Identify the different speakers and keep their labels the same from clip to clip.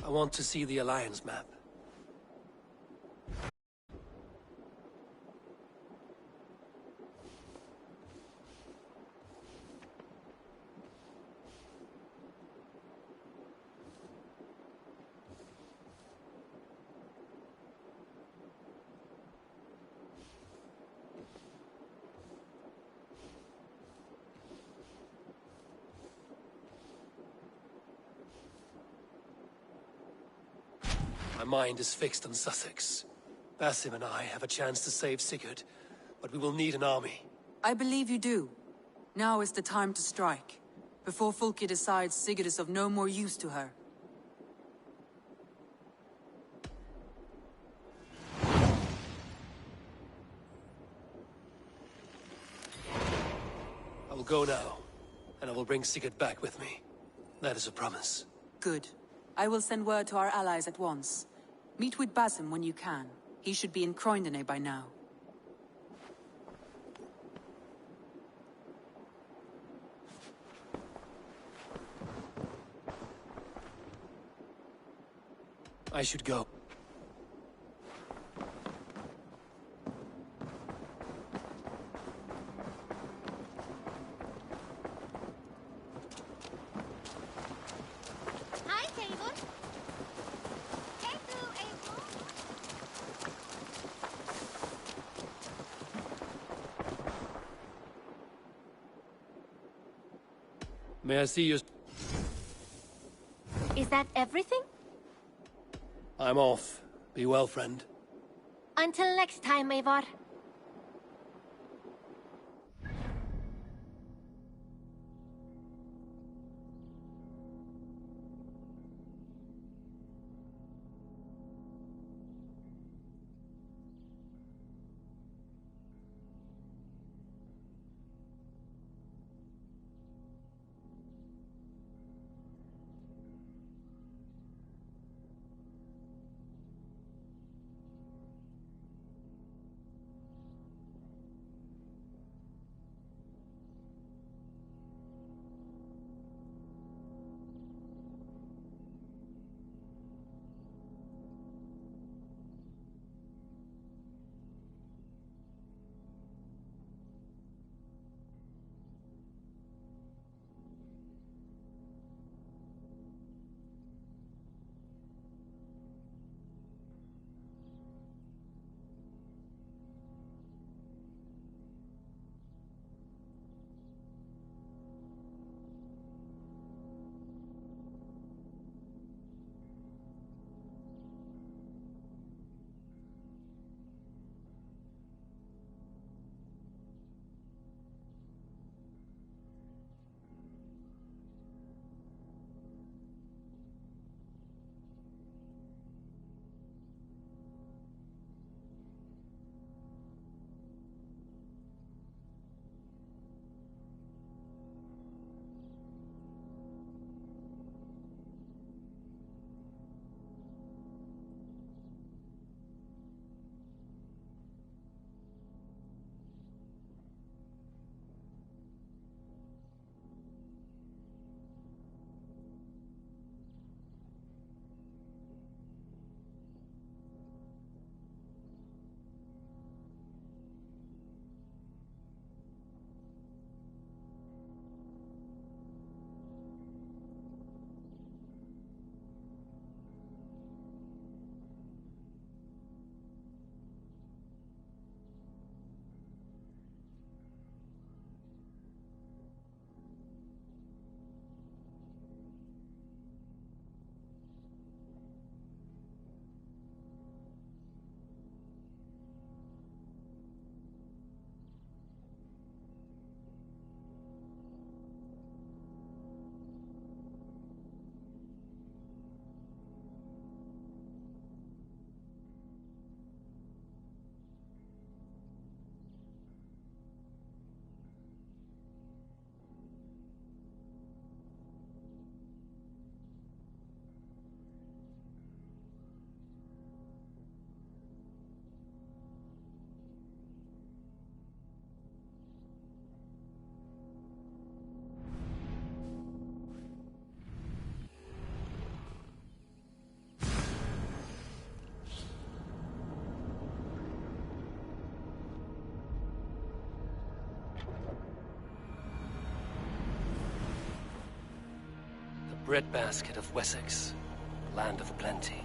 Speaker 1: I want to see the Alliance map. My mind is fixed on Sussex. Basim and I have a chance to save Sigurd, but we will need an army.
Speaker 2: I believe you do. Now is the time to strike, before Fulke decides Sigurd is of no more use to her.
Speaker 1: I will go now, and I will bring Sigurd back with me. That is a promise.
Speaker 2: Good. I will send word to our allies at once. Meet with Basim when you can. He should be in Croydon by now.
Speaker 1: I should go.
Speaker 3: Hi, Table. Echo, Echo.
Speaker 1: May I see you?
Speaker 3: Is that everything?
Speaker 1: I'm off. Be well, friend.
Speaker 3: Until next time, Eivor.
Speaker 1: breadbasket of Wessex, land of plenty.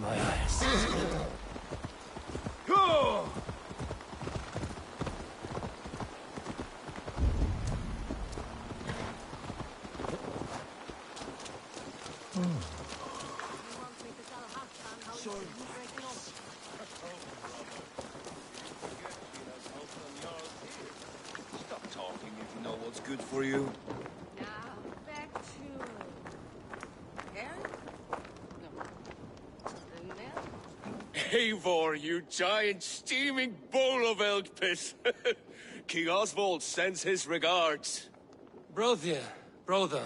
Speaker 1: My eyes.
Speaker 4: Stop talking if you know what's good for you.
Speaker 5: Now, back to... Aaron? No.
Speaker 4: Eivor, you giant steaming bowl of elk piss. King Oswald sends his regards.
Speaker 1: Brothia, brother.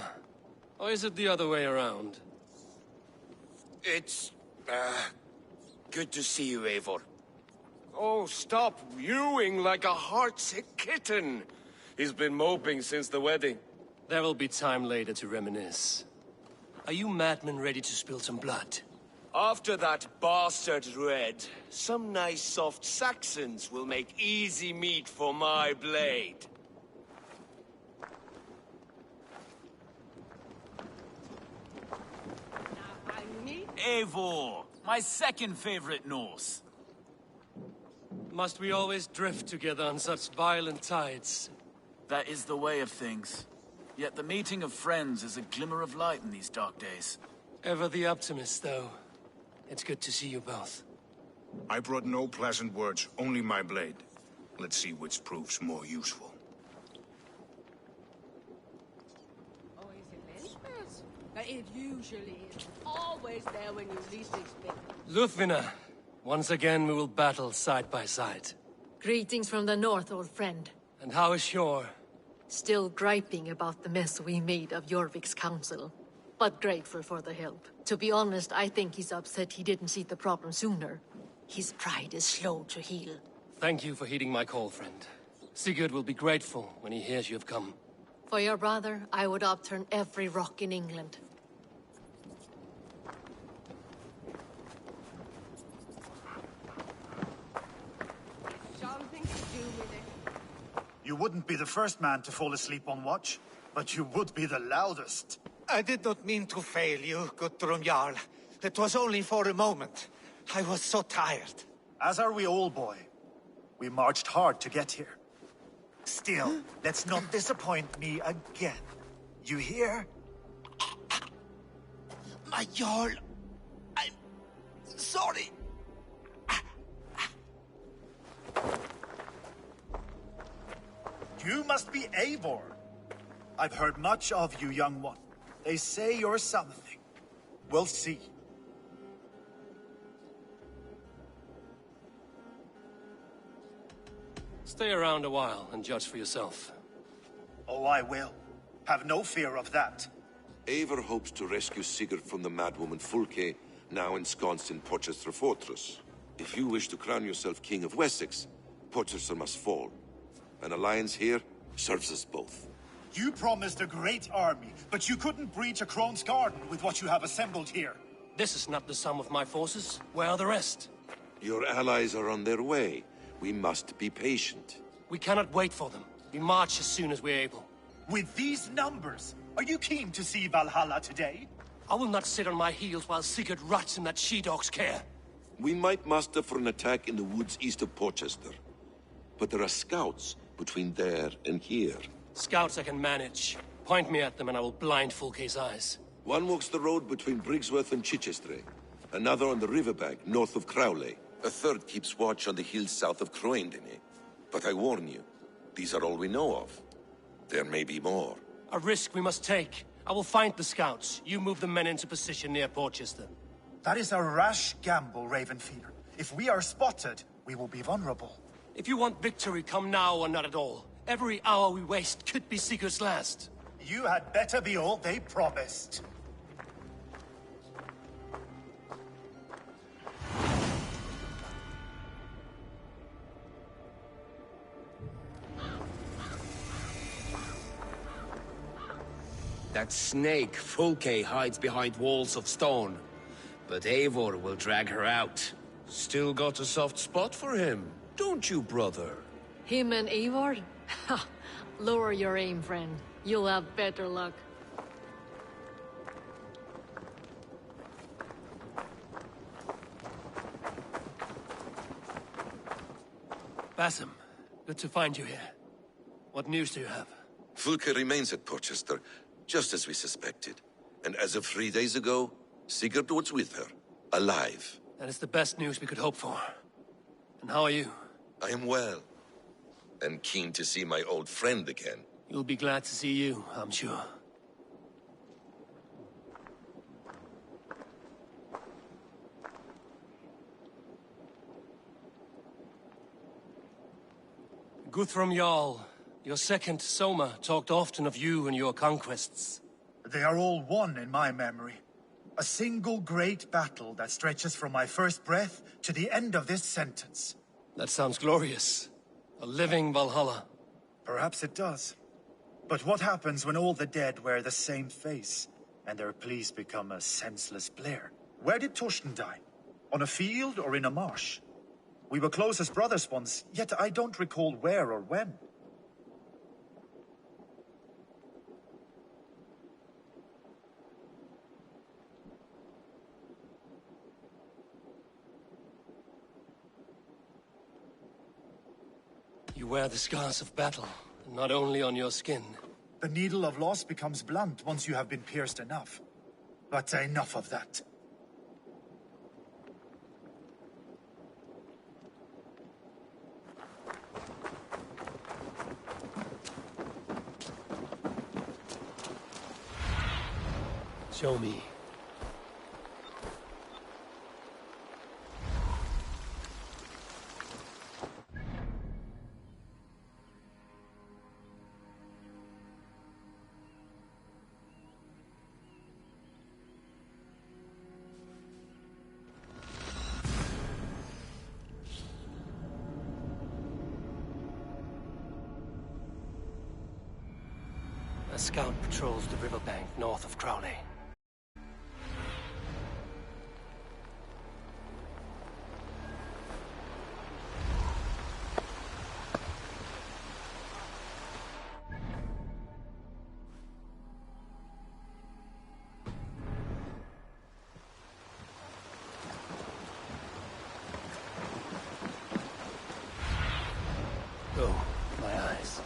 Speaker 1: Or is it the other way around?
Speaker 4: It's, good to see you, Eivor. Oh, stop mewing like a heartsick kitten. He's been moping since the wedding.
Speaker 1: There will be time later to reminisce. Are you madmen ready to spill some blood?
Speaker 4: After that bastard Red, some nice soft Saxons will make easy meat for my blade.
Speaker 5: Now, I need...
Speaker 6: Eivor, my second favorite Norse.
Speaker 1: Must we always drift together on such violent tides?
Speaker 6: That is the way of things. Yet the meeting of friends is a glimmer of light in these dark days.
Speaker 1: Ever the optimist, though. It's good to see you both.
Speaker 7: I brought no pleasant words, only my blade. Let's see which proves more useful.
Speaker 5: Oh, is it Lisbeth? It usually is. Always there when you least expect it.
Speaker 1: Luthvina, once again we will battle side by side.
Speaker 8: Greetings from the north, old friend.
Speaker 1: And how is Shore?
Speaker 8: Still griping about the mess we made of Jorvik's council, but grateful for the help. To be honest, I think he's upset he didn't see the problem sooner. His pride is slow to heal.
Speaker 1: Thank you for heeding my call, friend. Sigurd will be grateful when he hears you have come.
Speaker 8: For your brother, I would upturn every rock in England.
Speaker 5: Something to do with it.
Speaker 9: You wouldn't be the first man to fall asleep on watch, but you would be the loudest.
Speaker 10: I did not mean to fail you, Guttrum Jarl. It was only for a moment. I was so tired.
Speaker 9: As are we all, boy. We marched hard to get here. Still, let's not disappoint me again. You hear?
Speaker 10: My Jarl, I'm sorry.
Speaker 9: You must be Eivor. I've heard much of you, young one. They say you're something. We'll see.
Speaker 1: Stay around a while and judge for yourself.
Speaker 9: Oh, I will. Have no fear of that.
Speaker 11: Eivor hopes to rescue Sigurd from the madwoman Fulke, now ensconced in Porchester Fortress. If you wish to crown yourself King of Wessex, Porchester must fall. An alliance here serves us both.
Speaker 9: You promised a great army, but you couldn't breach a Crone's garden with what you have assembled here.
Speaker 1: This is not the sum of my forces. Where are the rest?
Speaker 11: Your allies are on their way. We must be patient.
Speaker 1: We cannot wait for them. We march as soon as we're able.
Speaker 9: With these numbers, are you keen to see Valhalla today?
Speaker 1: I will not sit on my heels while Sigurd rots in that she-dog's care.
Speaker 11: We might muster for an attack in the woods east of Porchester. But there are scouts between there and here.
Speaker 1: Scouts I can manage. Point me at them and I will blind Fulke's eyes.
Speaker 11: One walks the road between Briggsworth and Chichester. Another on the riverbank north of Crowley. A third keeps watch on the hills south of Croendene. But I warn you, these are all we know of. There may be more.
Speaker 1: A risk we must take. I will find the scouts. You move the men into position near Porchester.
Speaker 9: That is a rash gamble, Ravenfeeder. If we are spotted, we will be vulnerable.
Speaker 1: If you want victory, come now or not at all. Every hour we waste could be Sigurd's last.
Speaker 9: You had better be all they promised.
Speaker 4: That snake, Fulke, hides behind walls of stone. But Eivor will drag her out. Still got a soft spot for him, don't you, brother?
Speaker 8: Him and Eivor? Ha! Lower your aim, friend. You'll have better luck.
Speaker 1: Basim, good to find you here. What news do you have?
Speaker 11: Fulke remains at Porchester, just as we suspected. And as of 3 days ago, Sigurd was with her, alive.
Speaker 1: That is the best news we could hope for. And how are you?
Speaker 11: I am well, and keen to see my old friend again.
Speaker 1: You'll be glad to see you, I'm sure. Guthrum Jarl, your second Soma, talked often of you and your conquests.
Speaker 9: They are all one in my memory. A single great battle that stretches from my first breath to the end of this sentence.
Speaker 1: That sounds glorious. A living Valhalla.
Speaker 9: Perhaps it does. But what happens when all the dead wear the same face, and their pleas become a senseless blare? Where did Torsten die? On a field or in a marsh? We were close as brothers once, yet I don't recall where or when.
Speaker 1: You wear the scars of battle, not only on your skin.
Speaker 9: The needle of loss becomes blunt once you have been pierced enough. But enough of that.
Speaker 1: Show me. A scout patrols the riverbank north of Crowley. Go, my eyes.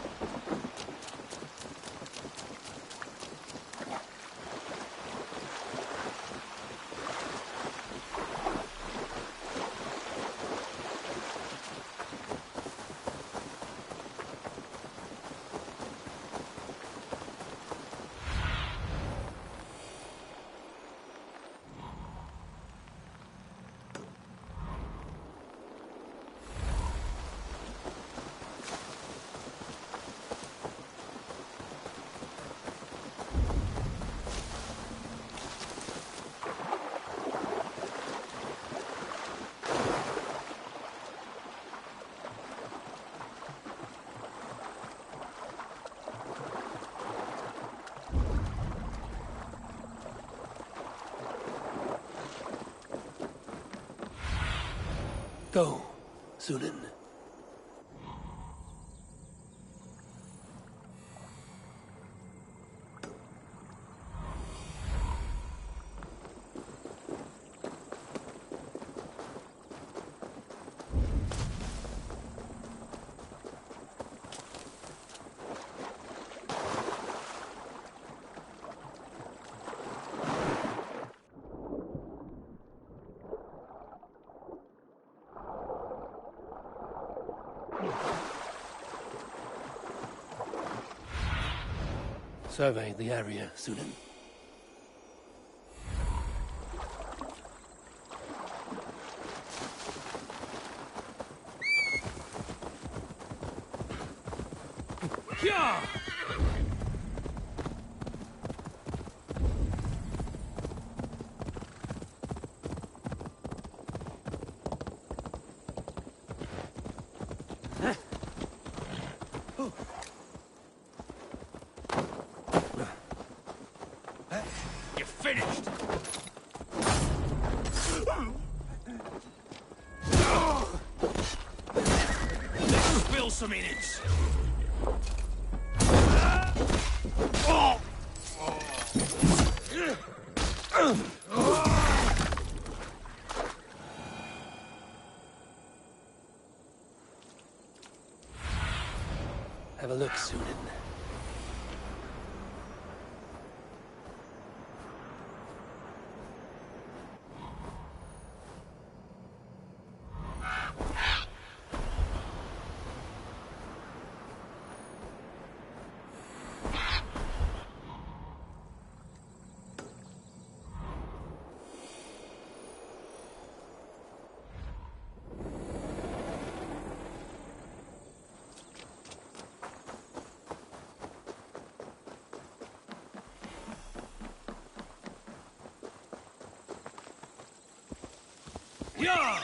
Speaker 1: Go, Sunan. Survey the area, Sunan.
Speaker 4: Yeah! You're finished! Let's spill some innards!
Speaker 1: Have a look, Sunan.
Speaker 4: Yeah!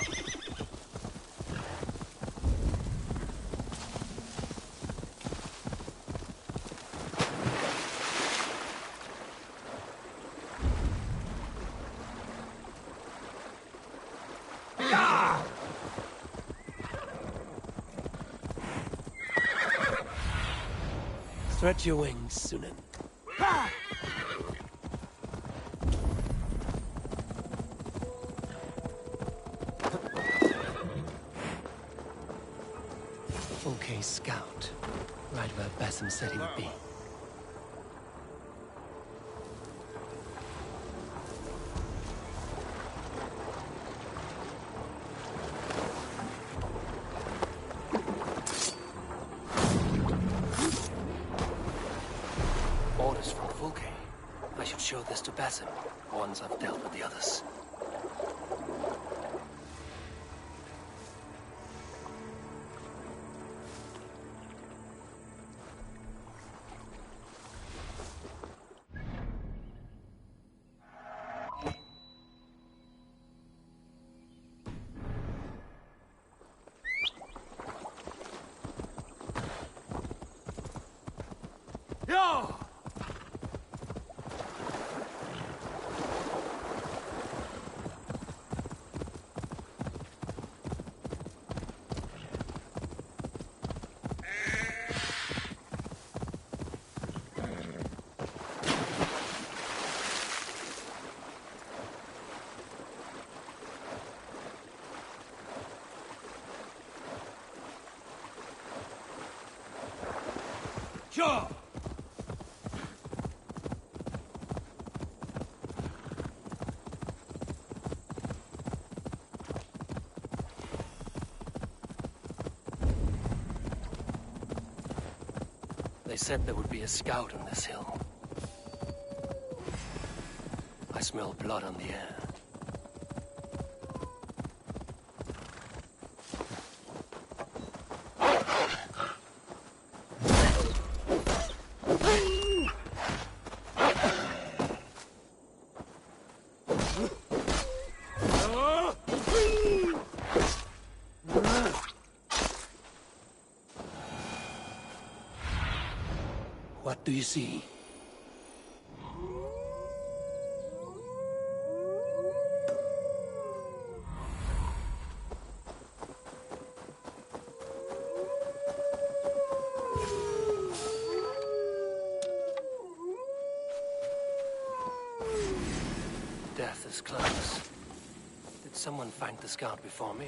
Speaker 1: Stretch your wings, Sunan. Okay, scout. Right where Basim said he would be. Orders from Fulke. I should show this to Basim, once I've dealt with the others.
Speaker 4: Yo! Sure!
Speaker 1: They said there would be a scout on this hill. I smell blood on the air. What do you see? Death is close. Did someone find the scout before me?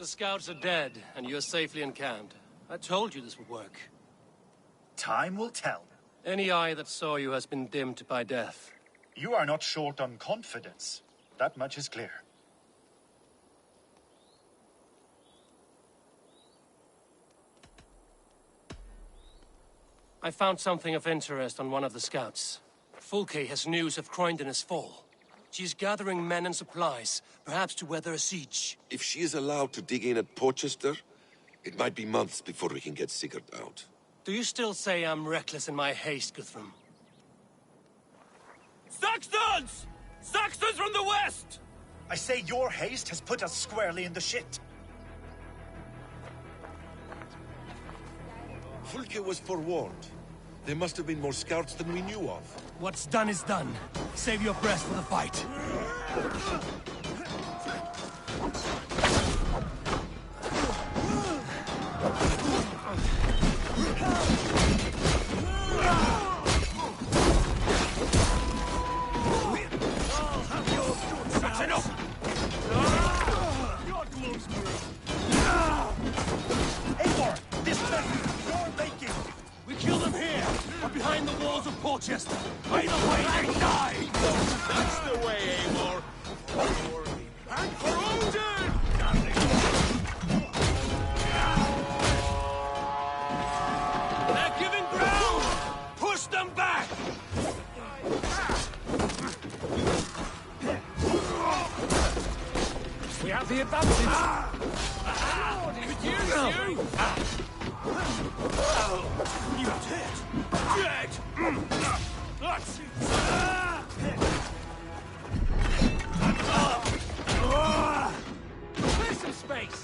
Speaker 1: The scouts are dead, and you're safely encamped. I told you this would work.
Speaker 9: Time will tell.
Speaker 1: Any eye that saw you has been dimmed by death.
Speaker 9: You are not short on confidence. That much is clear.
Speaker 1: I found something of interest on one of the scouts. Fulke has news of Croydon's fall. She's gathering men and supplies, perhaps to weather a siege.
Speaker 11: If she is allowed to dig in at Porchester, it might be months before we can get Sigurd out.
Speaker 1: Do you still say I'm reckless in my haste, Guthrum?
Speaker 12: Saxons! Saxons from the west!
Speaker 9: I say your haste has put us squarely in the shit.
Speaker 11: Fulke was forewarned. There must have been more scouts than we knew of.
Speaker 1: What's done is done. Save your breath for the fight.
Speaker 9: Eivor, this mess is your making.
Speaker 1: We kill them here, or behind the walls of Porchester. Either way, they die!
Speaker 12: That's the way, Eivor! And for Odin!
Speaker 1: They're giving ground! Push them back!
Speaker 12: We have the advantage! Could use you!
Speaker 1: You dead!
Speaker 12: That's it! Clear some space!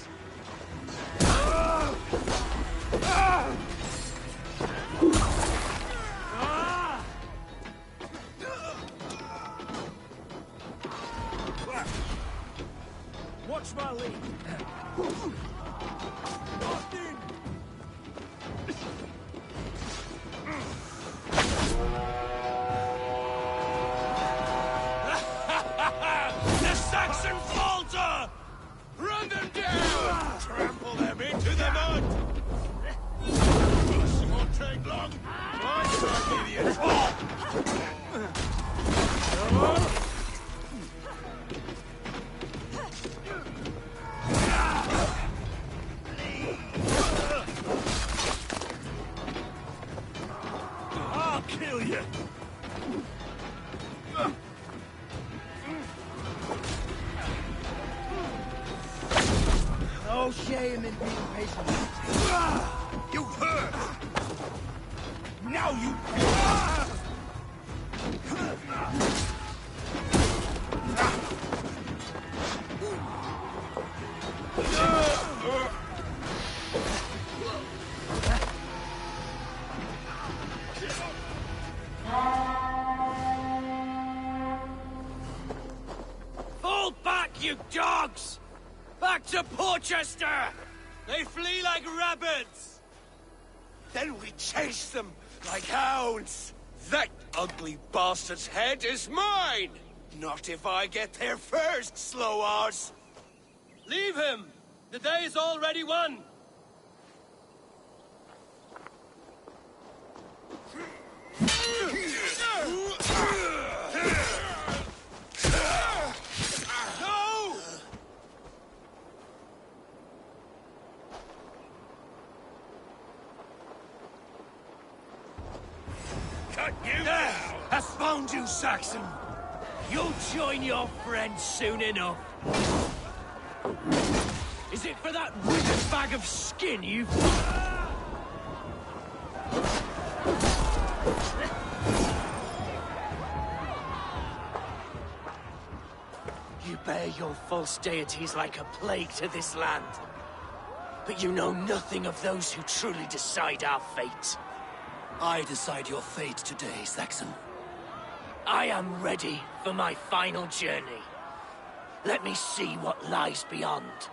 Speaker 12: Watch my lead! Austin!
Speaker 1: The Saxon falter!
Speaker 12: Run them down! Trample them into the mud! This won't take long! Right, idiot!
Speaker 1: I'll kill you!
Speaker 12: No shame in being patient.
Speaker 1: You hurt! Now you... Fall back, you dogs! Back to Porchester! They flee like rabbits! Then we chase them like hounds! That ugly bastard's head is mine! Not if I get there first, slow-arse! Leave him! The day is already won! No!
Speaker 12: Cut you
Speaker 1: Death has found you, Saxon! You'll join your friends soon enough! Is it for that withered bag of skin you've... You bear your false deities like a plague to this land. But you know nothing of those who truly decide our fate. I decide your fate today, Saxon. I am ready for my final journey. Let me see what lies beyond.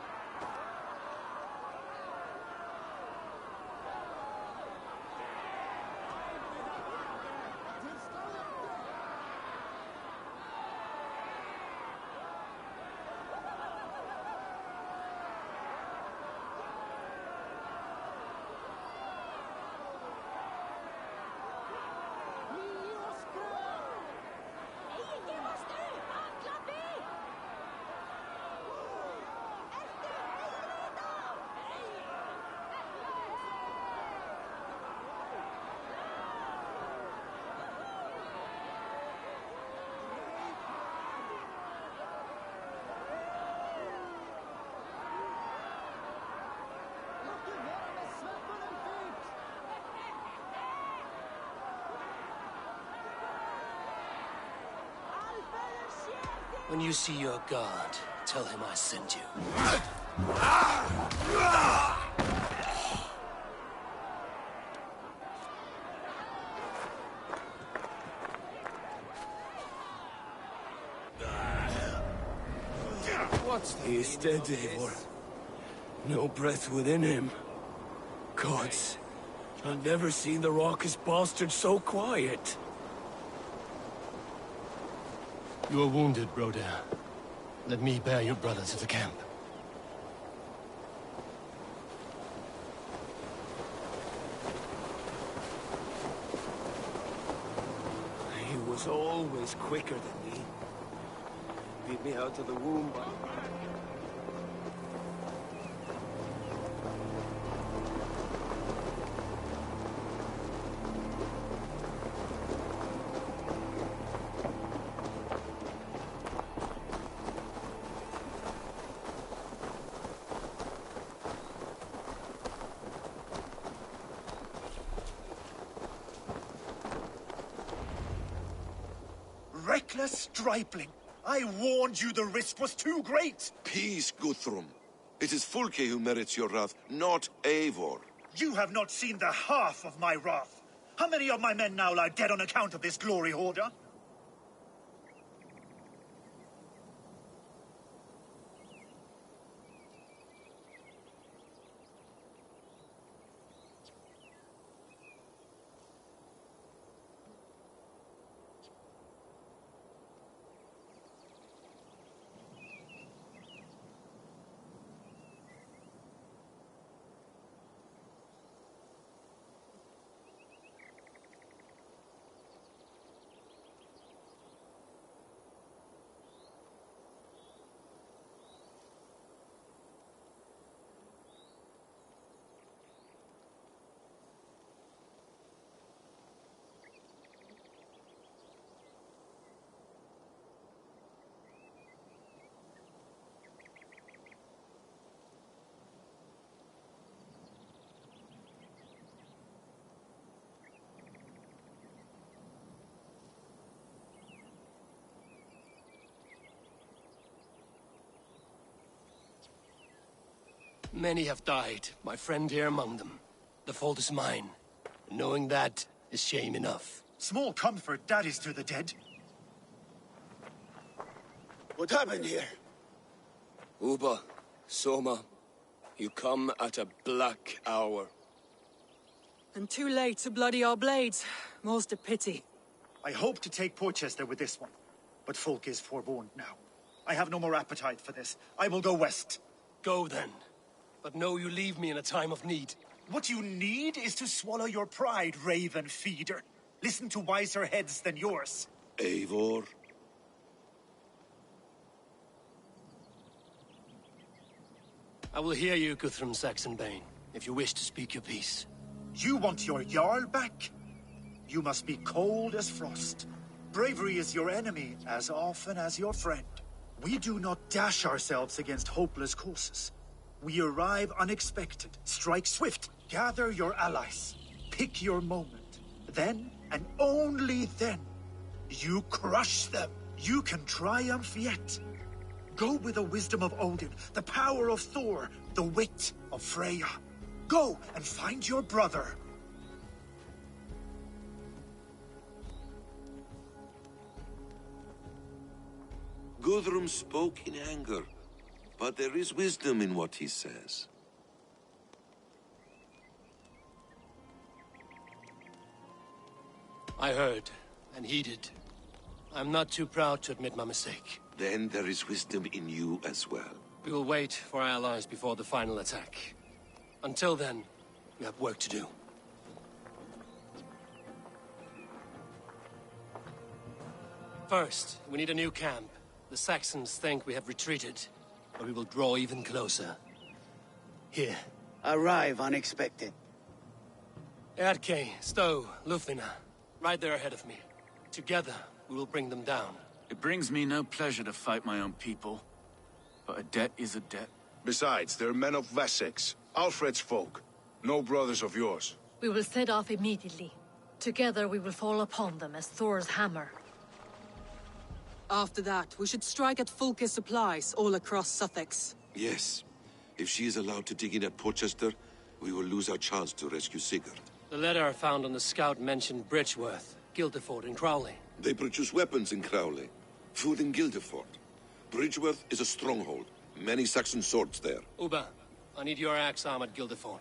Speaker 12: When you see your god, tell him I sent you.
Speaker 4: He's dead, Eivor. No breath within him. Gods, I've never seen the raucous bastard so quiet.
Speaker 12: You are wounded, Broder. Let me bear your brother to the camp.
Speaker 4: He was always quicker than me. Beat me out of the womb.
Speaker 9: Reckless stripling! I warned you the risk was too great!
Speaker 11: Peace, Guthrum. It is Fulke who merits your wrath, not Eivor.
Speaker 9: You have not seen the half of my wrath. How many of my men now lie dead on account of this glory hoarder?
Speaker 12: Many have died, my friend here among them. The fault is mine. Knowing that is shame enough.
Speaker 9: Small comfort that is to the dead.
Speaker 4: What happened here? Uba, Soma, you come at a black hour.
Speaker 2: And too late to bloody our blades. Most a pity.
Speaker 9: I hope to take Porchester with this one, but Folk is forewarned now. I have no more appetite for this. I will go west.
Speaker 12: Go then. But know you leave me in a time of need.
Speaker 9: What you need is to swallow your pride, raven feeder. Listen to wiser heads than yours.
Speaker 11: Eivor?
Speaker 12: I will hear you, Guthrum Saxonbane, if you wish to speak your piece.
Speaker 9: You want your Jarl back? You must be cold as frost. Bravery is your enemy as often as your friend. We do not dash ourselves against hopeless causes. We arrive unexpected, strike swift, gather your allies, pick your moment. Then, and only then, you crush them. You can triumph yet. Go with the wisdom of Odin, the power of Thor, the wit of Freya. Go and find your brother.
Speaker 11: Guthrum spoke in anger, but there is wisdom in what he says.
Speaker 12: I heard, and heeded. I'm not too proud to admit my mistake.
Speaker 11: Then there is wisdom in you as well.
Speaker 12: We will wait for our allies before the final attack. Until then, we have work to do. First, we need a new camp. The Saxons think we have retreated, but we will draw even closer. Here.
Speaker 13: Arrive unexpected.
Speaker 12: Erke, Stowe, Lufina. Right there ahead of me. Together, we will bring them down.
Speaker 6: It brings me no pleasure to fight my own people. But a debt is a debt.
Speaker 7: Besides, they're men of Wessex, Alfred's folk. No brothers of yours.
Speaker 8: We will set off immediately. Together we will fall upon them as Thor's hammer.
Speaker 2: After that, we should strike at Fulke supplies all across Sussex.
Speaker 11: Yes. If she is allowed to dig in at Portchester, we will lose our chance to rescue Sigurd.
Speaker 12: The letter I found on the scout mentioned Bridgeworth, Guildeford, and Crowley.
Speaker 11: They produce weapons in Crowley, food in Guildeford. Bridgeworth is a stronghold. Many Saxon swords there.
Speaker 12: Uba, I need your axe arm at Guildeford.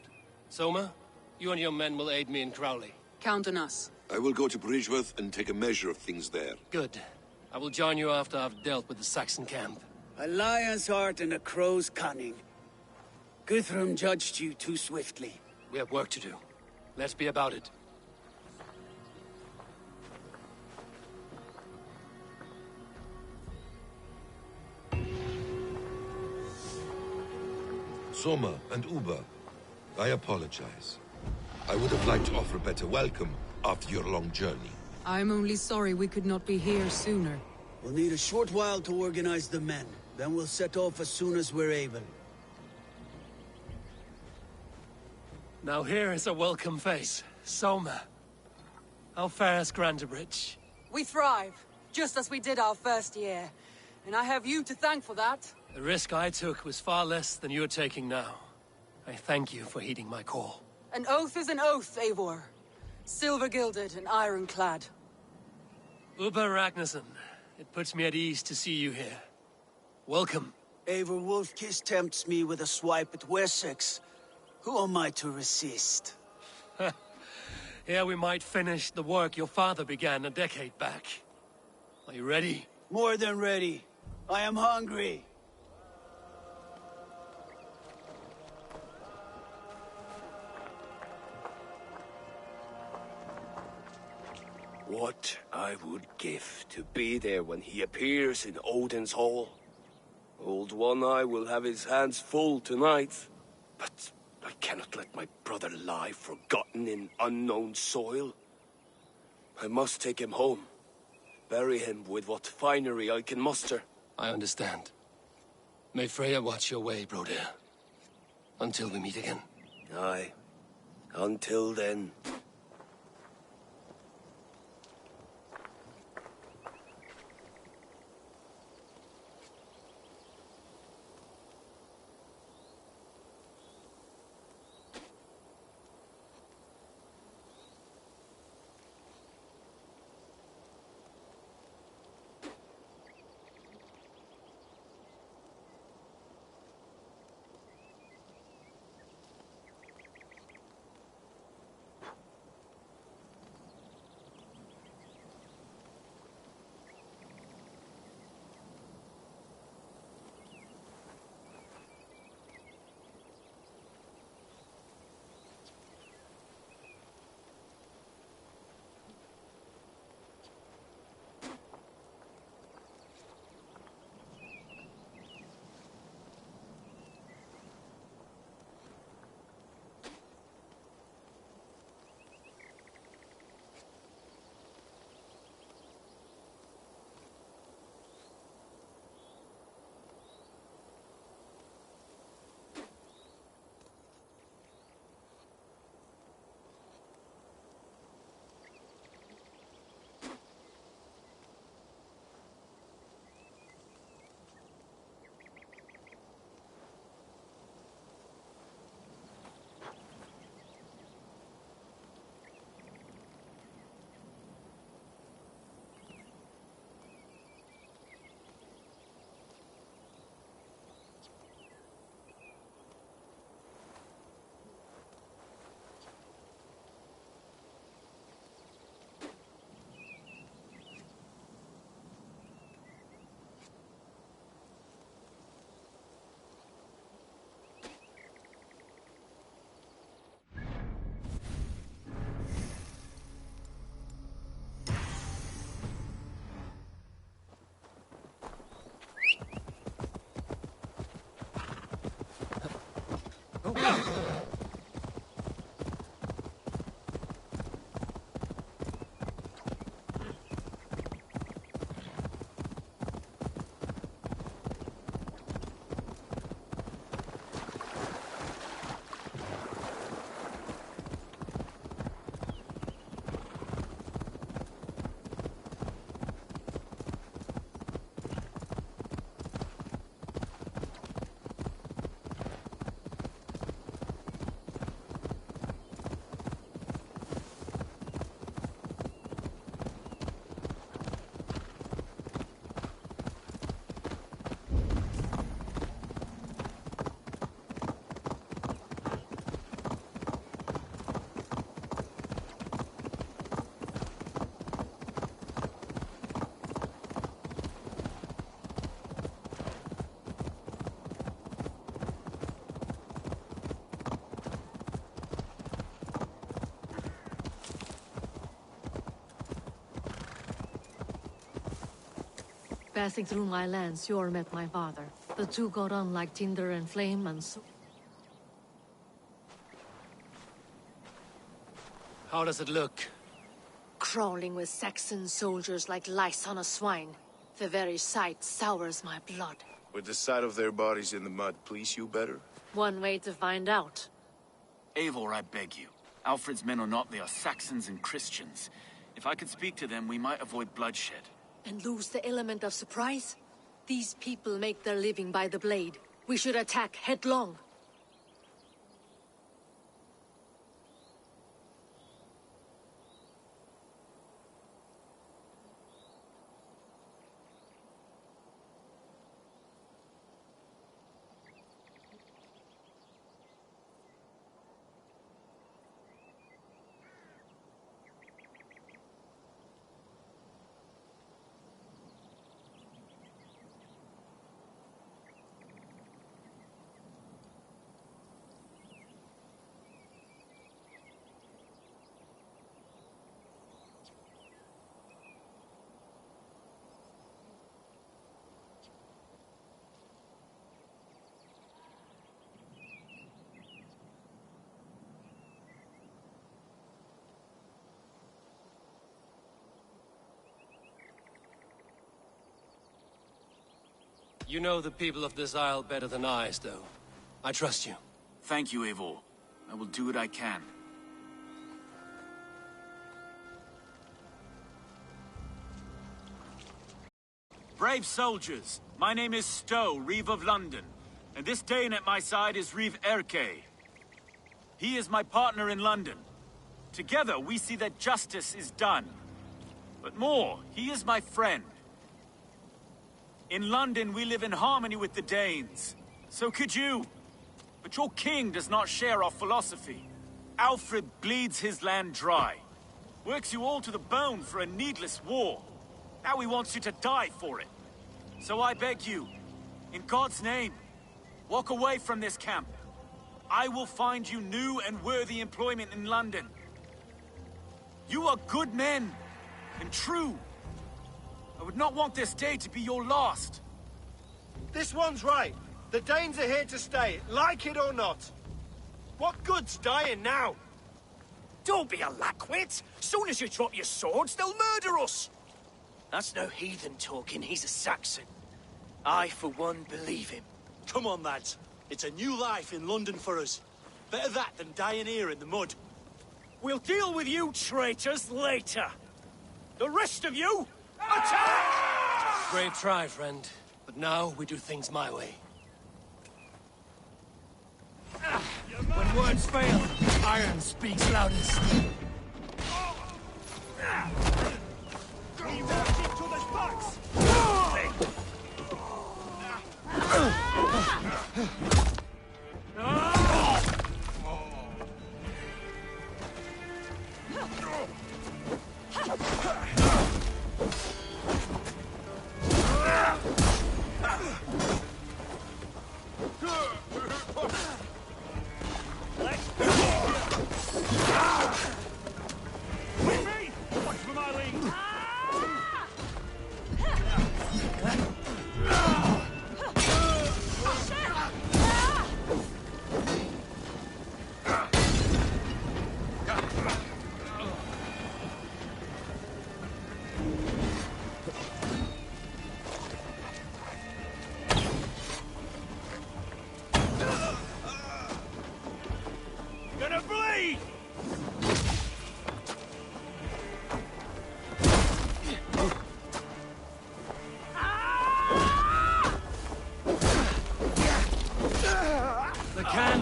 Speaker 12: Soma, you and your men will aid me in Crowley.
Speaker 2: Count on us.
Speaker 11: I will go to Bridgeworth and take a measure of things there.
Speaker 12: Good. I will join you after I've dealt with the Saxon camp.
Speaker 13: A lion's heart and a crow's cunning. Guthrum judged you too swiftly.
Speaker 12: We have work to do. Let's be about it.
Speaker 11: Soma and Uba, I apologize. I would have liked to offer a better welcome after your long journey.
Speaker 2: I'm only sorry we could not be here sooner.
Speaker 13: We'll need a short while to organize the men. Then we'll set off as soon as we're able.
Speaker 12: Now here is a welcome face. Soma. How fares Grantebridge?
Speaker 2: We thrive, just as we did our first year. And I have you to thank for that.
Speaker 12: The risk I took was far less than you're taking now. I thank you for heeding my call.
Speaker 2: An oath is an oath, Eivor. Silver-gilded and ironclad.
Speaker 12: Uba Ragnarsson, it puts me at ease to see you here. Welcome.
Speaker 13: Eivor Wolfkiss tempts me with a swipe at Wessex. Who am I to resist?
Speaker 12: Here we might finish the work your father began a decade back. Are you ready?
Speaker 13: More than ready. I am hungry.
Speaker 1: What I would give to be there when he appears in Odin's Hall. Old One Eye will have his hands full tonight. But I cannot let my brother lie forgotten in unknown soil. I must take him home. Bury him with what finery I can muster.
Speaker 12: I understand. May Freya watch your way, Broder. Until we meet again.
Speaker 1: Aye. Until then.
Speaker 8: Passing through my lands, Yor met my father. The two got on like tinder and flame, and so...
Speaker 12: How does it look?
Speaker 8: Crawling with Saxon soldiers like lice on a swine. The very sight sours my blood.
Speaker 7: Would the sight of their bodies in the mud please you better?
Speaker 8: One way to find out.
Speaker 6: Eivor, I beg you. Alfred's men or not, they are Saxons and Christians. If I could speak to them, we might avoid bloodshed.
Speaker 8: And lose the element of surprise? These people make their living by the blade. We should attack headlong.
Speaker 12: You know the people of this isle better than I, though. I trust you.
Speaker 6: Thank you, Eivor. I will do what I can. Brave soldiers, my name is Stowe, Reeve of London, and this Dane at my side is Reeve Erke. He is my partner in London. Together we see that justice is done. But more, he is my friend. In London, we live in harmony with the Danes. So could you. But your king does not share our philosophy. Alfred bleeds his land dry. Works you all to the bone for a needless war. Now he wants you to die for it. So I beg you, in God's name, walk away from this camp. I will find you new and worthy employment in London. You are good men, and true. I would not want this day to be your last.
Speaker 1: This one's right. The Danes are here to stay, like it or not. What good's dying now?
Speaker 14: Don't be a lackwit. Soon as you drop your swords, they'll murder us. That's no heathen talking, he's a Saxon. I, for one, believe him.
Speaker 1: Come on, lads. It's a new life in London for us. Better that than dying here in the mud.
Speaker 14: We'll deal with you traitors later. The rest of you, attack!
Speaker 12: Brave try, friend. But now we do things my way.
Speaker 14: When words fail, iron speaks loudest.
Speaker 1: We watch each other's backs!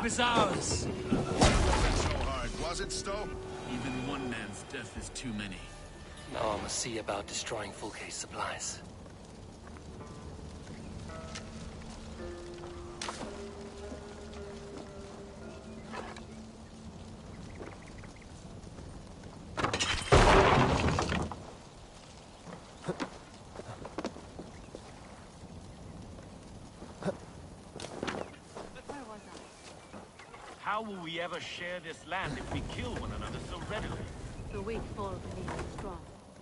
Speaker 12: Is ours.
Speaker 7: So hard, was it, Stowe?
Speaker 6: Even one man's death is too many.
Speaker 12: Now I must see about destroying Fulke's supplies.
Speaker 6: How will we ever share this land if we kill one another so readily?
Speaker 8: The weak fall beneath the strong.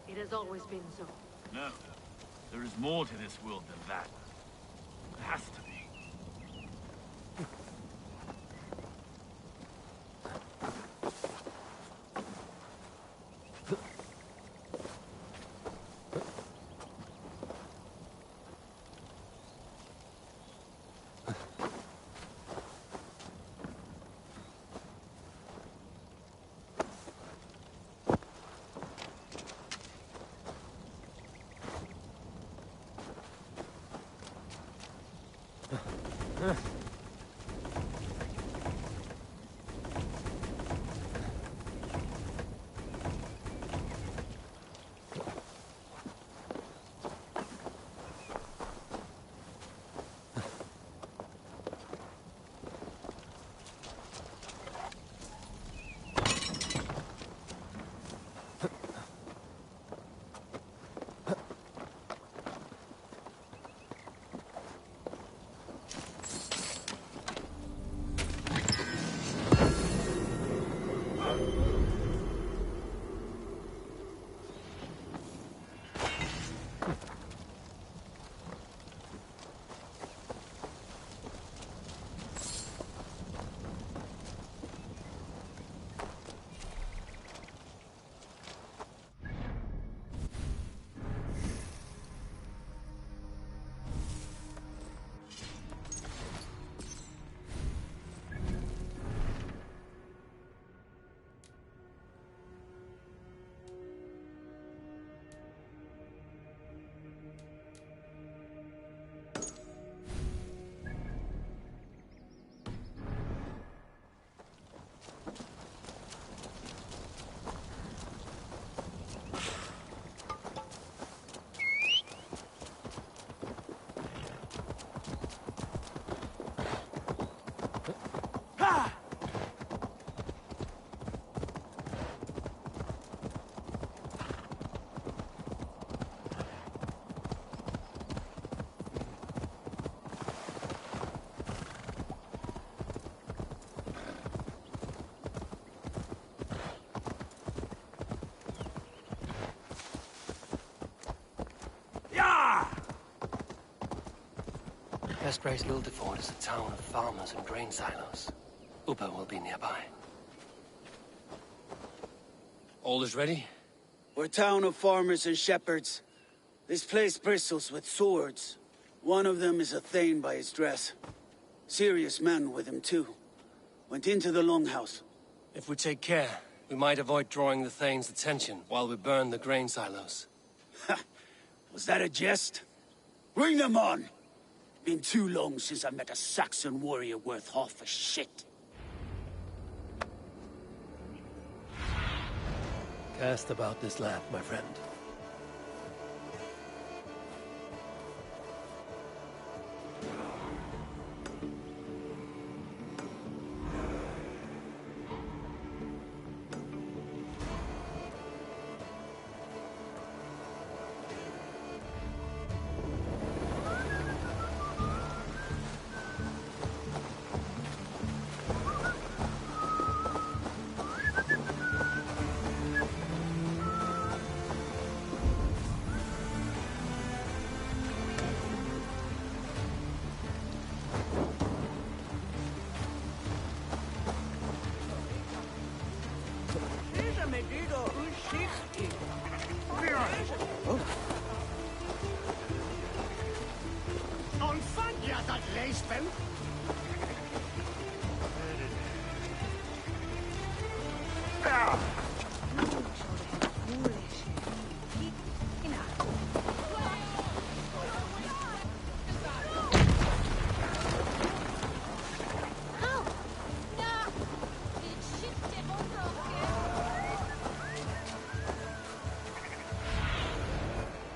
Speaker 8: It has always been so.
Speaker 6: No. There is more to this world than that. There has to be.
Speaker 12: Vespres Wildeford is a town of farmers and grain silos. Upa will be nearby. All is ready?
Speaker 13: We're a town of farmers and shepherds. This place bristles with swords. One of them is a Thane by his dress. Serious man with him, too. Went into the longhouse.
Speaker 12: If we take care, we might avoid drawing the Thane's attention while we burn the grain silos.
Speaker 13: Was that a jest? Bring them on! Been too long since I met a Saxon warrior worth half a shit.
Speaker 12: Cast about this land, my friend.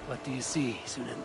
Speaker 12: What do you see, Sunan?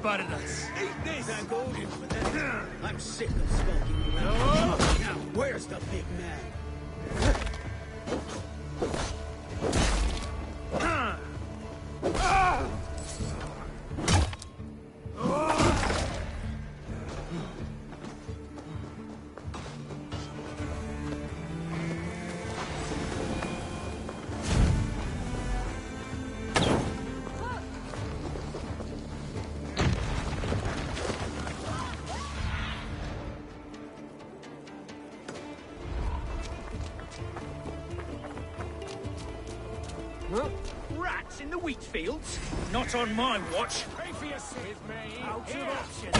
Speaker 14: spotted us.
Speaker 1: Eat this!
Speaker 13: Thank Odin for that. I'm sick of skulking around. Now, where's the big man?
Speaker 14: Rats in the wheat fields? Not on my watch.
Speaker 1: Pay for your sin. With me.
Speaker 14: Out of options.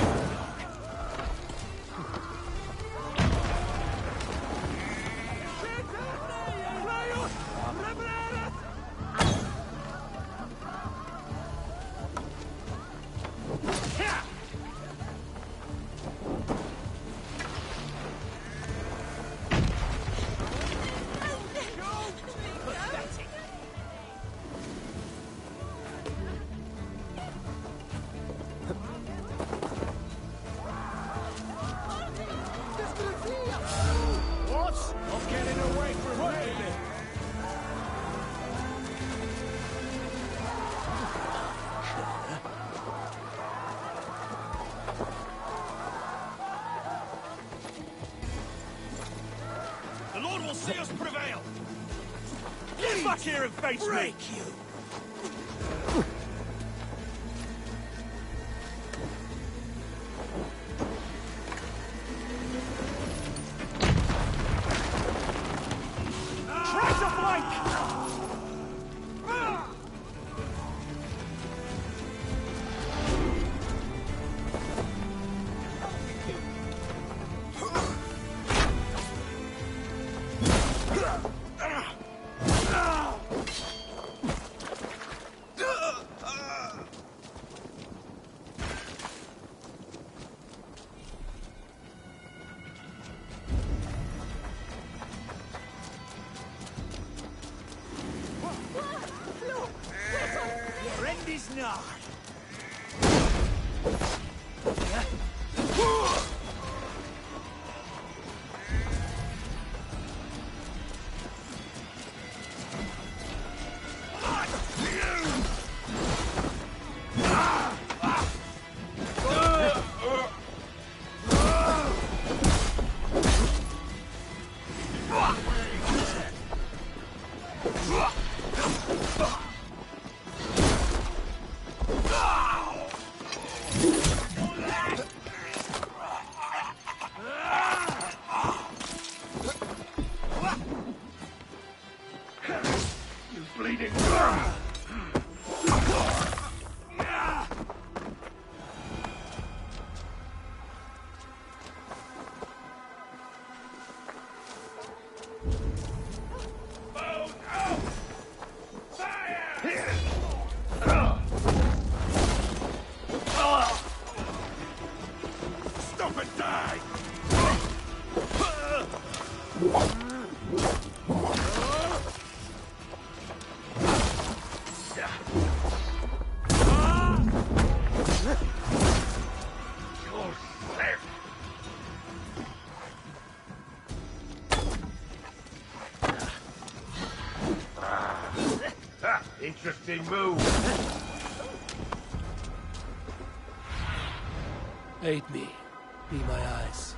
Speaker 1: What? I'm getting away from me.
Speaker 14: The Lord will see us prevail. Get back here and face me.
Speaker 10: you!
Speaker 14: Try to flank!
Speaker 1: Your end is nigh. You bleeding. Stop and die! Interesting move.
Speaker 12: Aid me. Be my eyes.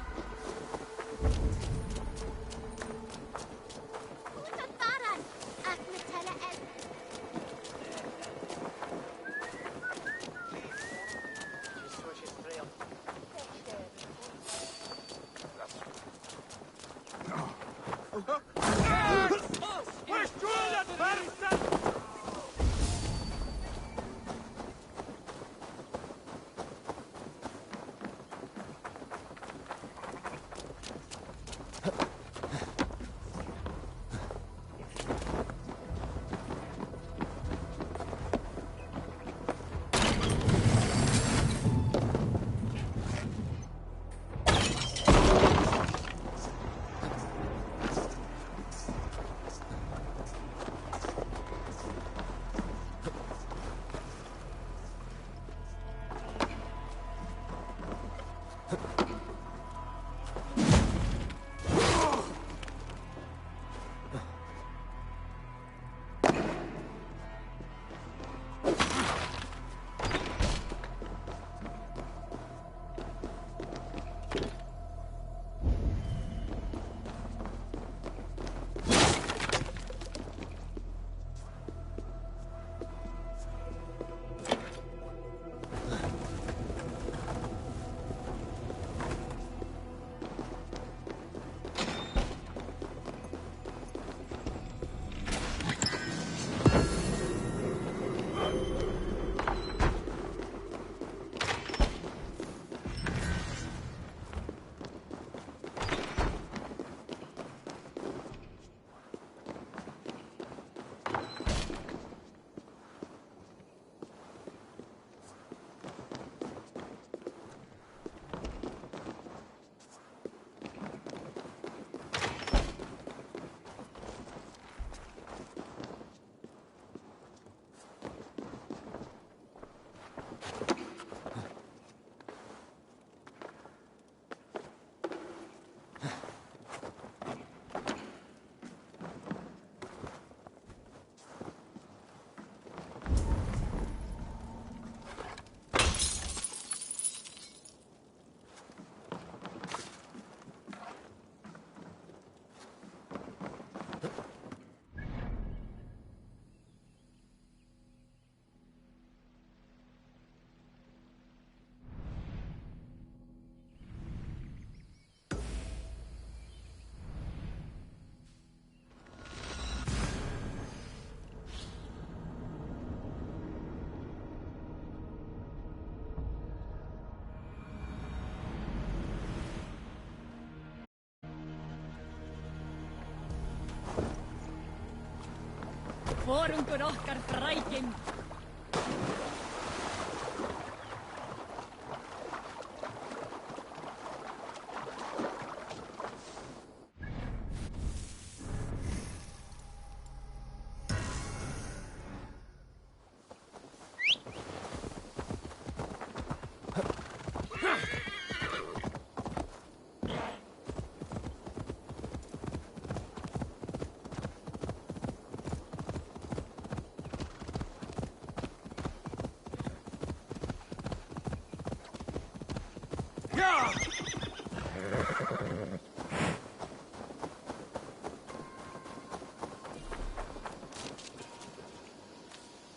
Speaker 5: Vorungur okkar frækin.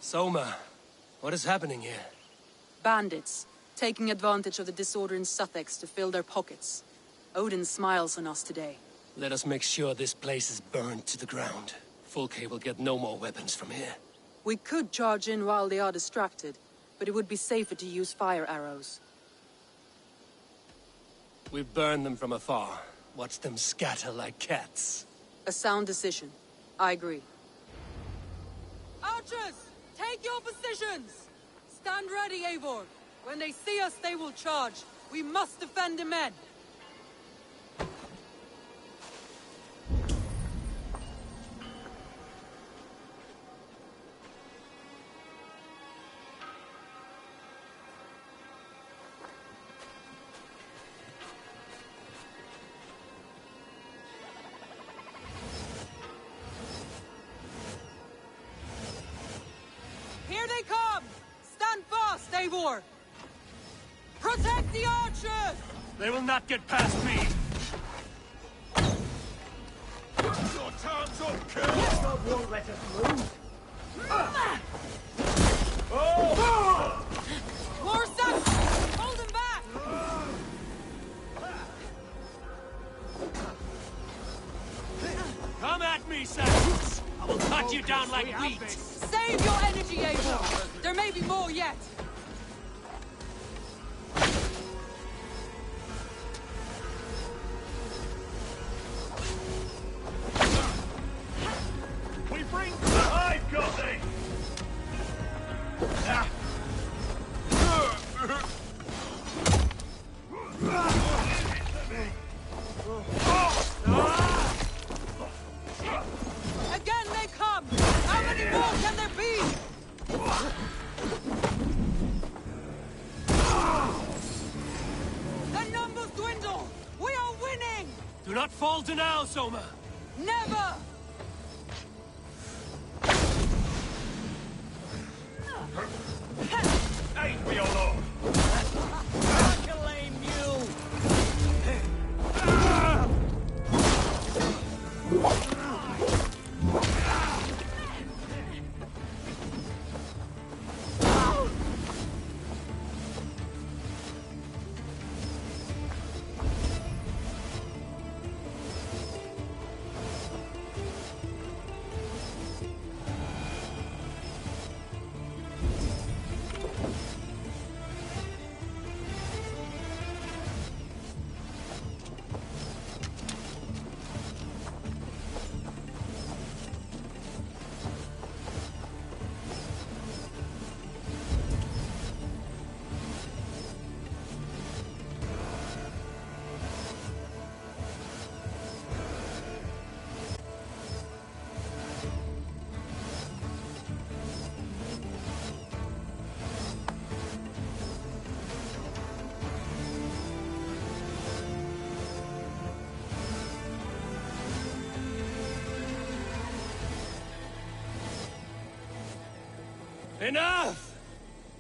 Speaker 12: Soma, what is happening here?
Speaker 2: Bandits, taking advantage of the disorder in Sussex to fill their pockets. Odin smiles on us today.
Speaker 12: Let us make sure this place is burned to the ground. Fulke will get no more weapons from here.
Speaker 2: We could charge in while they are distracted, but it would be safer to use fire arrows.
Speaker 12: We burn them from afar. Watch them scatter like cats.
Speaker 2: A sound decision. I agree.
Speaker 5: Archers, take your positions! Stand ready, Eivor. When they see us, they will charge. We must defend the men. Here they come! Stand fast, Eivor! Protect the archers!
Speaker 6: They will not get past me!
Speaker 1: Your time's up, kid!
Speaker 14: God won't let us move.
Speaker 5: More Saxons! Hold them back!
Speaker 6: Come at me, Saxons! I will cut you down like wheat!
Speaker 5: Save your energy, Eivor! There may be more yet!
Speaker 6: We bring the hive, Goldie!
Speaker 5: Again they come! How many more can there be? The numbers dwindle! We are winning!
Speaker 6: Do not falter now, Soma!
Speaker 5: Never!
Speaker 6: Aid me, O Lord!
Speaker 14: Like a lame mule.
Speaker 12: Enough!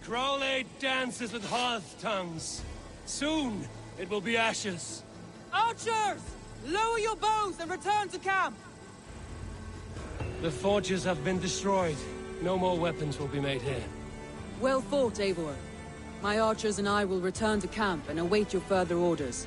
Speaker 12: Crowley dances with hearth tongues. Soon, it will be ashes.
Speaker 5: Archers! Lower your bows and return to camp!
Speaker 12: The forges have been destroyed. No more weapons will be made here.
Speaker 2: Well fought, Eivor. My archers and I will return to camp and await your further orders.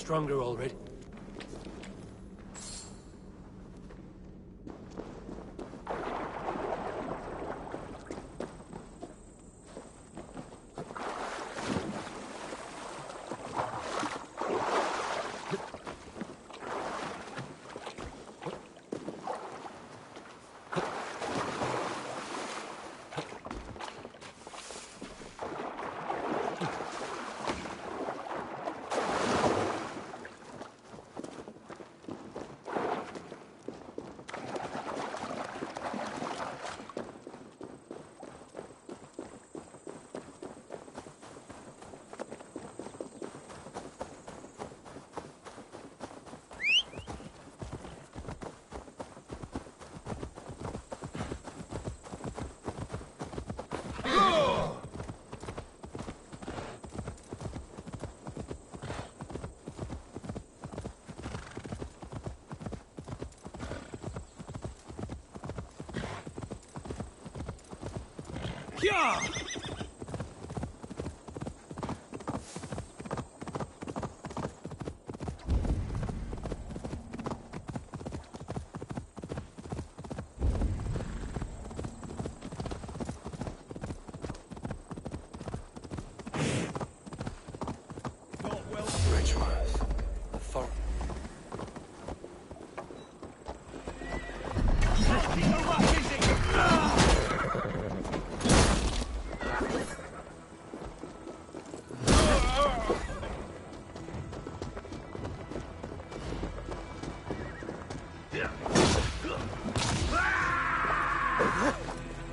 Speaker 12: stronger already.
Speaker 1: Yeah!
Speaker 12: Bridgeworth. The forest.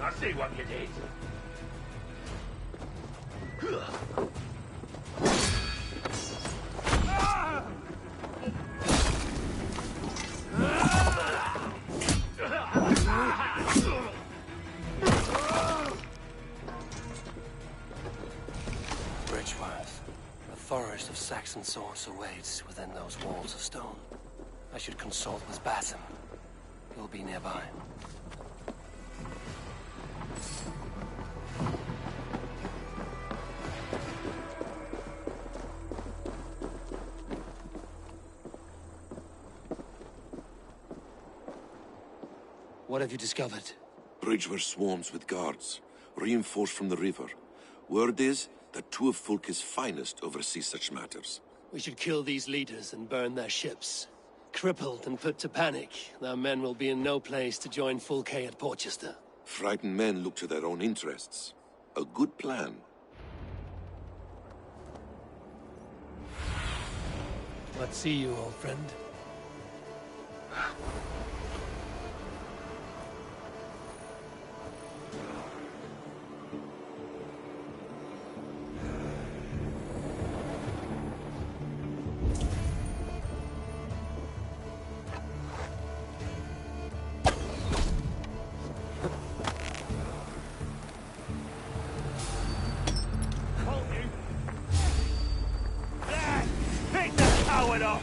Speaker 1: I see what you did.
Speaker 12: Bridgeworth. A forest of Saxon swords awaits within those walls of stone. I should consult with Basim. He'll be nearby. What have you discovered?
Speaker 11: Bridgeworth swarms with guards, reinforced from the river. Word is that two of Fulke's finest oversee such matters.
Speaker 12: We should kill these leaders and burn their ships. Crippled and put to panic, their men will be in no place to join Fulke at Porchester.
Speaker 11: Frightened men look to their own interests. A good plan.
Speaker 12: What see you, old friend?
Speaker 1: Pick that coward up!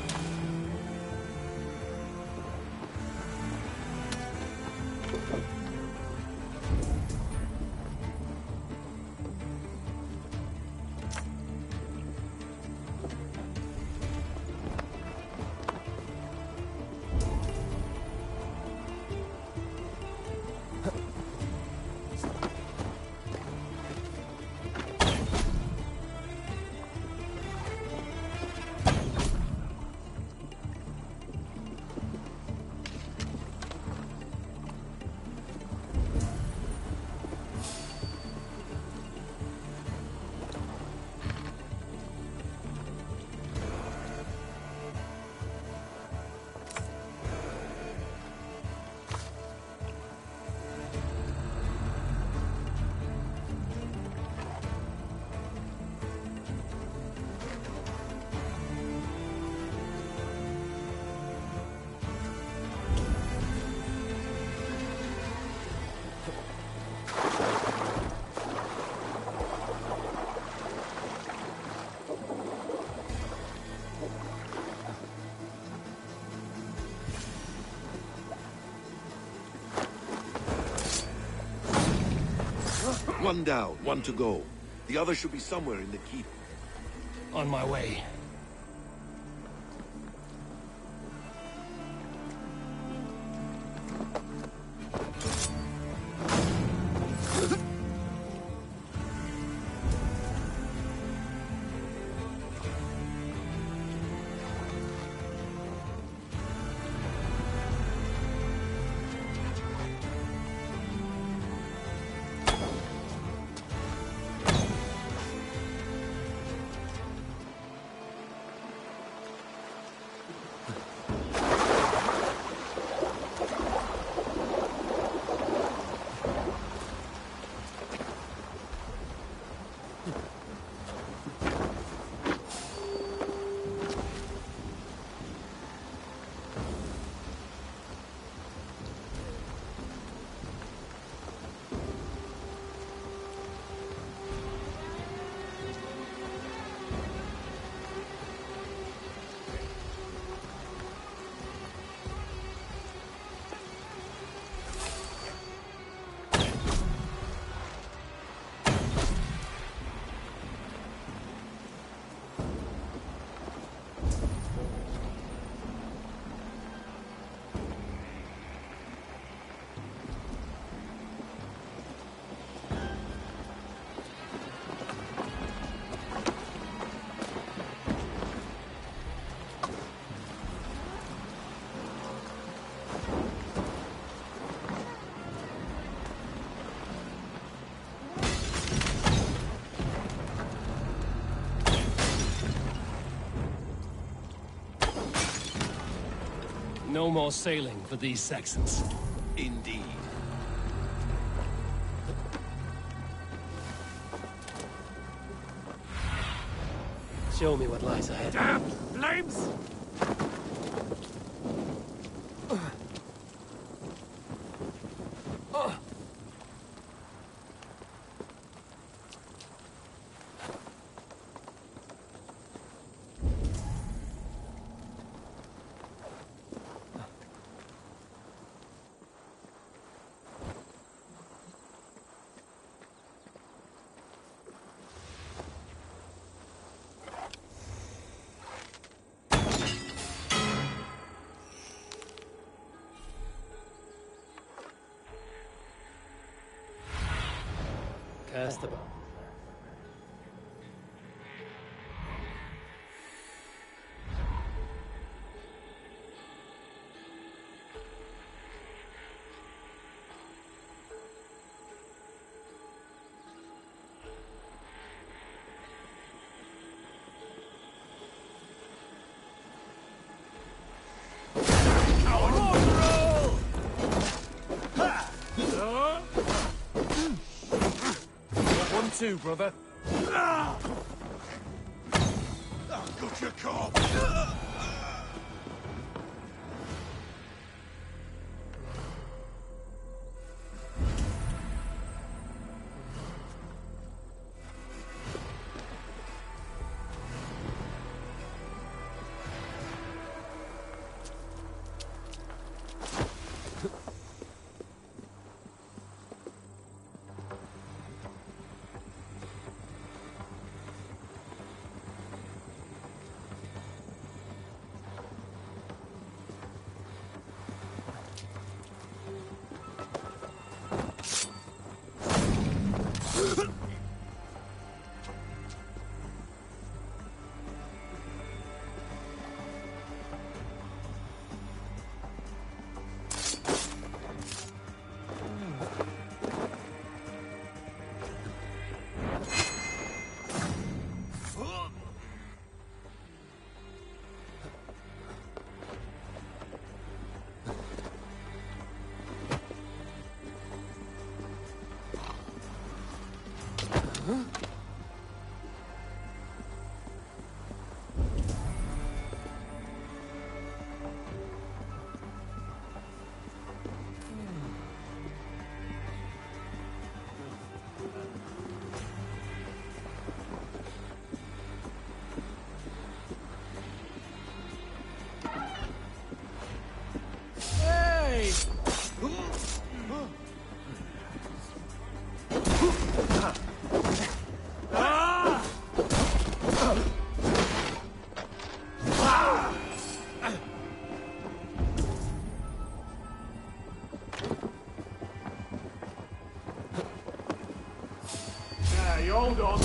Speaker 11: One down, one to go. The other should be somewhere in the keep.
Speaker 12: On my way. No more sailing for these Saxons.
Speaker 11: Indeed.
Speaker 12: Show me what lies ahead.
Speaker 1: Damn flames!
Speaker 12: Cast about.
Speaker 1: Too, brother.
Speaker 7: Good your cop.
Speaker 1: Hold on.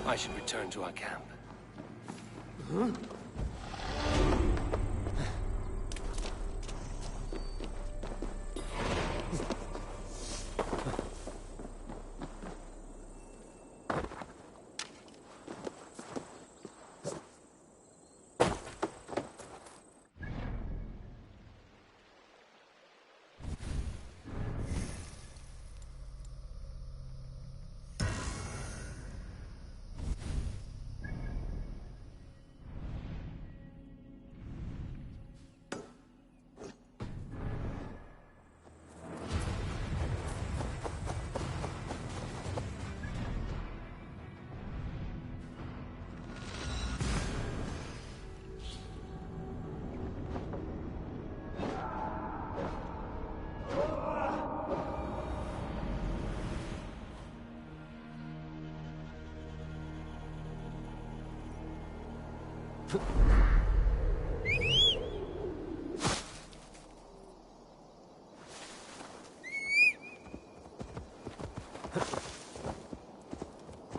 Speaker 12: I should return to our camp.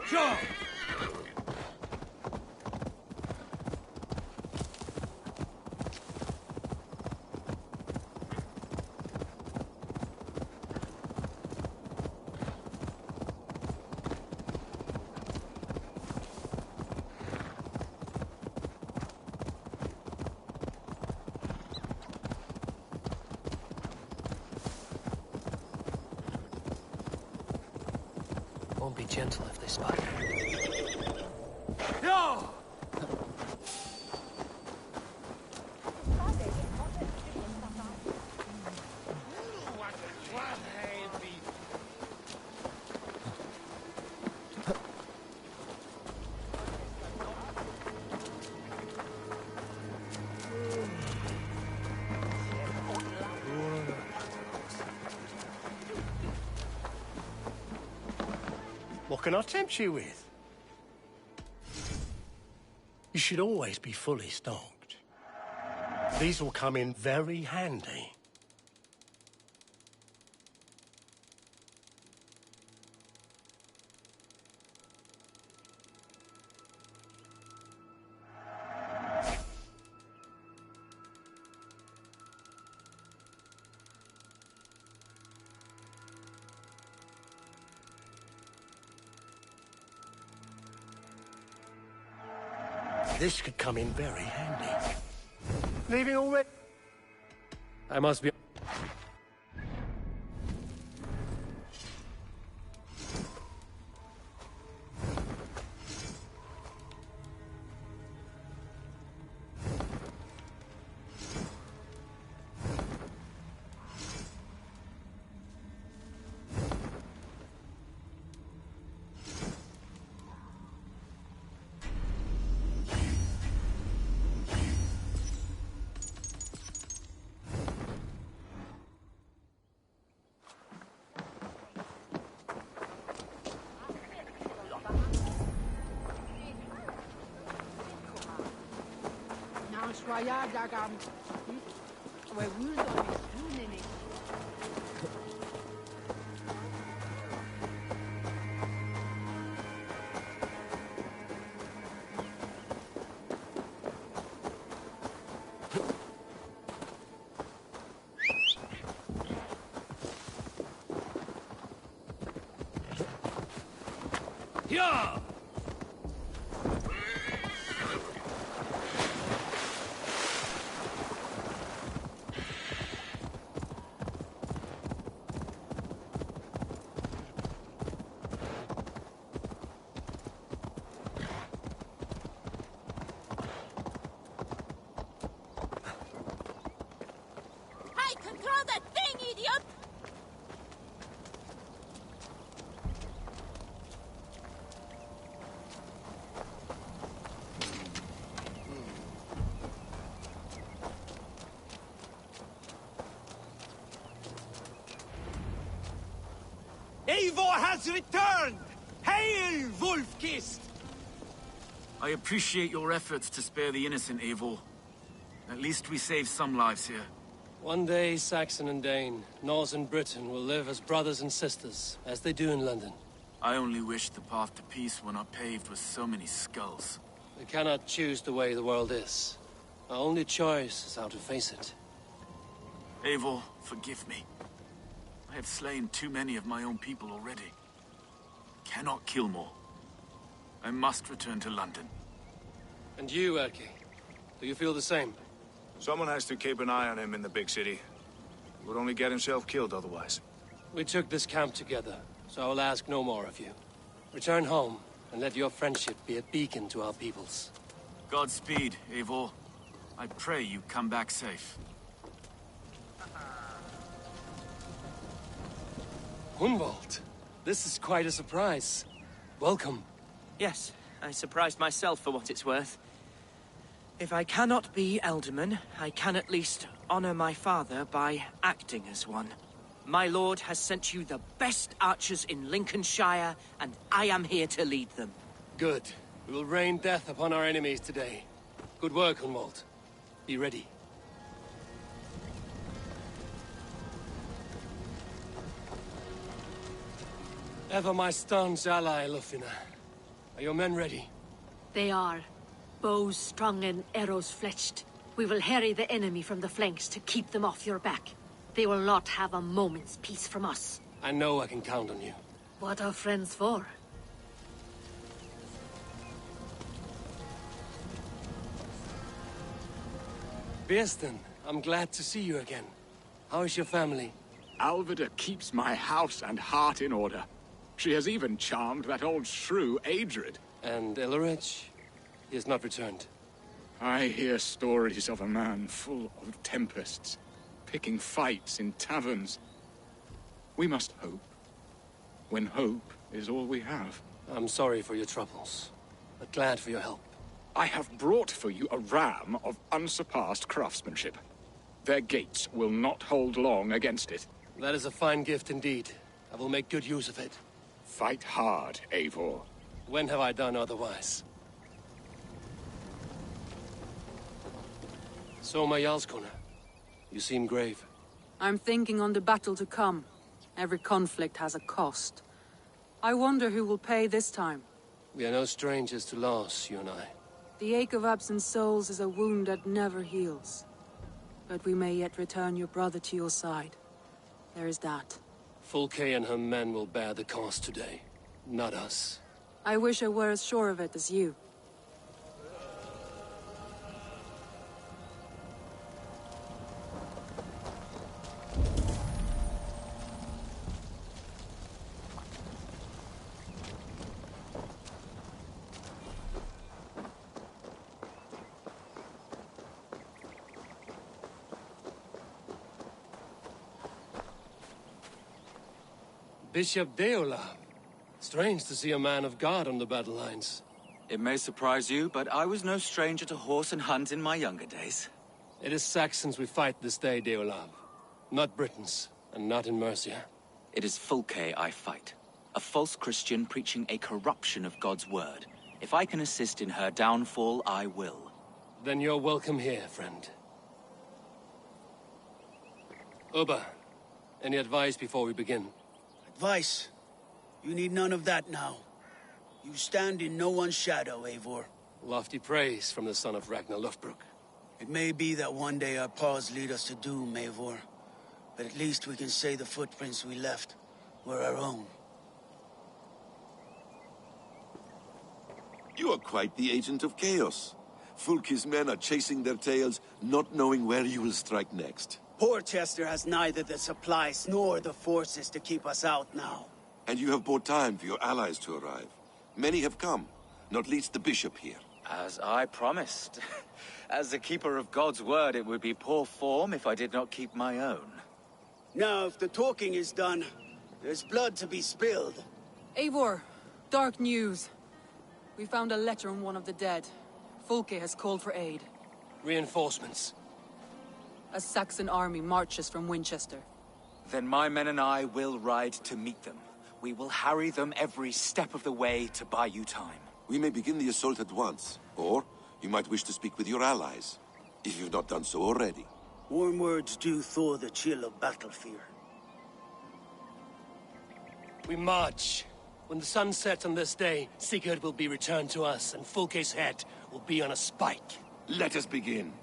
Speaker 1: Sure.
Speaker 12: be gentle if they spot you.
Speaker 1: No!
Speaker 15: What can I tempt you with? You should always be fully stocked. These will come in very handy. This could come in very handy. Leaving already?
Speaker 12: I must be...
Speaker 1: Yeah!
Speaker 3: Hey, control that thing, idiot!
Speaker 1: Eivor has returned! Hail, Wolf-Kissed!
Speaker 6: I appreciate your efforts to spare the innocent, Eivor. At least we saved some lives here.
Speaker 12: One day, Saxon and Dane, Norse and Briton will live as brothers and sisters, as they do in London.
Speaker 6: I only wish the path to peace were not paved with so many skulls.
Speaker 12: We cannot choose the way the world is. Our only choice is how to face it.
Speaker 6: Eivor, forgive me. I have slain too many of my own people already. Cannot kill more. I must return to London.
Speaker 12: And you, Erke? Do you feel the same?
Speaker 7: Someone has to keep an eye on him in the big city. He would only get himself killed otherwise.
Speaker 12: We took this camp together, so I will ask no more of you. Return home, and let your friendship be a beacon to our peoples.
Speaker 6: Godspeed, Eivor. I pray you come back safe.
Speaker 12: Hunwald, this is quite a surprise. Welcome.
Speaker 14: Yes, I surprised myself for what it's worth. If I cannot be Elderman, I can at least honor my father by acting as one. My lord has sent you the best archers in Lincolnshire, and I am here to lead them.
Speaker 12: Good. We will rain death upon our enemies today. Good work, Hunwald. Be ready. Ever my staunch ally, Lufina. Are your men ready?
Speaker 8: They are. Bows strung and arrows fletched. We will harry the enemy from the flanks to keep them off your back. They will not have a moment's peace from us.
Speaker 12: I know I can count on you.
Speaker 8: What are friends for?
Speaker 12: Birsten, I'm glad to see you again. How is your family?
Speaker 16: Alvida keeps my house and heart in order. She has even charmed that old shrew, Adred.
Speaker 12: And Illerich? He has not returned.
Speaker 16: I hear stories of a man full of tempests, picking fights in taverns. We must hope, when hope is all we have.
Speaker 12: I'm sorry for your troubles, but glad for your help.
Speaker 16: I have brought for you a ram of unsurpassed craftsmanship. Their gates will not hold long against it.
Speaker 12: That is a fine gift indeed. I will make good use of it.
Speaker 16: Fight hard, Eivor.
Speaker 12: When have I done otherwise? So, my Jarlskona, you seem grave.
Speaker 2: I'm thinking on the battle to come. Every conflict has a cost. I wonder who will pay this time.
Speaker 12: We are no strangers to loss, you and I.
Speaker 2: The ache of absent souls is a wound that never heals. But we may yet return your brother to your side. There is that.
Speaker 12: Fulke and her men will bear the cost today, not us.
Speaker 2: I wish I were as sure of it as you.
Speaker 12: Bishop Deola. Strange to see a man of God on the battle lines.
Speaker 17: It may surprise you, but I was no stranger to horse and hunt in my younger days.
Speaker 12: It is Saxons we fight this day, Deolab. Not Britons, and not in Mercia.
Speaker 17: It is Fulke I fight. A false Christian preaching a corruption of God's word. If I can assist in her downfall, I will.
Speaker 12: Then you're welcome here, friend. Uba, any advice before we begin?
Speaker 13: Advice? You need none of that now. You stand in no one's shadow, Eivor.
Speaker 12: Lofty praise from the son of Ragnar Lothbrok.
Speaker 13: It may be that one day our paths lead us to doom, Eivor. But at least we can say the footprints we left were our own.
Speaker 11: You are quite the agent of chaos. Fulke's men are chasing their tails, not knowing where you will strike next.
Speaker 13: Porchester has neither the supplies nor the forces to keep us out now.
Speaker 11: And you have bought time for your allies to arrive. Many have come, not least the bishop here.
Speaker 17: As I promised. As the keeper of God's word, it would be poor form if I did not keep my own.
Speaker 13: Now, if the talking is done, there's blood to be spilled.
Speaker 2: Eivor, dark news. We found a letter on one of the dead. Fulke has called for aid.
Speaker 12: Reinforcements.
Speaker 2: A Saxon army marches from Winchester.
Speaker 17: Then my men and I will ride to meet them. We will harry them every step of the way to buy you time.
Speaker 11: We may begin the assault at once, or you might wish to speak with your allies, if you've not done so already.
Speaker 13: Warm words do thaw the chill of battle fear.
Speaker 12: We march. When the sun sets on this day, Sigurd will be returned to us, and Fulke's head will be on a spike.
Speaker 11: Let us begin.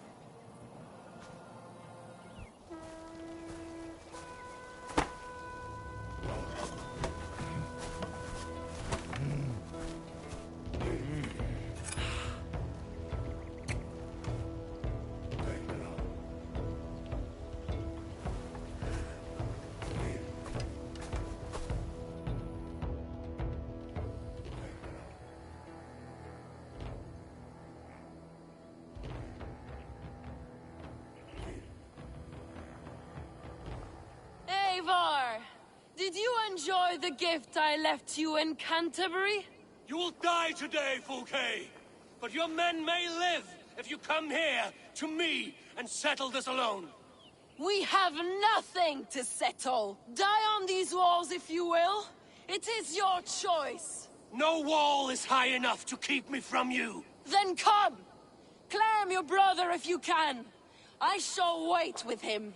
Speaker 3: Eivor! Did you enjoy the gift I left you in Canterbury?
Speaker 15: You will die today, Fulke! But your men may live if you come here to me and settle this alone.
Speaker 3: We have nothing to settle. Die on these walls if you will. It is your choice.
Speaker 15: No wall is high enough to keep me from you.
Speaker 3: Then come! Claim your brother if you can. I shall wait with him.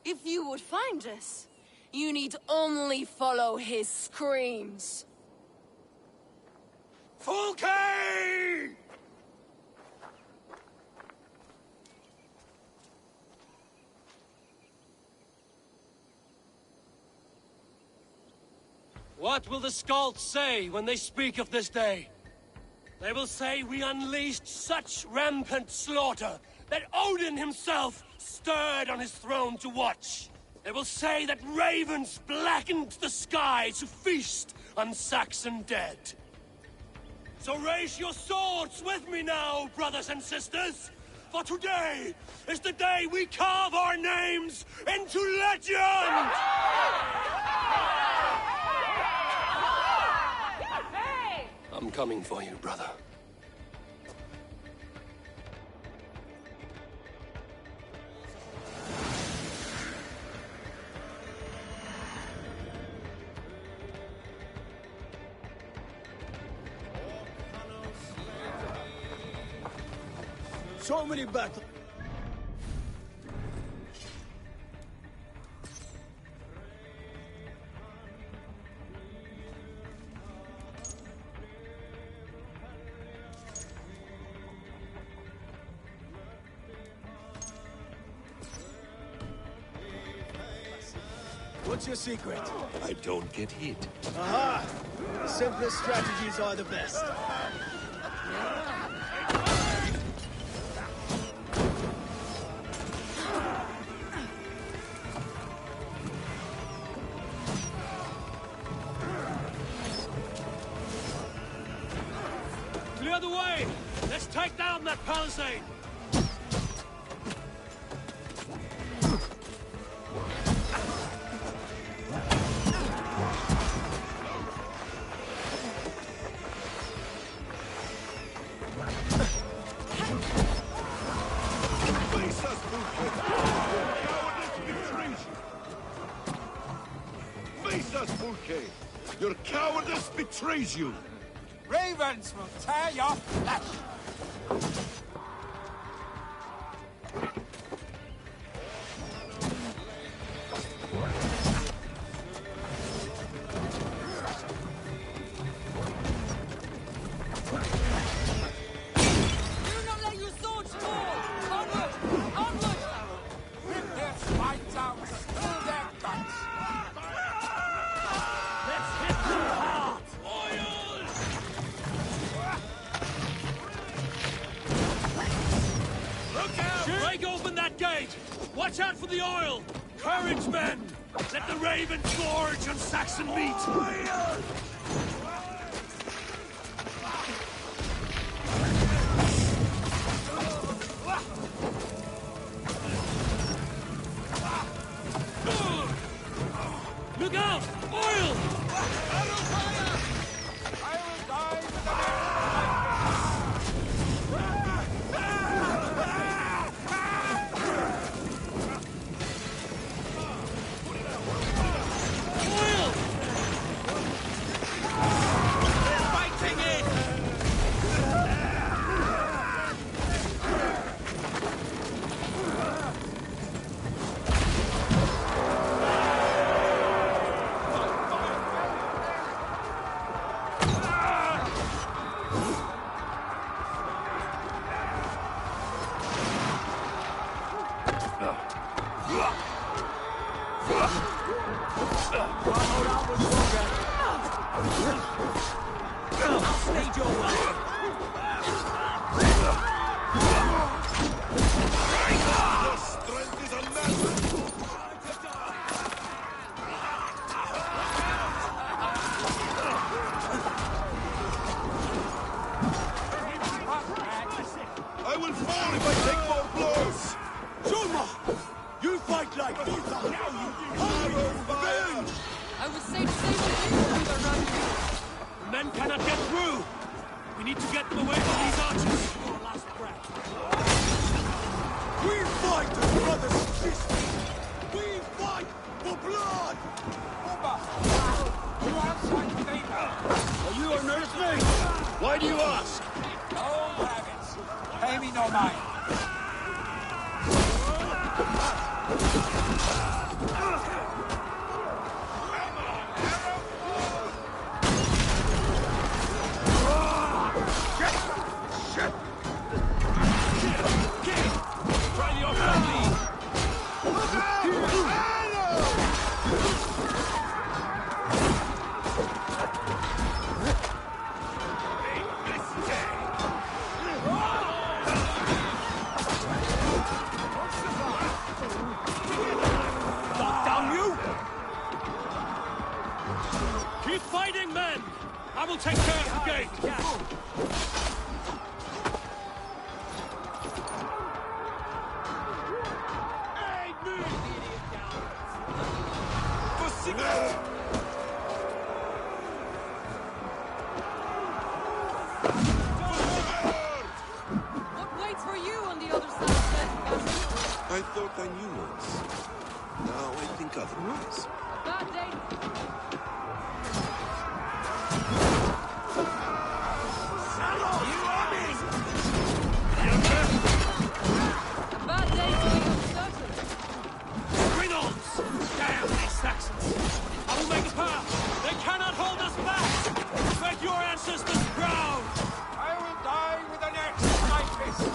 Speaker 3: If you would find us, you need only follow his screams.
Speaker 15: Fulke! What will the Skalds say when they speak of this day? They will say we unleashed such rampant slaughter that Odin himself stirred on his throne to watch. They will say that ravens blackened the sky to feast and Saxon dead. So raise your swords with me now, brothers and sisters! For today is the day we carve our names into legend! I'm coming for you, brother.
Speaker 1: So many battles. What's your secret?
Speaker 11: I don't get hit.
Speaker 1: Aha! The simplest strategies are the best.
Speaker 15: Clear the way! Let's take down that palisade!
Speaker 7: Your cowardice betrays you!
Speaker 10: Ravens will tear your flesh!
Speaker 5: Do not let your swords fall! Onward! Onward!
Speaker 10: Rip their spines out, spill their guts!
Speaker 15: Let's hit them hard! Look out! Break open that gate! Watch out for the oil! Courage, men! Let the ravens gorge on Saxon meat! Look out! Oil!
Speaker 7: I will fall if I take more blows!
Speaker 1: Zulma! You fight like Utah! Revenge!
Speaker 5: I would say to save the infantry around you.
Speaker 15: The men cannot get through! We need to get them away from these archers! Your last breath.
Speaker 1: We fight as brothers and sisters! We fight for blood!
Speaker 10: Are
Speaker 1: you a nursemaid? Why do you ask?
Speaker 10: No rabbits. Pay me no mind.
Speaker 15: Try the offside lead!
Speaker 11: I thought I knew once. Now I think otherwise.
Speaker 5: Bad day.
Speaker 15: You armies!
Speaker 5: A bad day to be uncertain.
Speaker 15: Reynolds! Damn these Saxons! I will make a path! They cannot hold us back! Make your ancestors proud! I will die with an axe in my fist!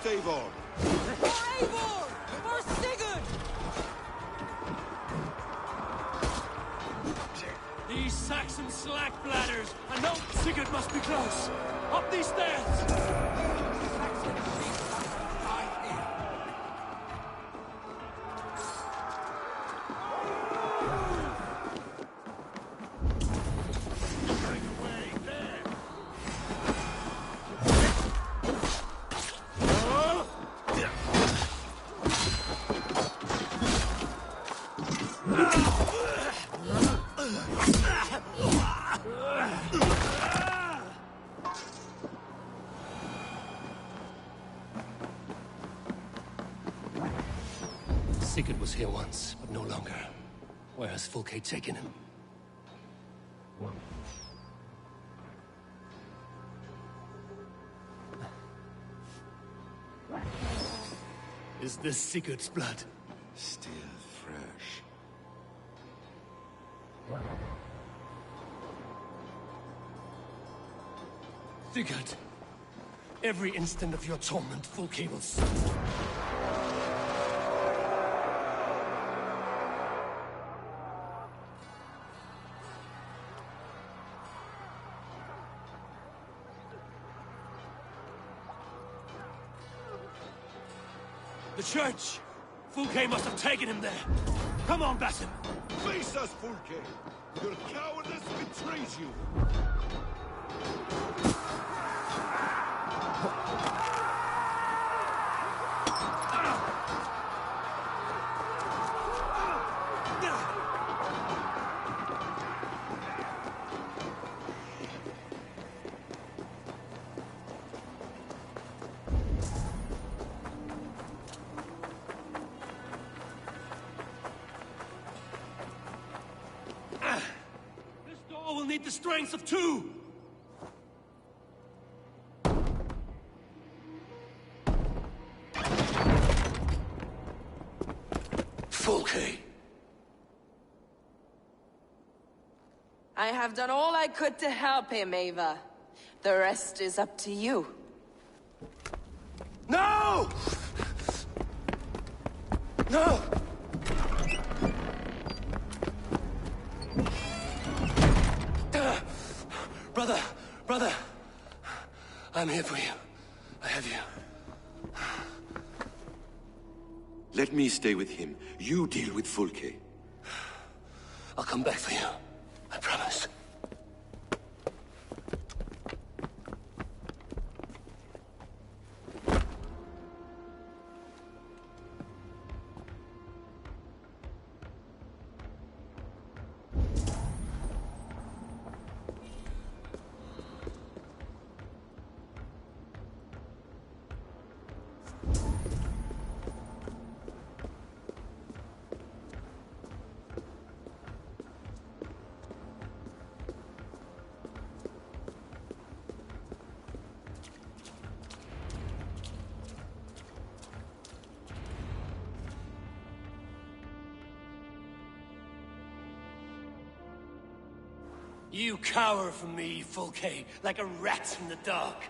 Speaker 11: Eivor!
Speaker 5: For Eivor! For Sigurd!
Speaker 15: These Saxon slack bladders! I know Sigurd must be close! Up these stairs!
Speaker 12: Sigurd was here once, but no longer. Where has Fulke taken him? Is this Sigurd's blood?
Speaker 11: Still fresh.
Speaker 12: Sigurd! Every instant of your torment, Fulke will suffer.
Speaker 15: The church! Fulke must have taken him there! Come on, Basim!
Speaker 11: Face us, Fulke! Your cowardice betrays you!
Speaker 15: need the strength of two! Fulke!
Speaker 3: I have done all I could to help him, Ava. The rest is up to you.
Speaker 15: No! No! Brother, I'm here for you. I have you.
Speaker 11: Let me stay with him. You deal with Fulke.
Speaker 15: I'll come back for you. I promise. You cower from me, Fulke, like a rat in the dark.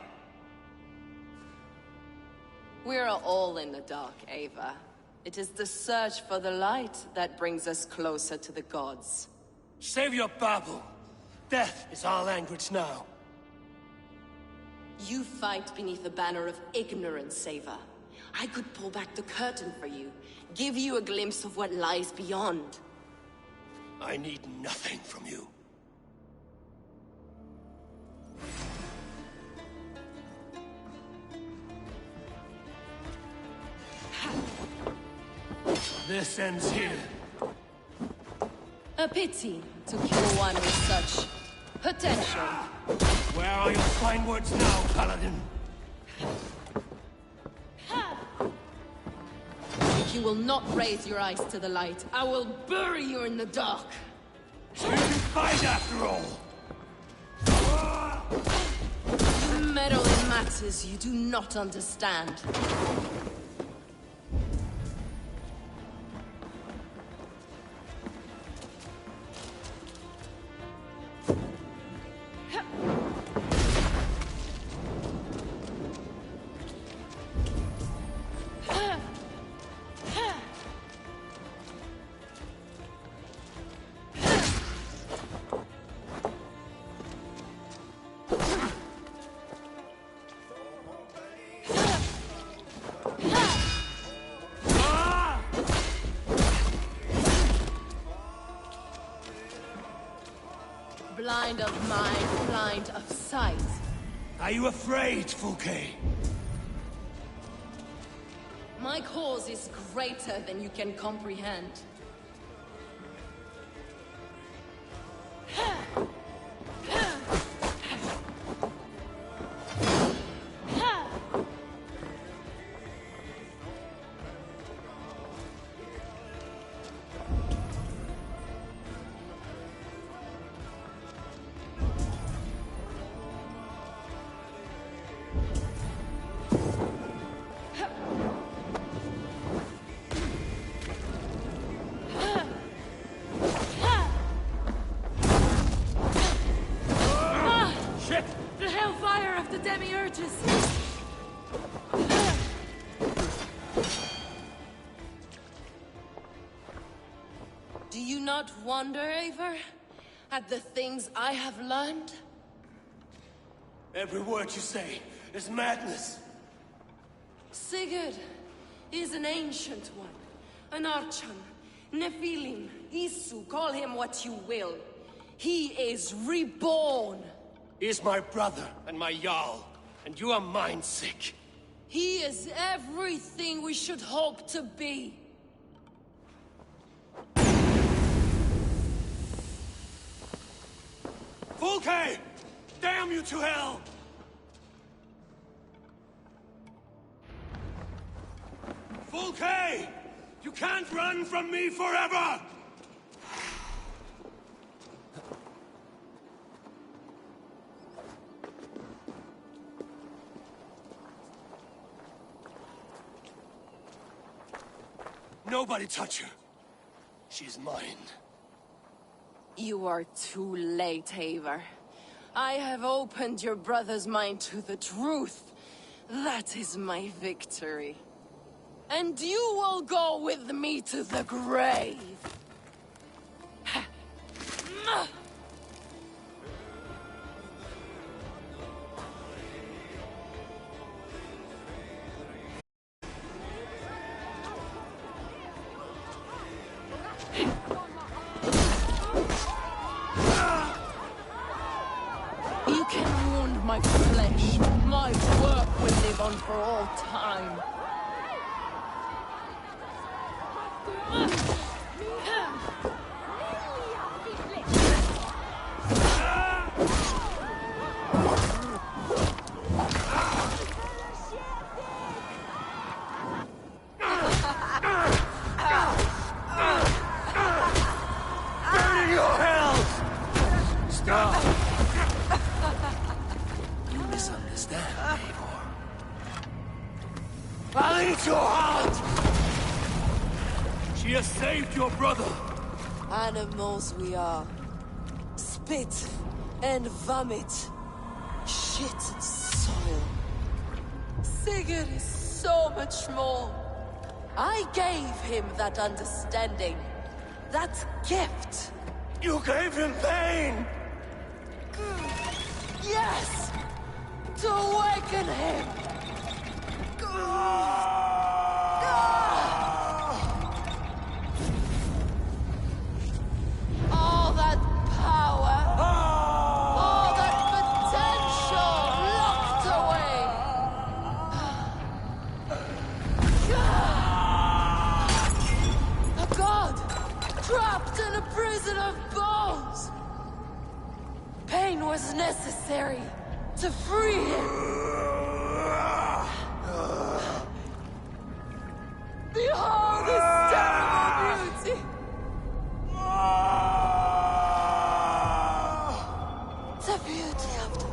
Speaker 3: We're all in the dark, Ava. It is the search for the light that brings us closer to the gods.
Speaker 15: Save your babble. Death is our language now.
Speaker 3: You fight beneath a banner of ignorance, Ava. I could pull back the curtain for you, give you a glimpse of what lies beyond.
Speaker 15: I need nothing from you. This ends here.
Speaker 3: A pity to kill one with such potential.
Speaker 15: Where are your fine words now, Paladin?
Speaker 3: If you will not raise your eyes to the light, I will bury you in the dark.
Speaker 15: So you can fight after all!
Speaker 3: Meddle in matters you do not understand. Blind of mind, blind of sight.
Speaker 15: Are you afraid, Fulke?
Speaker 3: My cause is greater than you can comprehend. Do you not wonder, Eivor, at the things I have learned?
Speaker 15: Every word you say is madness.
Speaker 3: Sigurd is an ancient one, an Archon, Nephilim, Isu, call him what you will. He is reborn.
Speaker 15: He is my brother and my Jarl, and you are mind sick.
Speaker 3: He is everything we should hope to be.
Speaker 15: Fulke! Damn you to hell! Fulke! You can't run from me forever! nobody touch her. She's mine.
Speaker 3: You are too late, Eivor. I have opened your brother's mind to the truth. That is my victory. And you will go with me to the grave. You can wound my flesh. My work will live on for all time.
Speaker 15: Burning your hells! Stop!
Speaker 12: You misunderstand, Eivor.
Speaker 15: I'll eat your heart! She has saved your brother!
Speaker 3: Animals we are. Spit and vomit. Shit and soil. Sigurd is so much more. I gave him that understanding. That gift.
Speaker 15: You gave him pain!
Speaker 3: Yes! To awaken him! All that power, all that potential locked away. A god trapped in a prison of bones. Pain was necessary to free him. Behold this terrible beauty! The beauty of the devil.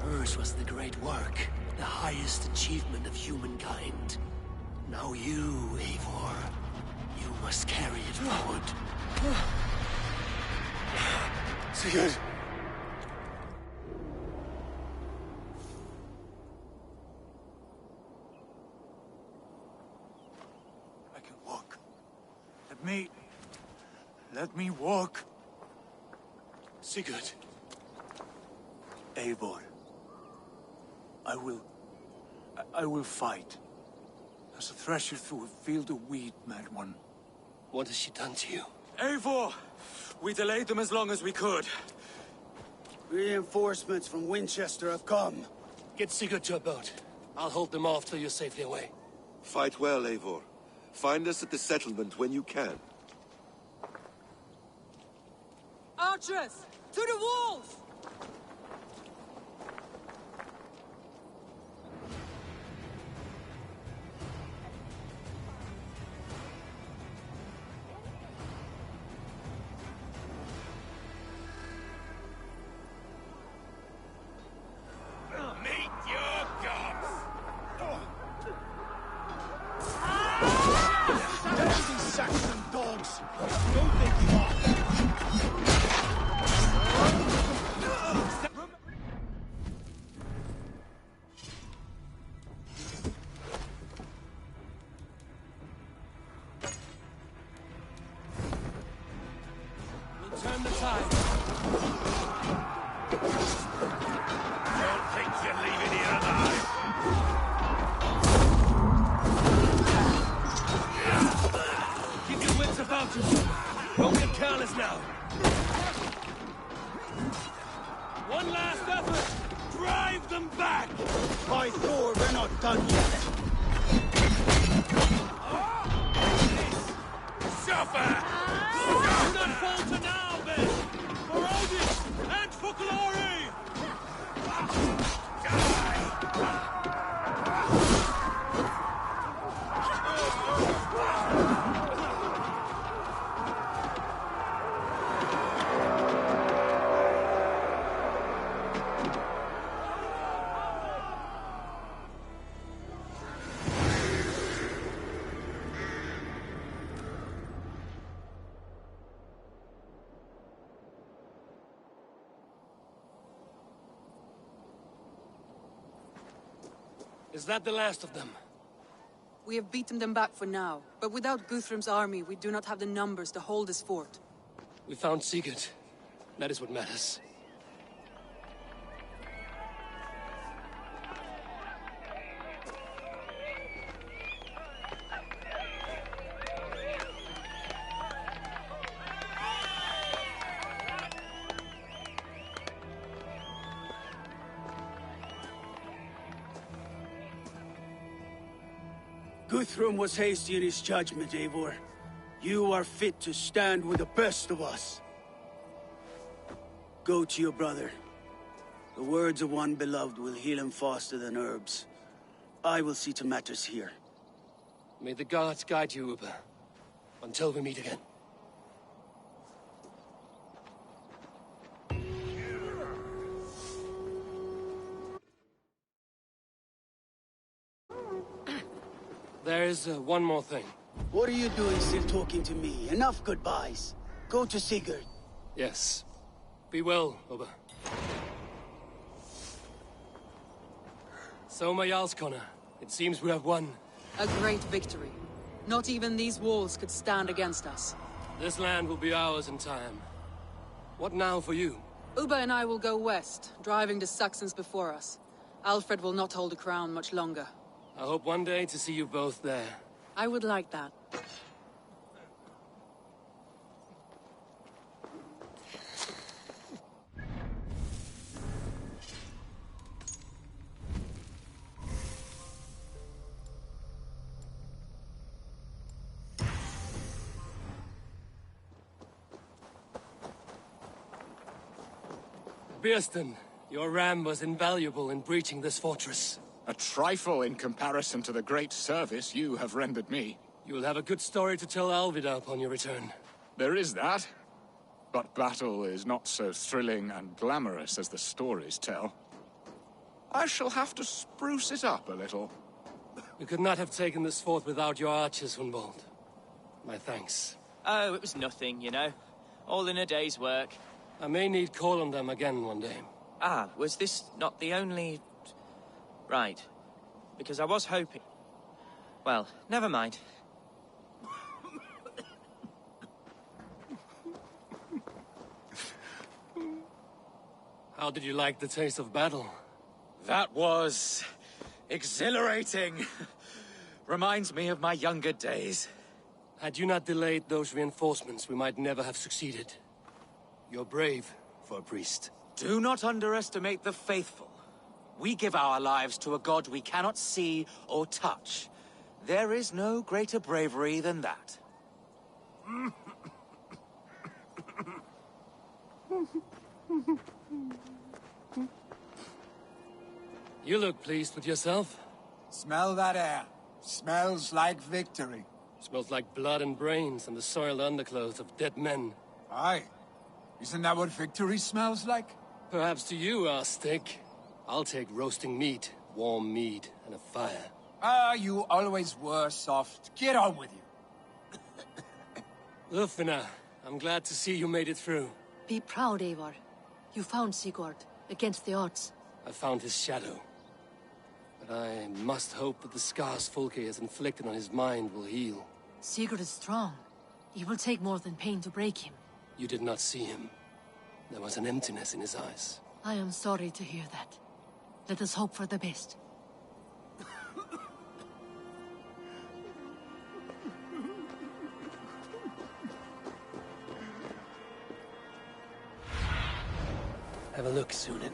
Speaker 12: Hers was the great work, the highest achievement of humankind. Now you, Eivor, you must carry it forward.
Speaker 15: Sigurd!
Speaker 6: I can walk. Let me walk.
Speaker 15: Sigurd.
Speaker 6: Eivor. I will fight. As a thresher through a field of wheat, mad one.
Speaker 12: What has she done to you?
Speaker 6: Eivor! We delayed them as long as we could.
Speaker 13: Reinforcements from Winchester have come.
Speaker 12: Get Sigurd to a boat. I'll hold them off till you're safely away.
Speaker 11: Fight well, Eivor. Find us at the settlement when you can.
Speaker 5: Archers! To the walls!
Speaker 15: Meet your gods! Dirty Saxon dogs! Don't think you are!
Speaker 12: We'll turn the tide.
Speaker 15: Don't think you're leaving here alive!
Speaker 12: Keep your wits about you. Don't get careless now.
Speaker 15: One last effort! Drive them back!
Speaker 13: By Thor, we're not done yet.
Speaker 15: Suffer! Do not falter now, then! For Odin and for glory! Is that the last of them?
Speaker 2: We have beaten them back for now, but without Guthrum's army, we do not have the numbers to hold this fort.
Speaker 15: We found Sigurd. That is what matters.
Speaker 13: Guthrum was hasty in his judgment, Eivor. You are fit to stand with the best of us. Go to your brother. The words of one beloved will heal him faster than herbs. I will see to matters here.
Speaker 15: May the gods guide you, Uber. Until we meet again. There's one more thing.
Speaker 13: What are you doing still talking to me? Enough goodbyes. Go to Sigurd.
Speaker 15: Yes. Be well, Uber. So, my Jarlskona, it seems we have won.
Speaker 2: A great victory. Not even these walls could stand against us.
Speaker 15: This land will be ours in time. What now for you?
Speaker 2: Uba and I will go west, driving the Saxons before us. Alfred will not hold the crown much longer.
Speaker 15: I hope one day to see you both there.
Speaker 2: I would like that.
Speaker 15: Birsten, your ram was invaluable in breaching this fortress.
Speaker 16: A trifle in comparison to the great service you have rendered me.
Speaker 15: You will have a good story to tell Alvida upon your return.
Speaker 16: There is that. But battle is not so thrilling and glamorous as the stories tell. I shall have to spruce it up a little.
Speaker 15: We could not have taken this fort without your archers, Hunbold. My thanks.
Speaker 14: Oh, it was nothing, you know. All in a day's work.
Speaker 15: I may need call on them again one day.
Speaker 14: Ah, was this not the only... Right. Because I was hoping... Well, never mind.
Speaker 15: How did you like the taste of battle?
Speaker 17: That was... exhilarating. Reminds me of my younger days.
Speaker 15: Had you not delayed those reinforcements, we might never have succeeded. You're brave for a priest.
Speaker 17: Do not underestimate the faithful. We give our lives to a god we cannot see or touch. There is no greater bravery than that.
Speaker 15: You look pleased with yourself.
Speaker 18: Smell that air. Smells like victory.
Speaker 15: Smells like blood and brains and the soiled underclothes of dead men.
Speaker 18: Aye. Isn't that what victory smells like?
Speaker 15: Perhaps to you, our stick. I'll take roasting meat, warm mead, and a fire.
Speaker 18: Ah, you always were soft. Get on with you.
Speaker 15: Ulfina, I'm glad to see you made it through.
Speaker 8: Be proud, Eivor. You found Sigurd, against the odds.
Speaker 15: I found his shadow. But I must hope that the scars Fulke has inflicted on his mind will heal.
Speaker 8: Sigurd is strong. It will take more than pain to break him.
Speaker 15: You did not see him. There was an emptiness in his eyes.
Speaker 8: I am sorry to hear that. Let us hope for the best.
Speaker 15: Have a look, Sunan.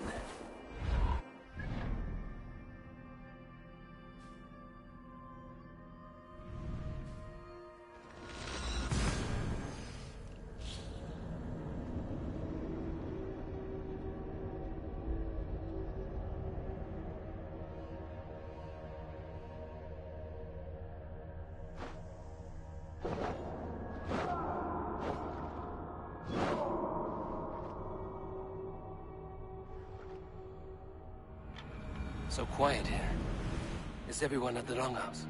Speaker 15: So quiet here. Is everyone at the longhouse?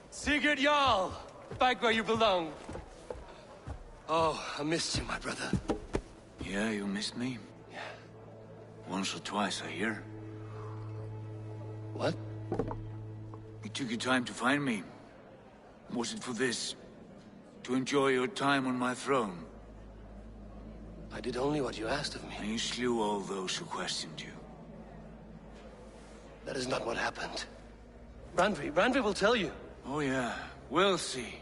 Speaker 15: Sigurd Jarl! Back where you belong. Oh, I missed you, my brother.
Speaker 19: Yeah, you missed me?
Speaker 15: Yeah.
Speaker 19: Once or twice, I hear.
Speaker 15: What?
Speaker 19: You took your time to find me. Was it for this? To enjoy your time on my throne?
Speaker 15: I did only what you asked of me.
Speaker 19: And you slew all those who questioned you.
Speaker 15: That is not what happened. Randvi will tell you.
Speaker 19: Oh yeah, we'll see.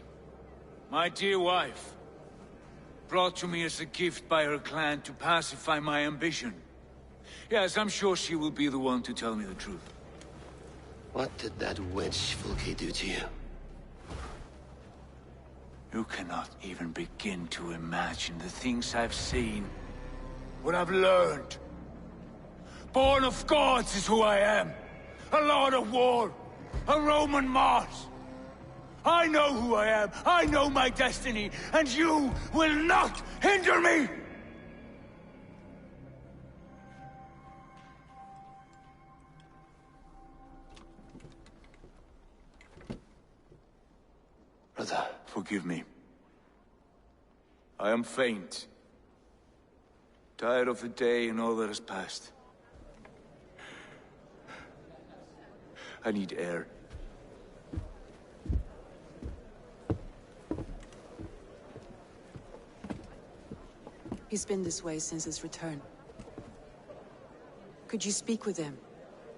Speaker 19: My dear wife, brought to me as a gift by her clan to pacify my ambition. Yes, I'm sure she will be the one to tell me the truth.
Speaker 15: What did that wench Fulke do to you?
Speaker 19: You cannot even begin to imagine the things I've seen. What I've learned. Born of gods is who I am. A lord of war. A Roman Mars. I know who I am. I know my destiny. And you will not hinder me!
Speaker 15: Brother.
Speaker 19: Forgive me. I am faint. Tired of the day and all that has passed. I need air.
Speaker 2: He's been this way since his return. Could you speak with him?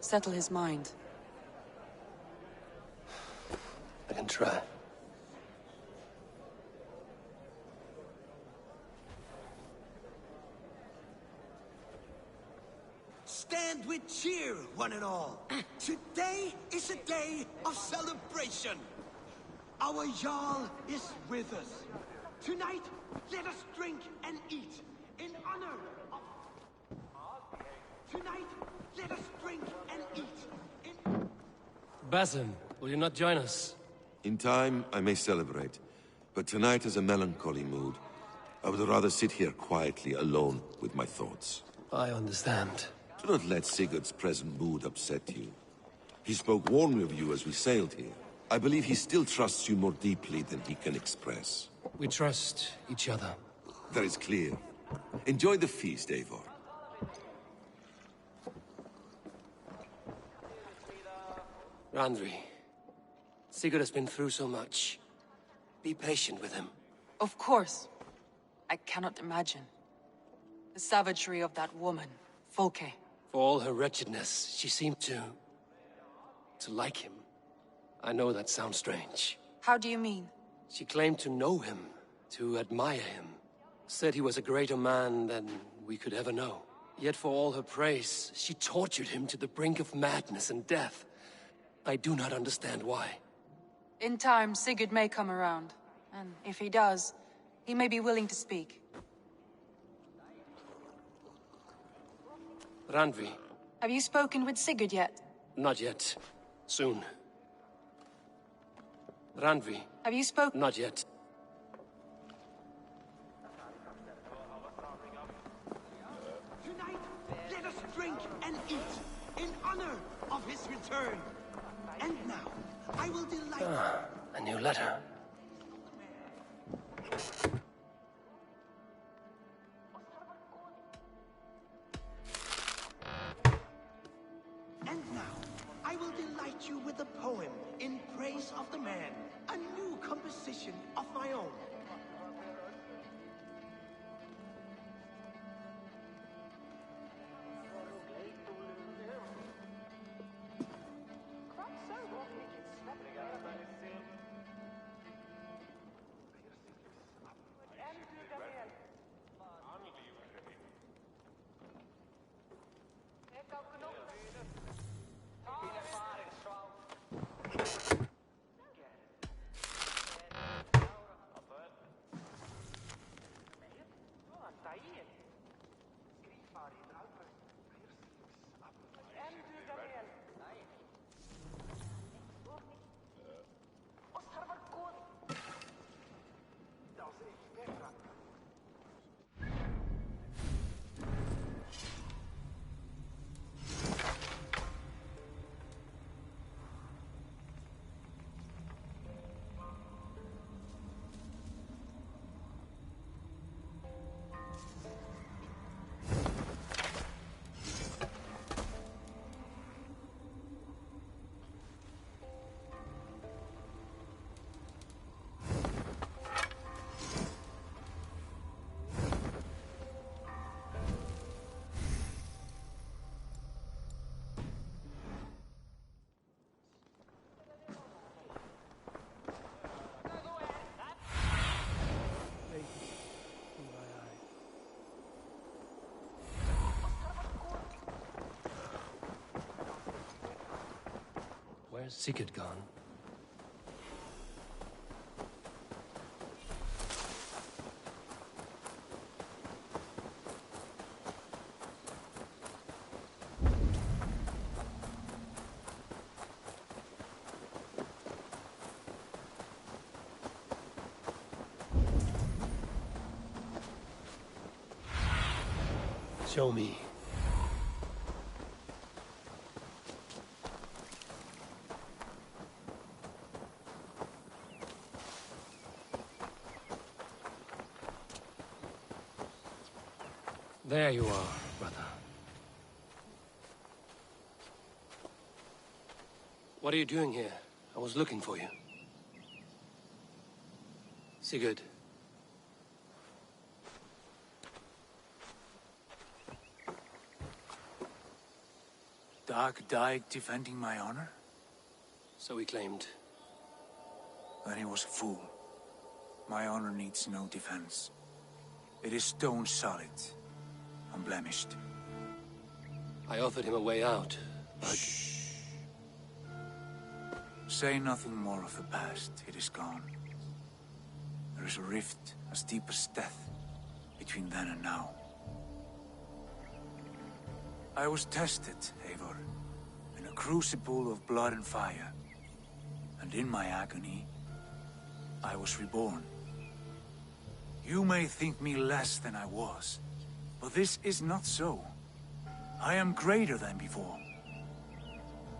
Speaker 2: Settle his mind?
Speaker 15: I can try.
Speaker 1: Stand with cheer, one and all. Today is a day of celebration. Our Jarl is with us. Tonight, let us drink and eat in honor of... Tonight, let us drink and eat in...
Speaker 15: Basim, will you not join us?
Speaker 11: In time, I may celebrate. But tonight is a melancholy mood. I would rather sit here quietly, alone, with my thoughts.
Speaker 15: I understand.
Speaker 11: Do not let Sigurd's present mood upset you. He spoke warmly of you as we sailed here. I believe he still trusts you more deeply than he can express.
Speaker 15: We trust each other.
Speaker 11: That is clear. Enjoy the feast, Eivor.
Speaker 15: Randvi, Sigurd has been through so much. Be patient with him.
Speaker 2: Of course. I cannot imagine. The savagery of that woman, Folke.
Speaker 15: For all her wretchedness, she seemed to like him. I know that sounds strange.
Speaker 2: How do you mean?
Speaker 15: She claimed to know him, to admire him. Said he was a greater man than we could ever know. Yet for all her praise, she tortured him to the brink of madness and death. I do not understand why.
Speaker 2: In time, Sigurd may come around. And if he does, he may be willing to speak.
Speaker 15: Randvi.
Speaker 2: Have you spoken with Sigurd yet?
Speaker 15: Not yet. Soon. Randvi.
Speaker 2: Have you spoken?
Speaker 15: Not yet.
Speaker 1: Tonight, let us drink and eat in honor of his return. And now, I will delight...
Speaker 15: A new letter.
Speaker 1: And now, I will delight you with a poem in praise of the man, a new composition of my own.
Speaker 12: Where's Sigurd gone? Show me. There you are, brother. What are you doing here? I was looking for you. Sigurd.
Speaker 19: Dag died defending my honor?
Speaker 12: So he claimed.
Speaker 19: Then he was a fool. My honor needs no defense. It is stone solid, unblemished.
Speaker 12: I offered him a way out, but...
Speaker 19: Shh. Say nothing more of the past. It is gone. There is a rift as deep as death between then and now. I was tested, Eivor, in a crucible of blood and fire. And in my agony, I was reborn. You may think me less than I was, but this is not so. I am greater than before.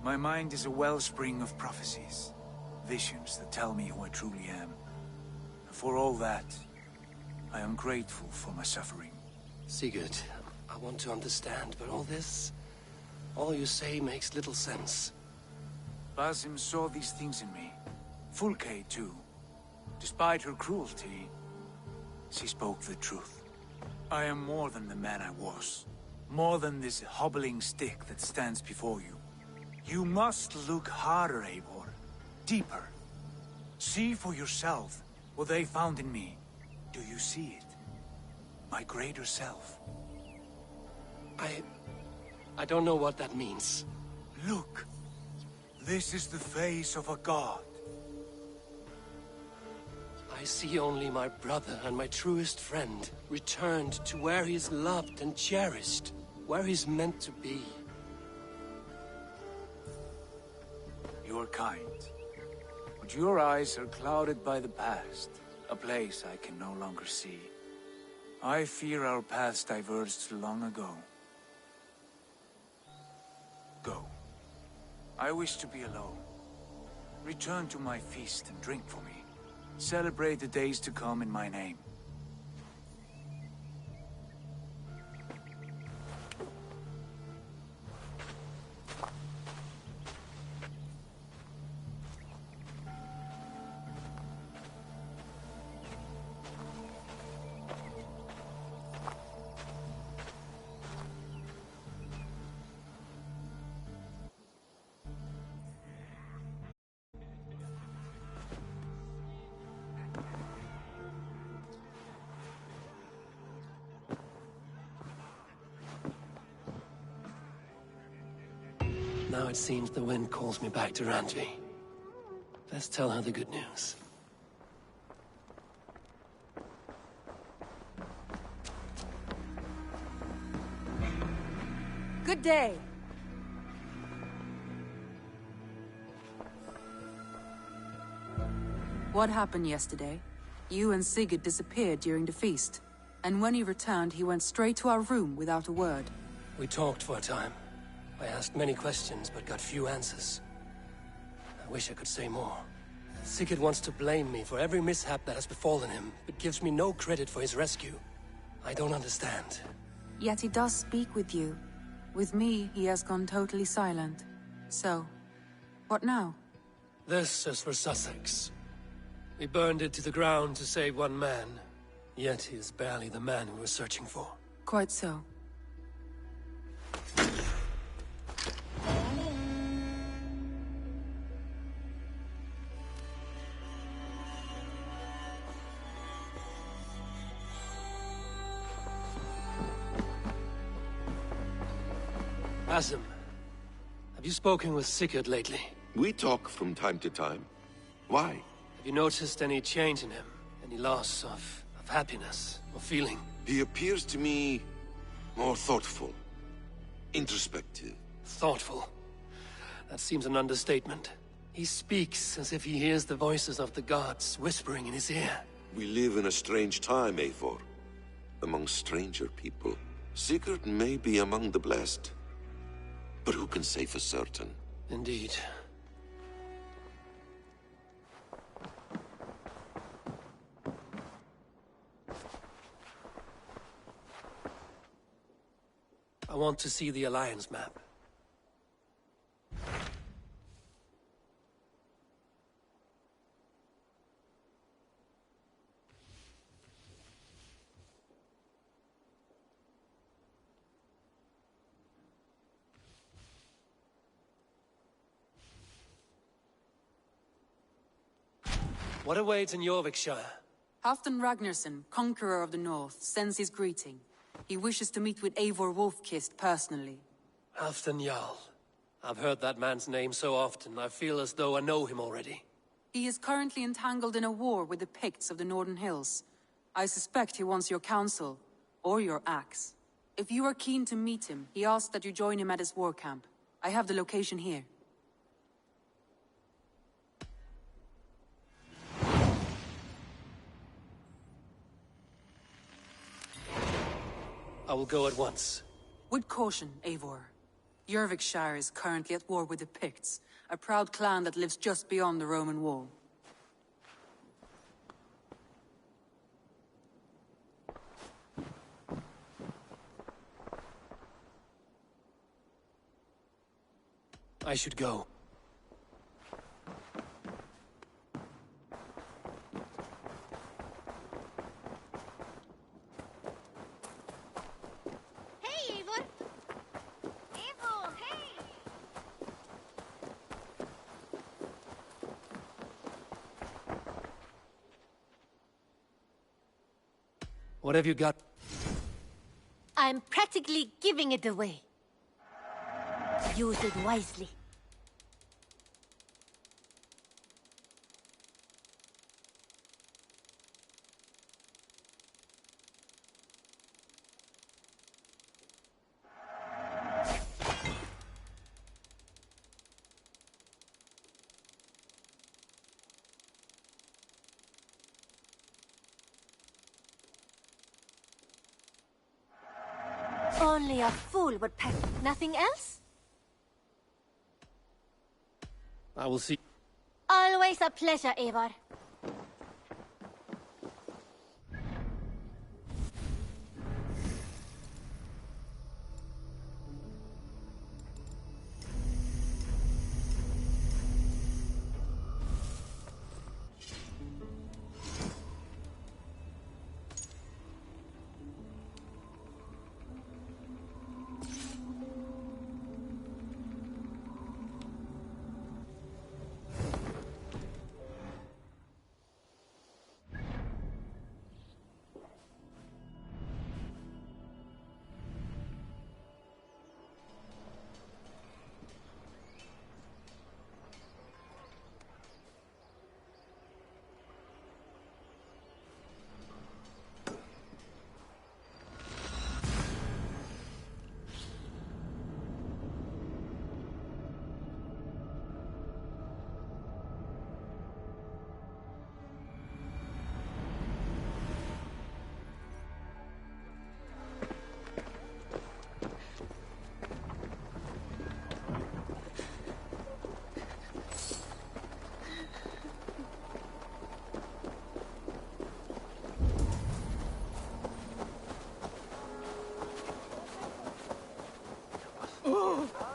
Speaker 19: My mind is a wellspring of prophecies, visions that tell me who I truly am. And for all that, I am grateful for my suffering.
Speaker 12: Sigurd, I want to understand, but all you say makes little sense.
Speaker 19: Basim saw these things in me. Fulke, too. Despite her cruelty, she spoke the truth. I am more than the man I was. More than this hobbling stick that stands before you. You must look harder, Eivor. Deeper. See for yourself what they found in me. Do you see it? My greater self.
Speaker 12: I don't know what that means.
Speaker 19: Look. This is the face of a god.
Speaker 12: I see only my brother and my truest friend returned to where he is loved and cherished, where he's meant to be.
Speaker 19: You're kind, but your eyes are clouded by the past, a place I can no longer see. I fear our paths diverged long ago. Go. I wish to be alone. Return to my feast and drink for me. Celebrate the days to come in my name.
Speaker 12: Now it seems the wind calls me back to Randvi. Let's tell her the good news.
Speaker 2: Good day. What happened yesterday? You and Sigurd disappeared during the feast. And when he returned, he went straight to our room without a word.
Speaker 12: We talked for a time. I asked many questions, but got few answers. I wish I could say more. Sigurd wants to blame me for every mishap that has befallen him, but gives me no credit for his rescue. I don't understand.
Speaker 2: Yet he does speak with you. With me, he has gone totally silent. So, what now?
Speaker 12: This is for Sussex. We burned it to the ground to save one man. Yet he is barely the man we were searching for.
Speaker 2: Quite so.
Speaker 12: Basim, have you spoken with Sigurd lately?
Speaker 11: We talk from time to time. Why?
Speaker 12: Have you noticed any change in him? Any loss of happiness or feeling?
Speaker 11: He appears to me more thoughtful, introspective.
Speaker 12: Thoughtful? That seems an understatement. He speaks as if he hears the voices of the gods whispering in his ear.
Speaker 11: We live in a strange time, Eivor. Among stranger people. Sigurd may be among the blessed. But who can say for certain?
Speaker 12: Indeed. I want to see the Alliance map. What awaits in Jorvikshire?
Speaker 2: Halfdan Ragnarsson, conqueror of the North, sends his greeting. He wishes to meet with Eivor Wolfkist personally.
Speaker 12: Halfdan Jarl. I've heard that man's name so often, I feel as though I know him already.
Speaker 2: He is currently entangled in a war with the Picts of the Northern Hills. I suspect he wants your counsel, or your axe. If you are keen to meet him, he asks that you join him at his war camp. I have the location here.
Speaker 12: I will go at once.
Speaker 2: With caution, Eivor. Jorvikshire is currently at war with the Picts, a proud clan that lives just beyond the Roman wall.
Speaker 12: I should go. What have you got?
Speaker 20: I'm practically giving it away. Use it wisely. Only a fool would pack. Nothing else?
Speaker 12: I will see.
Speaker 20: Always a pleasure, Eivor.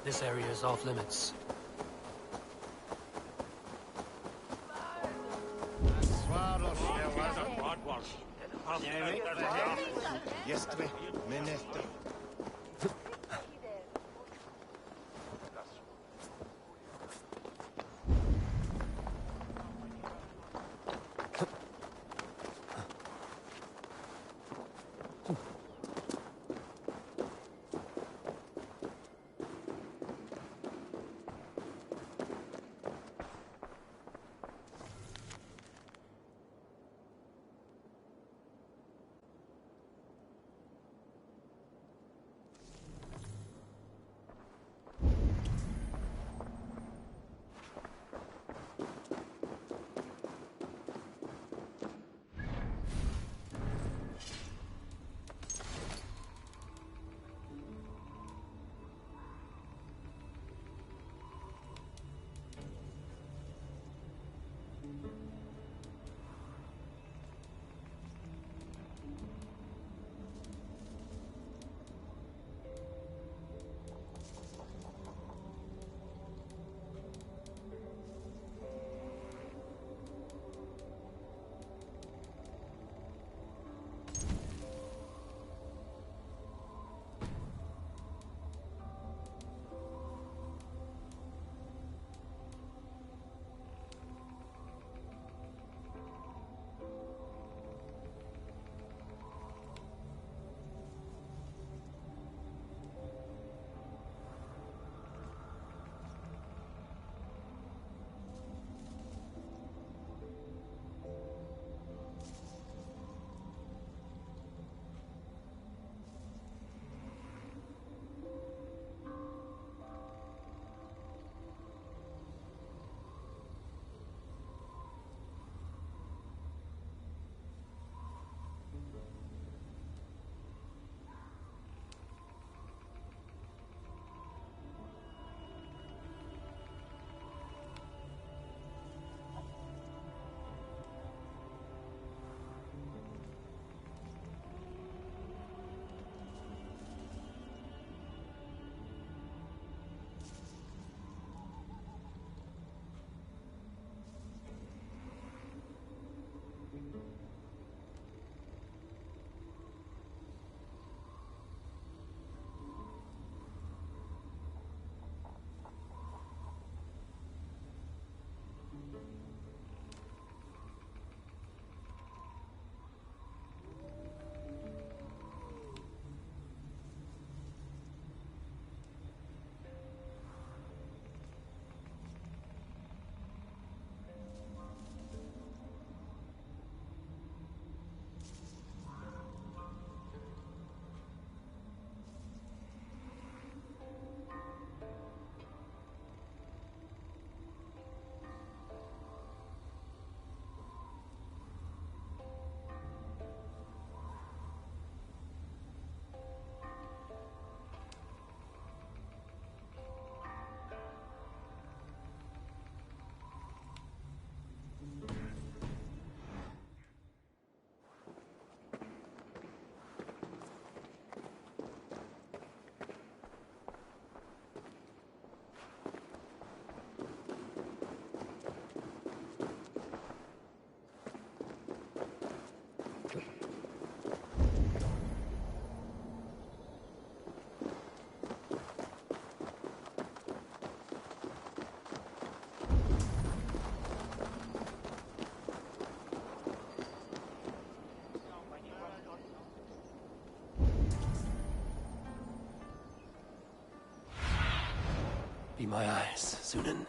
Speaker 12: This area is off limits. Be my eyes, Sunan.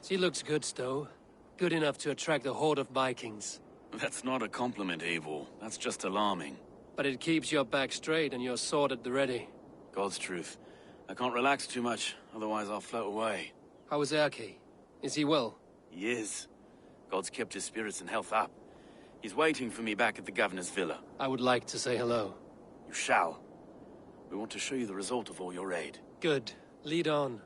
Speaker 12: She looks good, Stowe. Good enough to attract a horde of Vikings.
Speaker 6: That's not a compliment, Eivor. That's just alarming.
Speaker 12: But it keeps your back straight and your sword at the ready.
Speaker 6: God's truth. I can't relax too much, otherwise I'll float away.
Speaker 12: How is Erke? Is he well?
Speaker 6: He is. God's kept his spirits and health up. He's waiting for me back at the governor's villa.
Speaker 12: I would like to say hello.
Speaker 6: You shall. We want to show you the result of all your aid.
Speaker 12: Good. Lead on.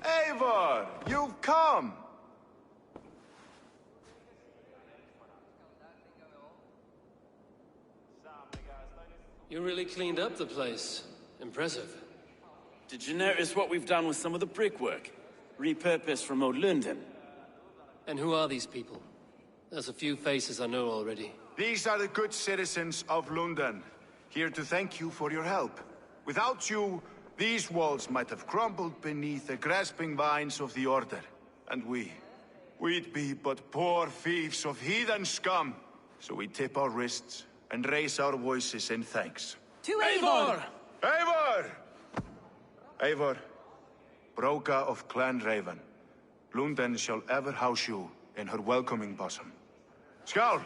Speaker 21: Eivor, you've come!
Speaker 12: You really cleaned up the place. Impressive.
Speaker 6: Did you notice what we've done with some of the brickwork? Repurposed from old London.
Speaker 12: And who are these people? There's a few faces I know already.
Speaker 7: These are the good citizens of London, here to thank you for your help. Without you, these walls might have crumbled beneath the grasping vines of the Order. And we'd be but poor thieves of heathen scum. So we tip our wrists and raise our voices in thanks.
Speaker 3: To Eivor!
Speaker 7: Eivor! Eivor, Broga of Clan Raven, Lundin shall ever house you in her welcoming bosom. Skål!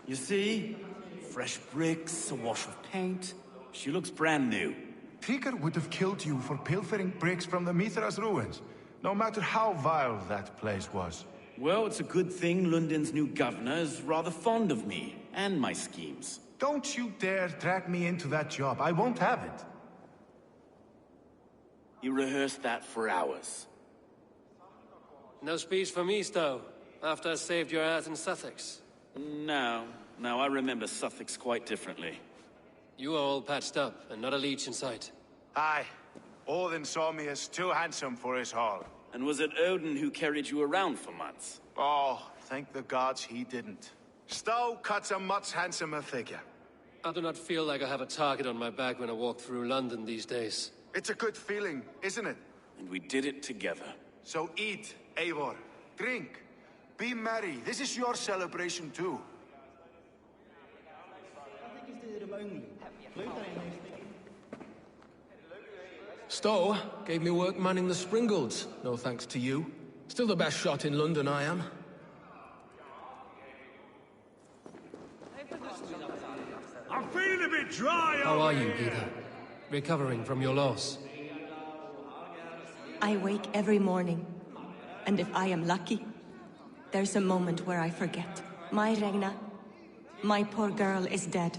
Speaker 6: You see? Fresh bricks, a wash of paint. She looks brand new.
Speaker 7: Trigger would have killed you for pilfering bricks from the Mithras ruins, no matter how vile that place was.
Speaker 6: Well, it's a good thing London's new governor is rather fond of me and my schemes.
Speaker 7: Don't you dare drag me into that job. I won't have it.
Speaker 6: You rehearsed that for hours.
Speaker 12: No speech for me, Stowe, after I saved your ass in Sussex.
Speaker 6: No, I remember Sussex quite differently.
Speaker 12: You are all patched up, and not a leech in sight.
Speaker 7: Aye. Odin saw me as too handsome for his hall.
Speaker 6: And was it Odin who carried you around for months?
Speaker 7: Oh, thank the gods he didn't. Stowe cuts a much handsomer figure.
Speaker 12: I do not feel like I have a target on my back when I walk through London these days.
Speaker 7: It's a good feeling, isn't it?
Speaker 15: And we did it together.
Speaker 7: So eat, Eivor. Drink. Be merry. This is your celebration too.
Speaker 4: Stowe gave me work manning the Springolds, no thanks to you. Still the best shot in London, I am.
Speaker 15: I'm feeling a bit dry.
Speaker 12: How are you, Gita? Recovering from your loss?
Speaker 22: I wake every morning, and if I am lucky, there's a moment where I forget. My Regna, my poor girl is dead.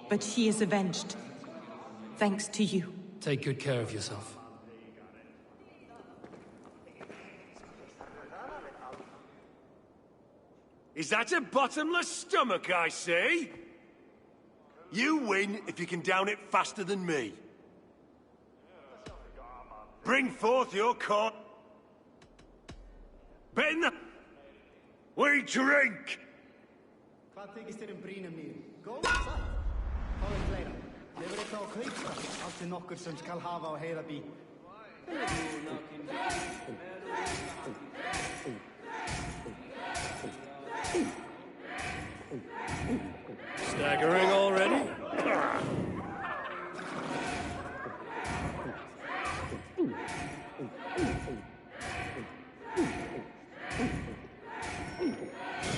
Speaker 22: But she is avenged. Thanks to you.
Speaker 12: Take good care of yourself.
Speaker 15: Is that a bottomless stomach I see? You win if you can down it faster than me. Bring forth your corn. Ben, we drink!
Speaker 23: Hvað þykist þér brýna mér? Góð, satt. Fáið fleira. Lefur eitthvað á kaupstað. Allt nokkur sem skal hafa á heiðabí.
Speaker 15: Staggering already?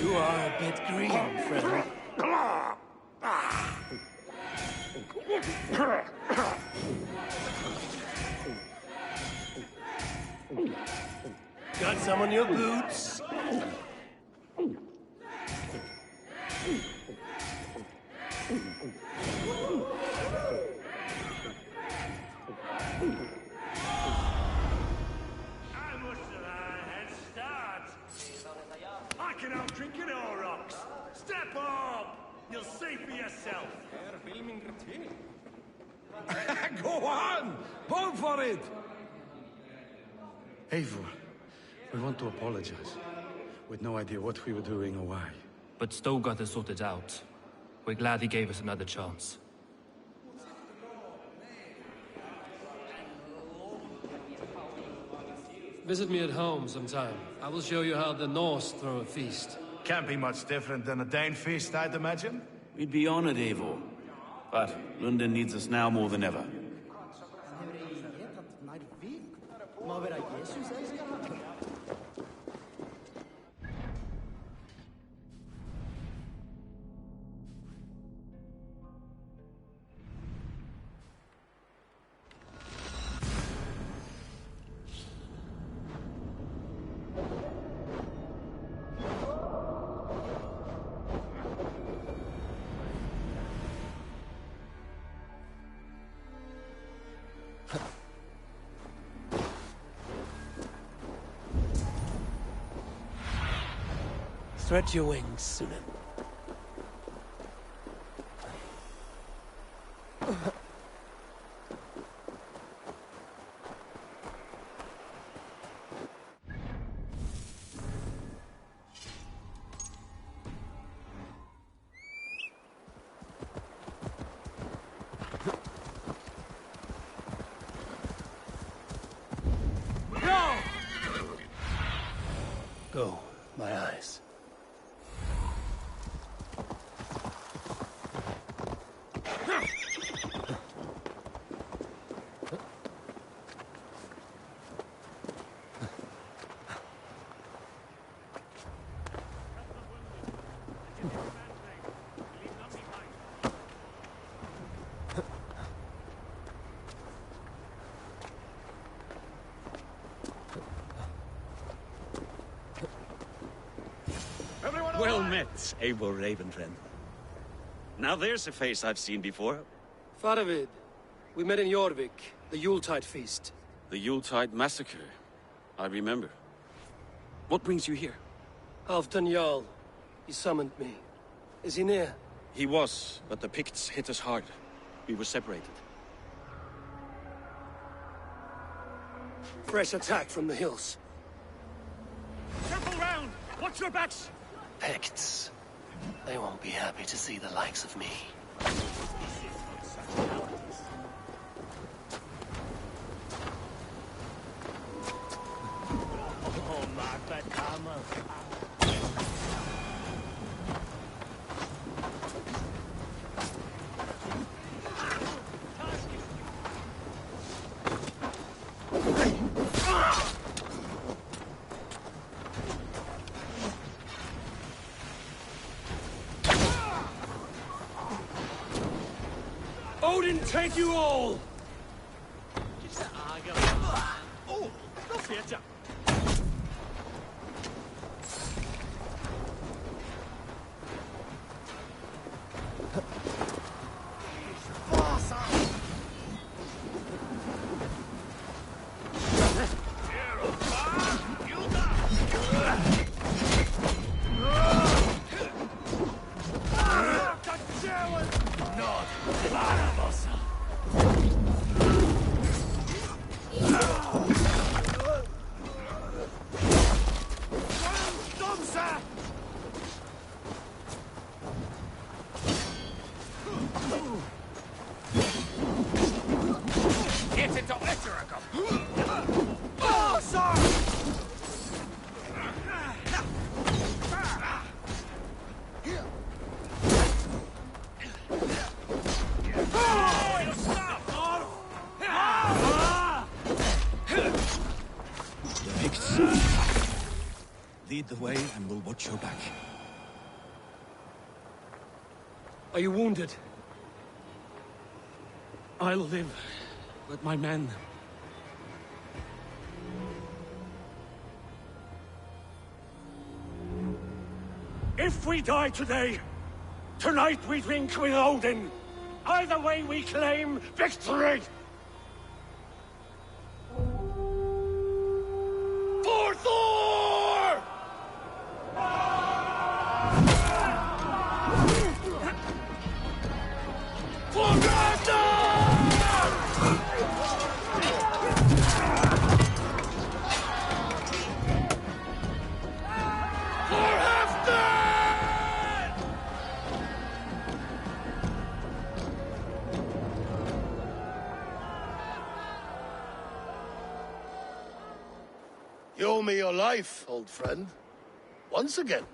Speaker 15: You are a bit green, Frederick. Got some on your boots? I can outdrink an Aurochs. Step up! You'll see for yourself.
Speaker 19: Go on! Pull for it!
Speaker 24: Eivor, we want to apologize. With no idea what we were doing or why.
Speaker 12: But Stowe got us sorted out. We're glad he gave us another chance. Visit me at home sometime. I will show you how the Norse throw a feast.
Speaker 7: Can't be much different than a Dane feast, I'd imagine.
Speaker 25: We'd be honored, Eivor. But London needs us now more than ever.
Speaker 12: Stretch your wings, Sunan. Go, my eyes.
Speaker 26: Well met, Eivor Ravenfriend. Now there's a face I've seen before.
Speaker 12: Faravid, we met in Jorvik, the Yuletide feast.
Speaker 26: The Yuletide massacre. I remember. What brings you here?
Speaker 12: Halfdan Jarl. He summoned me. Is he near?
Speaker 26: He was, but the Picts hit us hard. We were separated.
Speaker 12: Fresh attack from the hills.
Speaker 15: Circle round! Watch your backs!
Speaker 12: Picts. They won't be happy to see the likes of me.
Speaker 15: Odin take you all!
Speaker 1: Oh, no fear.
Speaker 25: Lead the way, and we'll watch your back.
Speaker 12: Are you wounded?
Speaker 15: I'll live, but my men... If we die today, tonight we drink with Odin. Either way we claim victory! For Thor! For
Speaker 5: You owe me your life, old friend. Once again.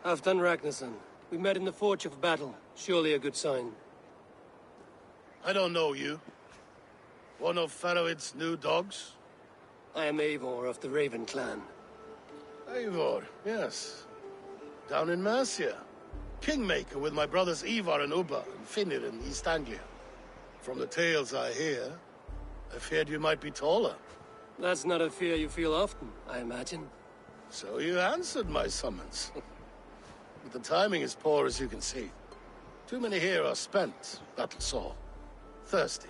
Speaker 12: Halfdan Ragnarsson. We met in the Forge of Battle. Surely a good sign.
Speaker 5: I don't know you. One of Faroid's new dogs?
Speaker 12: I am Eivor of the Raven clan.
Speaker 5: Eivor, yes. Down in Mercia. Kingmaker with my brothers Ivar and Ubba and Finnr in East Anglia. From the tales I hear, I feared you might be taller.
Speaker 12: That's not a fear you feel often, I imagine.
Speaker 5: So you answered my summons. But the timing is poor, as you can see. Too many here are spent, battle-sore, thirsty.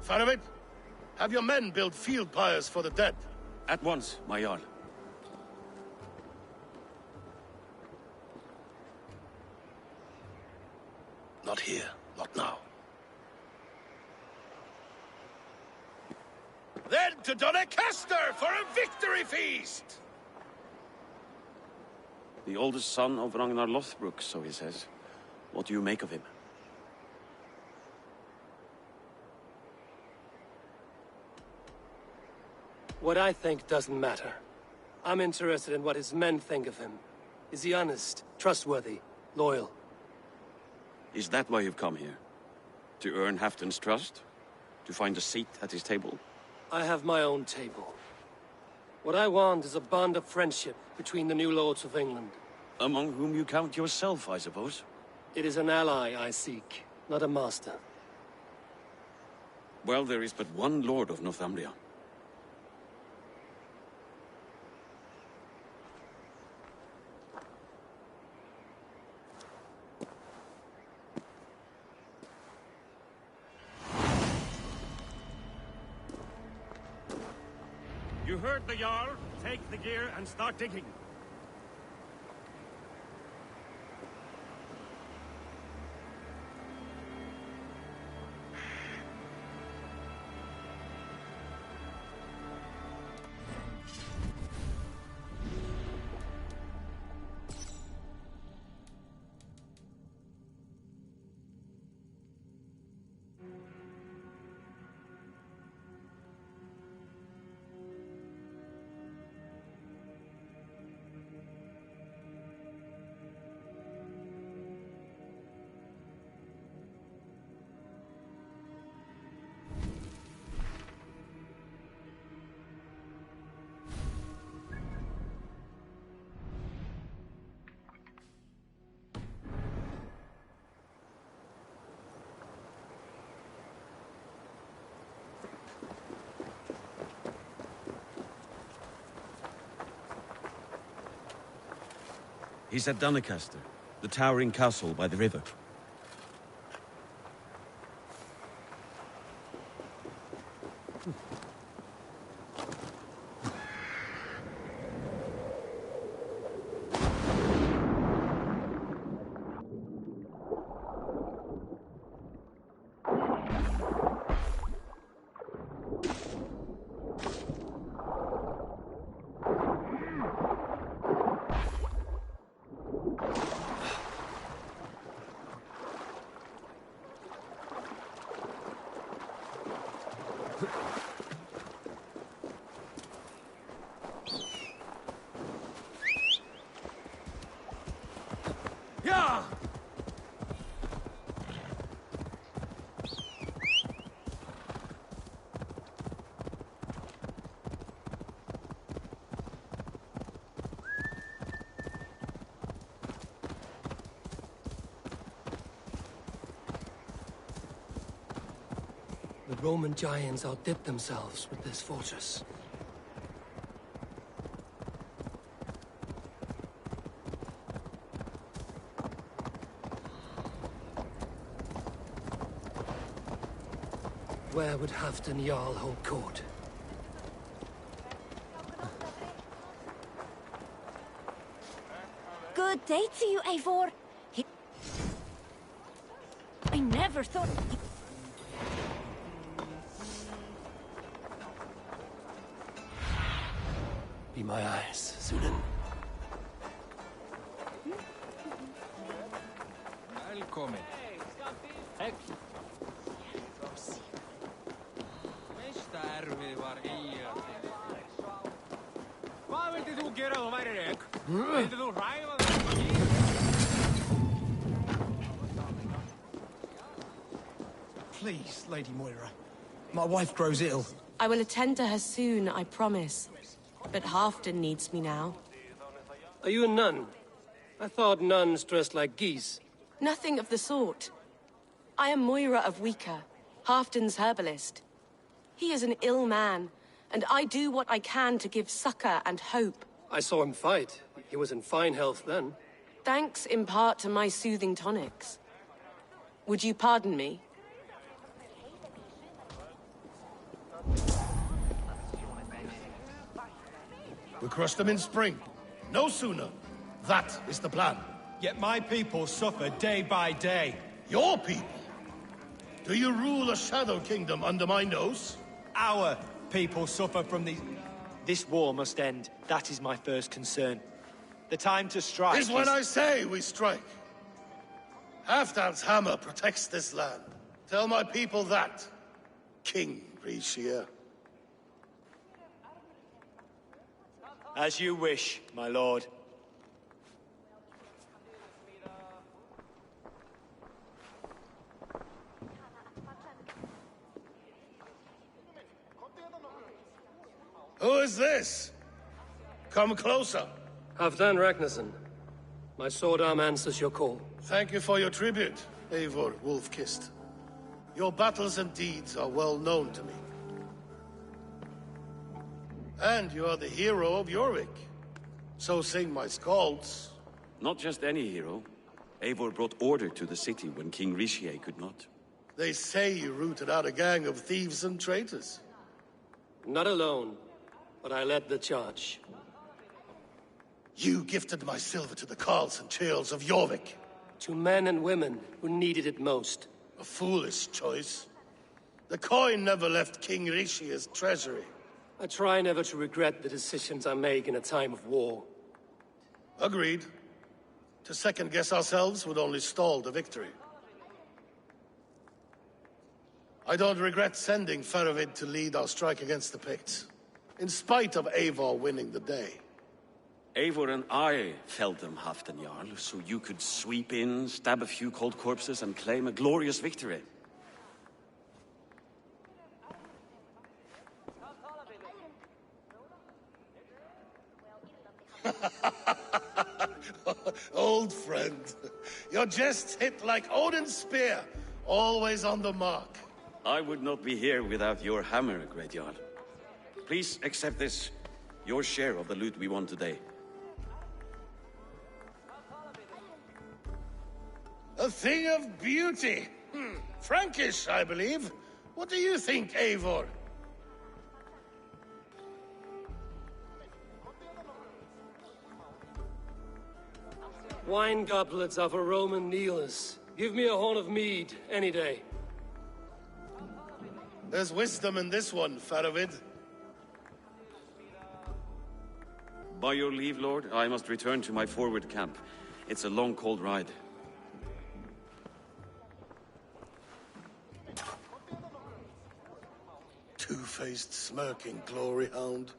Speaker 5: Faroid, have your men build field pyres for the dead.
Speaker 25: At once, my Jarl.
Speaker 5: Not here, not now. Then to Doncaster for a victory feast!
Speaker 25: The oldest son of Ragnar Lothbrok, so he says. What do you make of him?
Speaker 12: What I think doesn't matter. I'm interested in what his men think of him. Is he honest, trustworthy, loyal?
Speaker 25: Is that why you've come here? To earn Halfdan's trust? To find a seat at his table?
Speaker 12: I have my own table. What I want is a bond of friendship between the new lords of England.
Speaker 25: Among whom you count yourself, I suppose?
Speaker 12: It is an ally I seek, not a master.
Speaker 25: Well, there is but one lord of Northumbria.
Speaker 15: You heard the Jarl. Take the gear and start digging.
Speaker 25: He's at Doncaster, the towering castle by the river.
Speaker 1: Yeah!
Speaker 12: The Roman giants outdid themselves with this fortress. Where would Halfdan Jarl hold court?
Speaker 20: Good day to you, Eivor. I never thought...
Speaker 12: Be my eyes, Sunan.
Speaker 9: Välkommen. Tack. Mistä ärvi var Vad vill du göra och vad är det? Vill du raiva?
Speaker 1: Please, Lady Moira. My wife grows ill.
Speaker 10: I will attend to her soon, I promise. But Halfdan needs me now.
Speaker 12: Are you a nun? I thought nuns dressed like geese.
Speaker 10: Nothing of the sort. I am Moira of Wika, Halfdan's herbalist. He is an ill man, and I do what I can to give succor and hope.
Speaker 12: I saw him fight. He was in fine health then.
Speaker 10: Thanks in part to my soothing tonics. Would you pardon me?
Speaker 5: We crush them in spring. No sooner. That is the plan.
Speaker 1: Yet my people suffer day by day.
Speaker 5: Your people? Do you rule a shadow kingdom under my nose?
Speaker 1: Our people suffer from these... This war must end. That is my first concern. The time to strike
Speaker 5: is when I say we strike. Halfdan's hammer protects this land. Tell my people that, King Rishia.
Speaker 1: As you wish, my lord.
Speaker 5: Who is this? Come closer.
Speaker 12: Halfdan Ragnarsson. My sword arm answers your call.
Speaker 5: Thank you for your tribute, Eivor Wolf-Kissed. Your battles and deeds are well known to me. And you are the hero of Jorvik. So sing my skalds.
Speaker 25: Not just any hero. Eivor brought order to the city when King Rishie could not.
Speaker 5: They say you rooted out a gang of thieves and traitors.
Speaker 12: Not alone, but I led the charge.
Speaker 5: You gifted my silver to the carls and churls of Jorvik.
Speaker 12: To men and women who needed it most.
Speaker 5: A foolish choice. The coin never left King Rishie's treasury.
Speaker 12: I try never to regret the decisions I make in a time of war.
Speaker 5: Agreed. To second-guess ourselves would only stall the victory. I don't regret sending Faravid to lead our strike against the Picts, in spite of Eivor winning the day.
Speaker 25: Eivor and I felled them, Halfdan Jarl, so you could sweep in, stab a few cold corpses, and claim a glorious victory.
Speaker 5: Old friend, your jests hit like Odin's spear, always on the mark.
Speaker 25: I would not be here without your hammer, Great Jarl. Please accept this, your share of the loot we won today.
Speaker 5: A thing of beauty. Frankish, I believe. What do you think, Eivor?
Speaker 12: Wine goblets are for Roman kneelers. Give me a horn of mead, any day.
Speaker 5: There's wisdom in this one, Faravid.
Speaker 25: By your leave, Lord, I must return to my forward camp. It's a long, cold ride.
Speaker 5: Two-faced, smirking glory hound.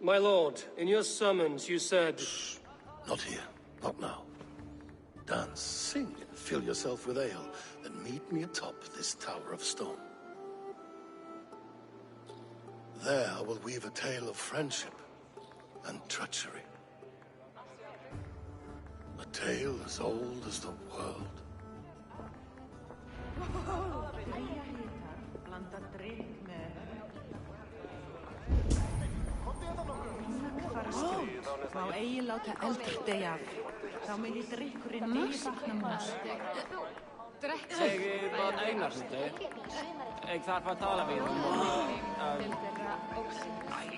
Speaker 12: My lord, in your summons you said...
Speaker 5: Shh. Not here. Not now. Dance, sing, and fill yourself with ale, then meet me atop this tower of stone. There I will weave a tale of friendship and treachery. A tale as old as the world.
Speaker 8: Má eigi láta eldur deyja af. Þá megi drykkurinn eigi batna mús.
Speaker 9: Zeg wat Engels, ik ga van talen weer.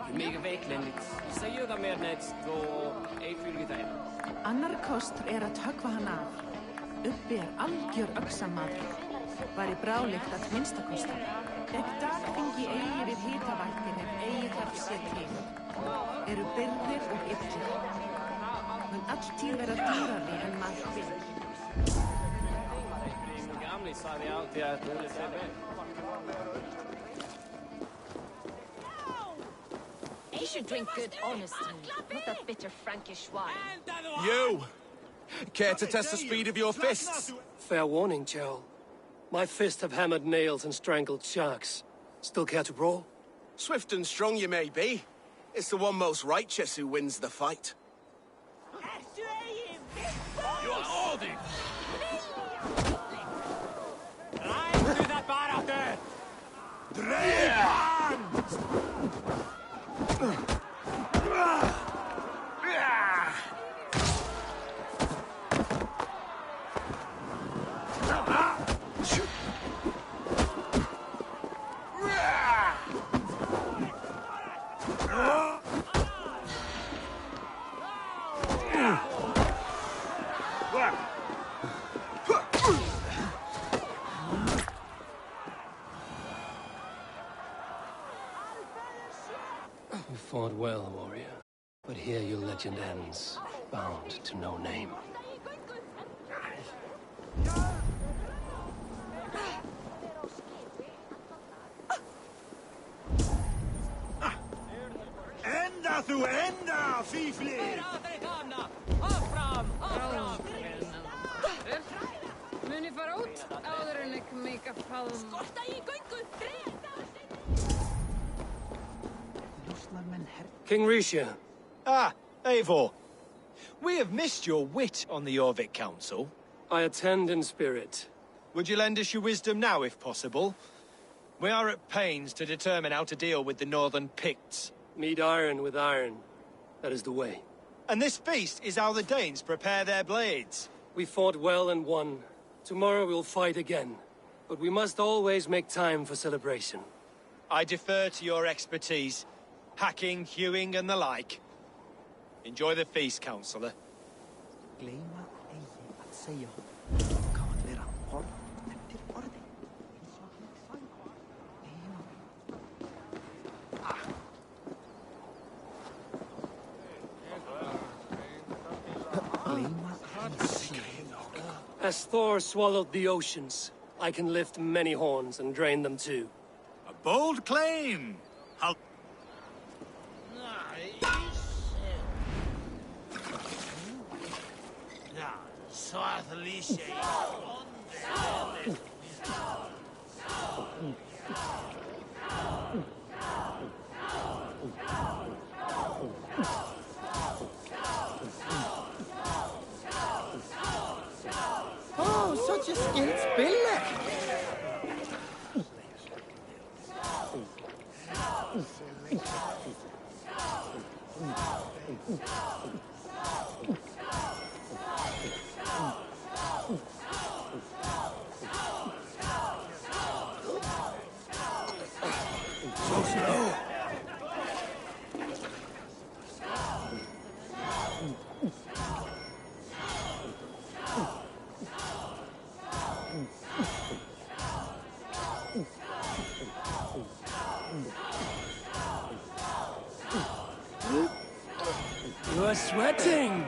Speaker 9: Ik mega veiklendigt. Zeg je dan meer net door eifjulgi þeim?
Speaker 8: Annar kostur að höggva hann af. Uppi algjör öxamaður. Væri bráleikt að minnstakosti. Ef dagfingi eigi við hitavættir eigi þarf sér til. Eru byrðir og illir. Mun alltíð vera dýrari en maður vill.
Speaker 9: Gamli sagði alltid að hún sér vel.
Speaker 20: You should drink good honest tea, not that bitter Frankish wine.
Speaker 1: You! Care to test the speed of your fists?
Speaker 12: Fair warning, Jarl. My fists have hammered nails and strangled sharks. Still care to brawl?
Speaker 1: Swift and strong you may be. It's the one most righteous who wins the fight.
Speaker 9: You are holding! Right to that bar out there!
Speaker 12: You fought well, warrior. But here your legend ends, bound to no name.
Speaker 15: Enda þú enda, fífli!
Speaker 3: Mun ég fara út áður en ég meika pálm? Skorta í göngu!
Speaker 12: King Risha.
Speaker 13: Ah, Eivor. We have missed your wit on the Jorvik Council.
Speaker 12: I attend in spirit.
Speaker 13: Would you lend us your wisdom now, if possible? We are at pains to determine how to deal with the Northern Picts.
Speaker 12: Meet iron with iron. That is the way.
Speaker 13: And this feast is how the Danes prepare their blades.
Speaker 12: We fought well and won. Tomorrow we'll fight again. But we must always make time for celebration.
Speaker 13: I defer to your expertise. Hacking, hewing, and the like. Enjoy the feast, Counselor.
Speaker 23: Gleyma eigi að segja hvað að vera horft eftir orði.
Speaker 12: As Thor swallowed the oceans, I can lift many horns and drain them too.
Speaker 15: A bold claim! How...
Speaker 23: Oh, such a skilled spiller!
Speaker 12: You're sweating!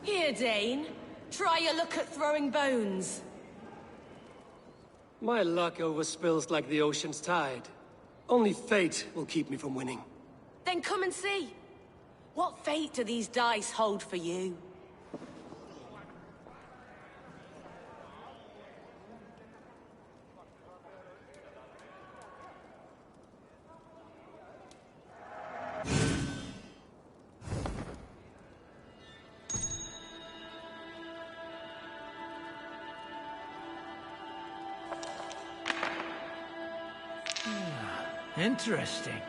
Speaker 10: Here, Dane. Try your luck at throwing bones.
Speaker 12: My luck overspills like the ocean's tide. Only fate will keep me from winning.
Speaker 10: Then come and see. What fate do these dice hold for you?
Speaker 2: Interesting.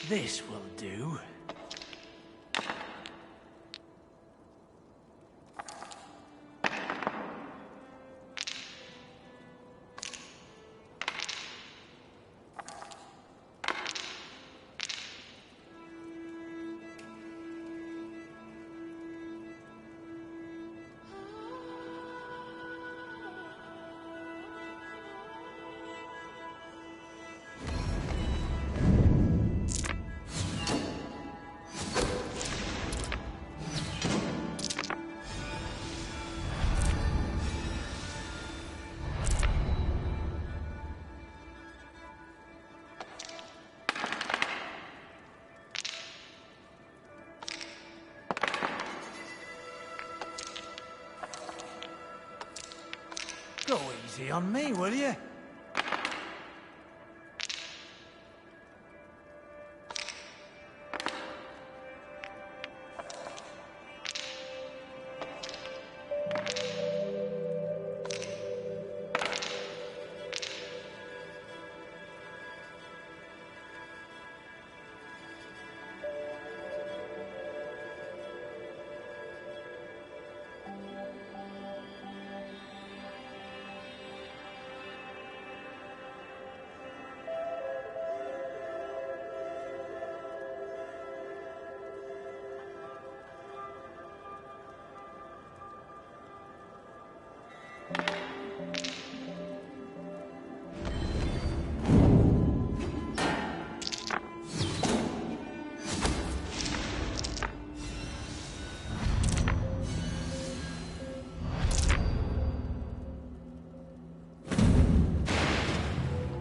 Speaker 2: This will do. Go easy on me, will you?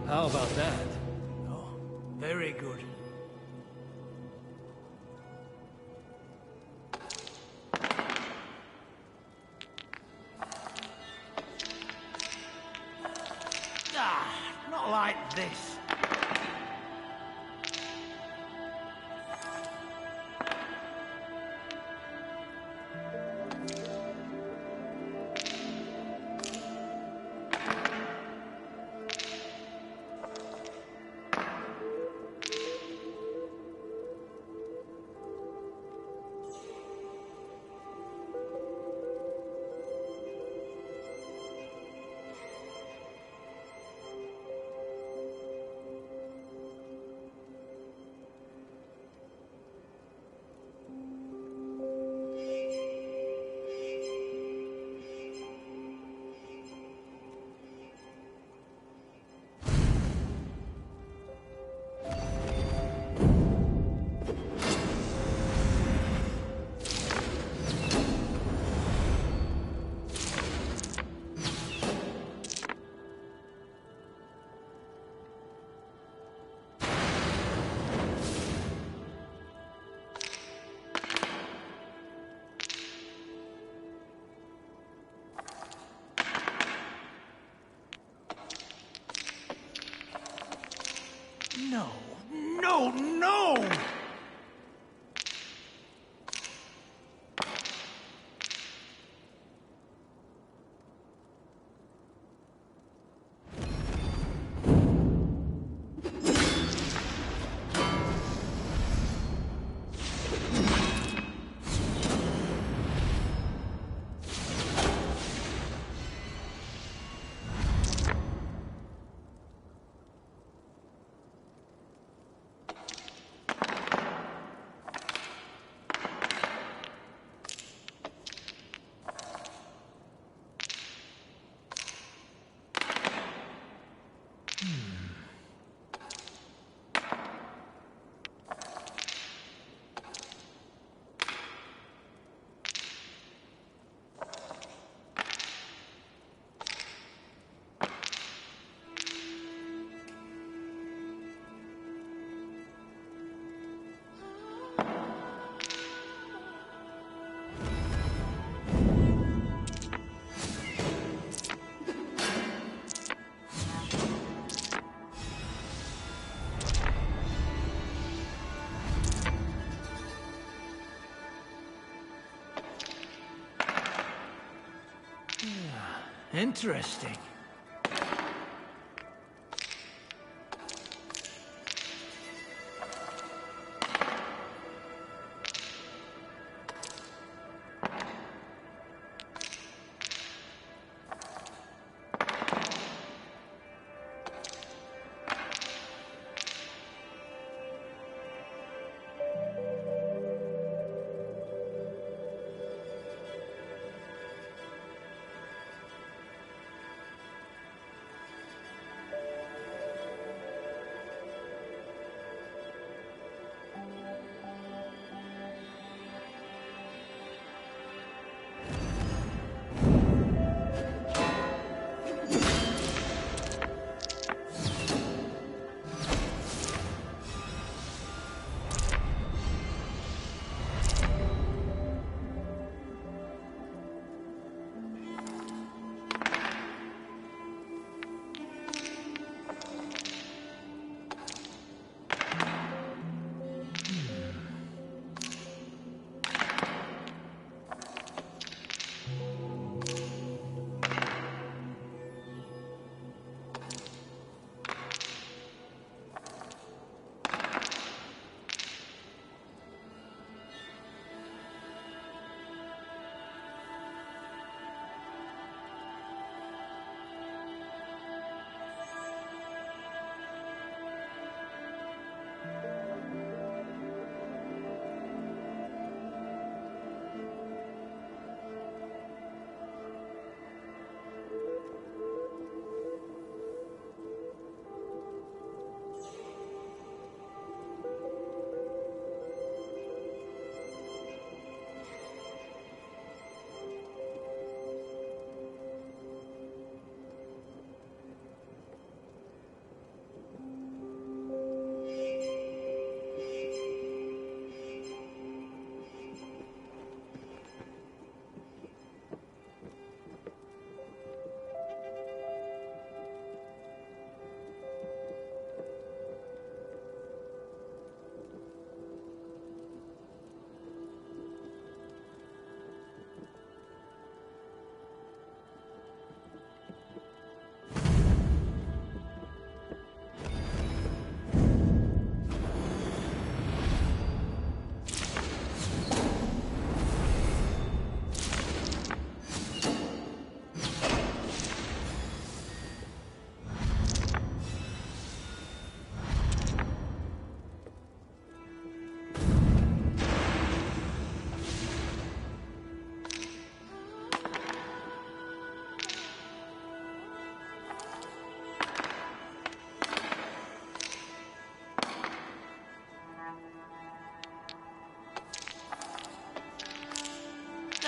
Speaker 12: How about that?
Speaker 2: Oh, very good. Ah, not like this. No, no, no! Interesting.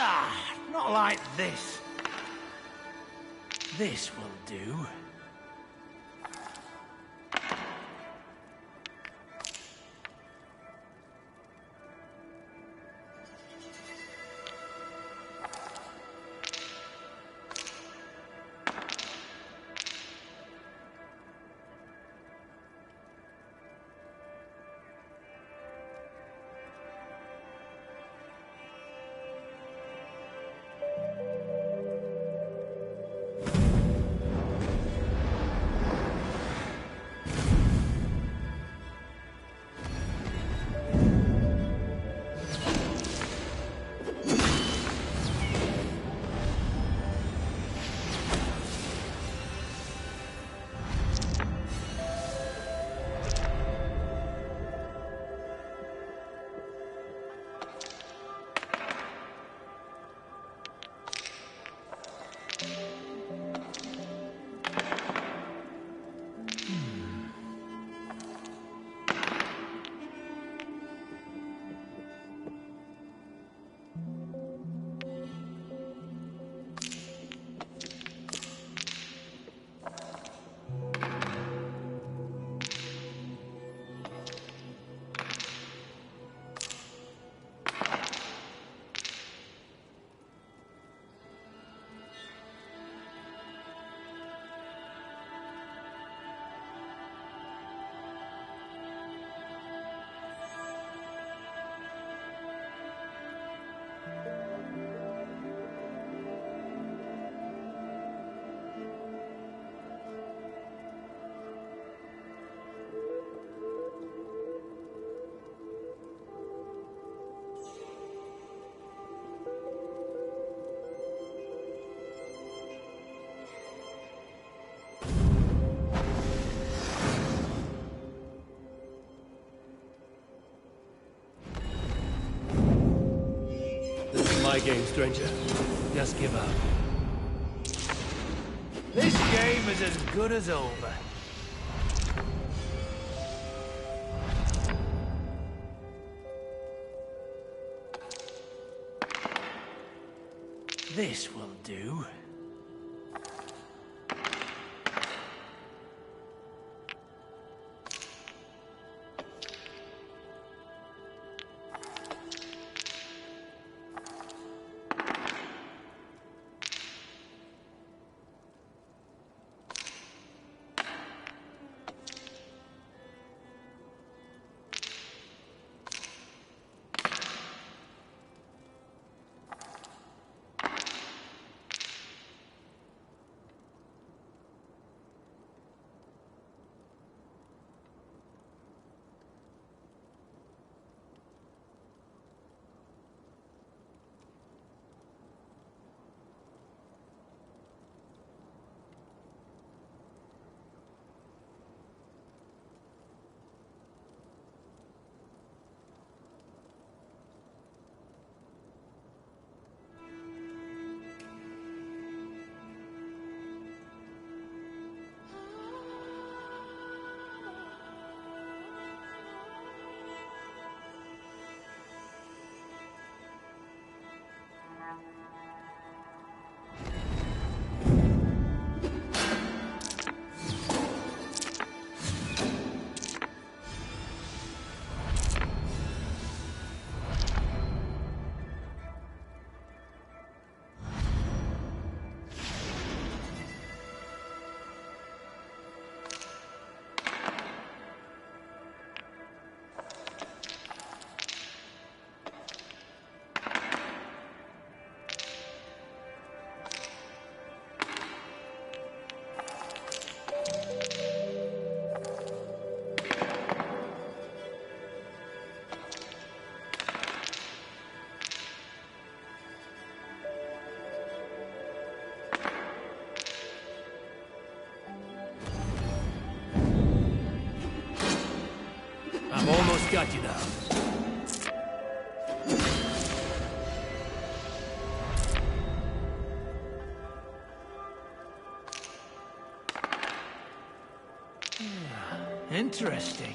Speaker 2: Ah, not like this. This will do.
Speaker 12: my game, stranger. Just give up.
Speaker 2: This game is as good as over. This will do. I've almost got you now. Interesting.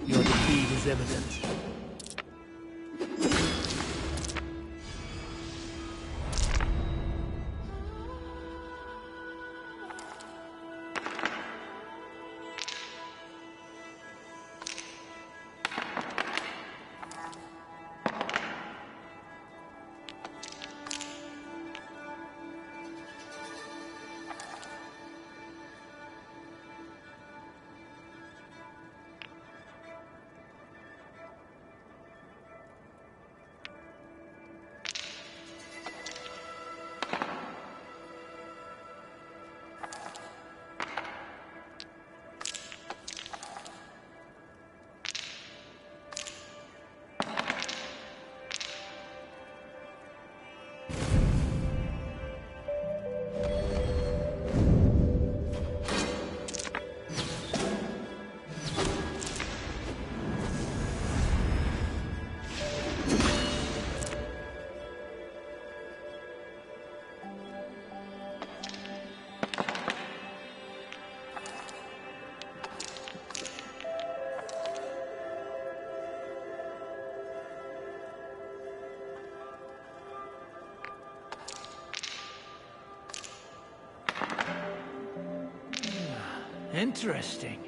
Speaker 2: Your defeat is evident. Interesting.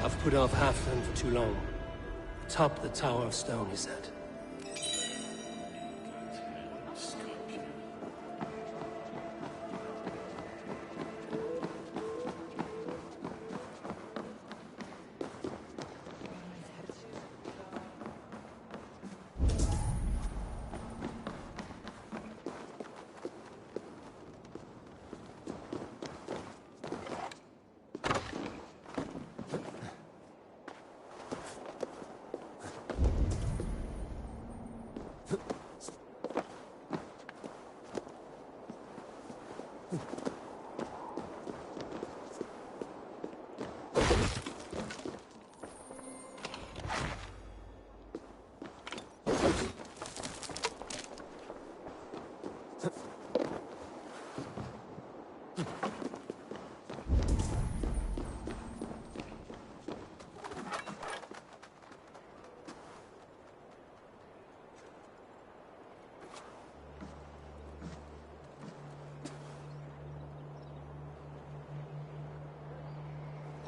Speaker 12: I've put off Halfdan for too long. Atop the Tower of Stone, he said.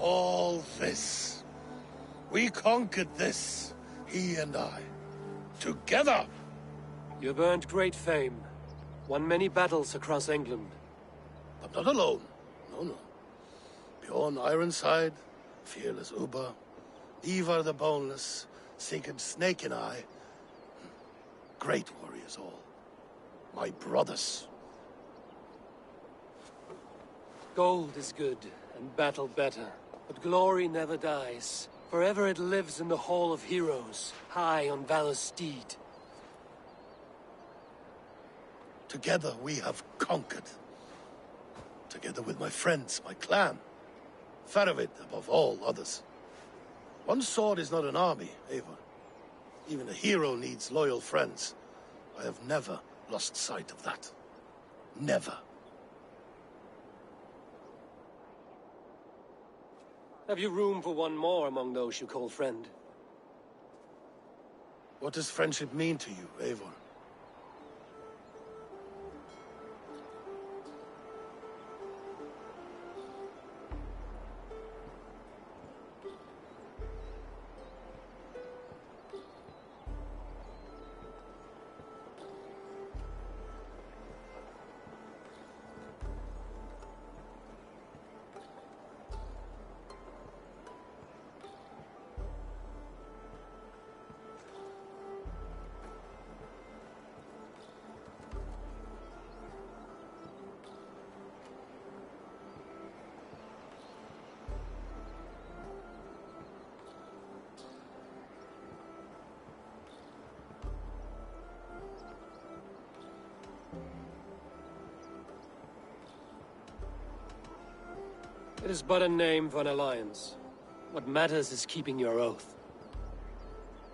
Speaker 5: All this. We conquered this, he and I. Together!
Speaker 12: You've earned great fame. Won many battles across England.
Speaker 5: But not alone. No. Bjorn Ironside, fearless Ubba, Ivar the Boneless, Sigurd Snake and I. Great warriors all. My brothers.
Speaker 12: Gold is good, and battle better. But glory never dies. Forever it lives in the Hall of Heroes, high on Valor's steed.
Speaker 5: Together we have conquered. Together with my friends, my clan. Faravid above all others. One sword is not an army, Eivor. Even a hero needs loyal friends. I have never lost sight of that. Never.
Speaker 12: Have you room for one more among those you call friend?
Speaker 5: What does friendship mean to you, Eivor?
Speaker 12: It is but a name for an alliance. What matters is keeping your oath.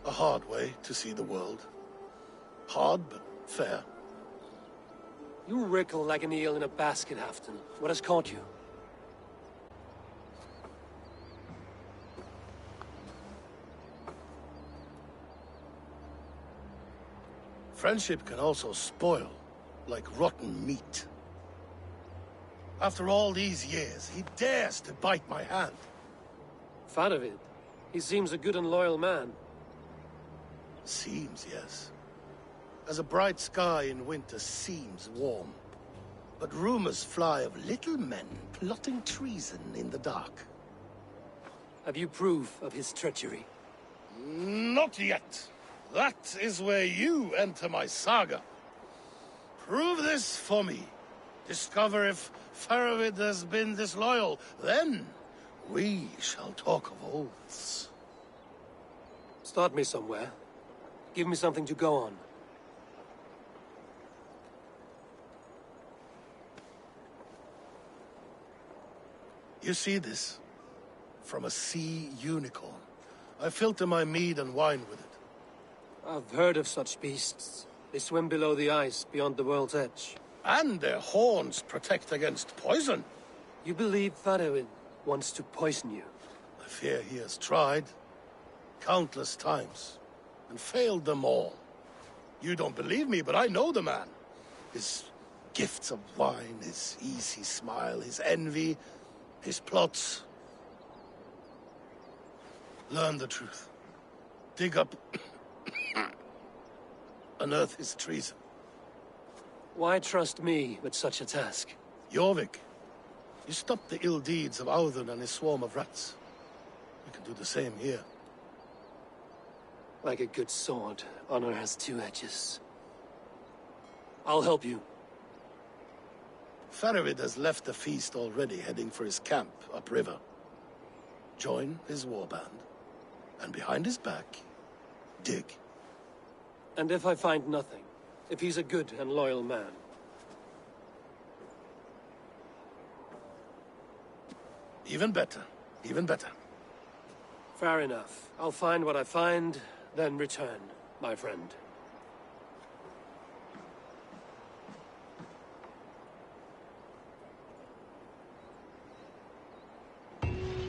Speaker 5: A hard way to see the world. Hard, but fair.
Speaker 12: You wriggle like an eel in a basket, Halfdan. What has caught you?
Speaker 5: Friendship can also spoil, like rotten meat. After all these years, he dares to bite my hand.
Speaker 12: Faravid. He seems a good and loyal man.
Speaker 5: Seems, yes. As a bright sky in winter seems warm. But rumors fly of little men plotting treason in the dark.
Speaker 12: Have you proof of his treachery?
Speaker 5: Not yet. That is where you enter my saga. Prove this for me. Discover if Faravid has been disloyal. Then we shall talk of oaths.
Speaker 12: Start me somewhere. Give me something to go on.
Speaker 5: You see this? From a sea unicorn. I filter my mead and wine with it.
Speaker 12: I've heard of such beasts. They swim below the ice, beyond the world's edge.
Speaker 5: And their horns protect against poison.
Speaker 12: You believe Faroid wants to poison you?
Speaker 5: I fear he has tried. Countless times. And failed them all. You don't believe me, but I know the man. His gifts of wine, his easy smile, his envy, his plots. Learn the truth. Dig up... unearth his treason.
Speaker 12: Why trust me with such a task?
Speaker 5: Jorvik, you stopped the ill deeds of Audun and his swarm of rats. You can do the same here.
Speaker 12: Like a good sword, honor has two edges. I'll help you.
Speaker 5: Faroid has left the feast already, heading for his camp upriver. Join his warband, and behind his back, dig.
Speaker 12: And if I find nothing? If he's a good and loyal man?
Speaker 5: Even better. Even better.
Speaker 12: Fair enough. I'll find what I find, then return, my friend.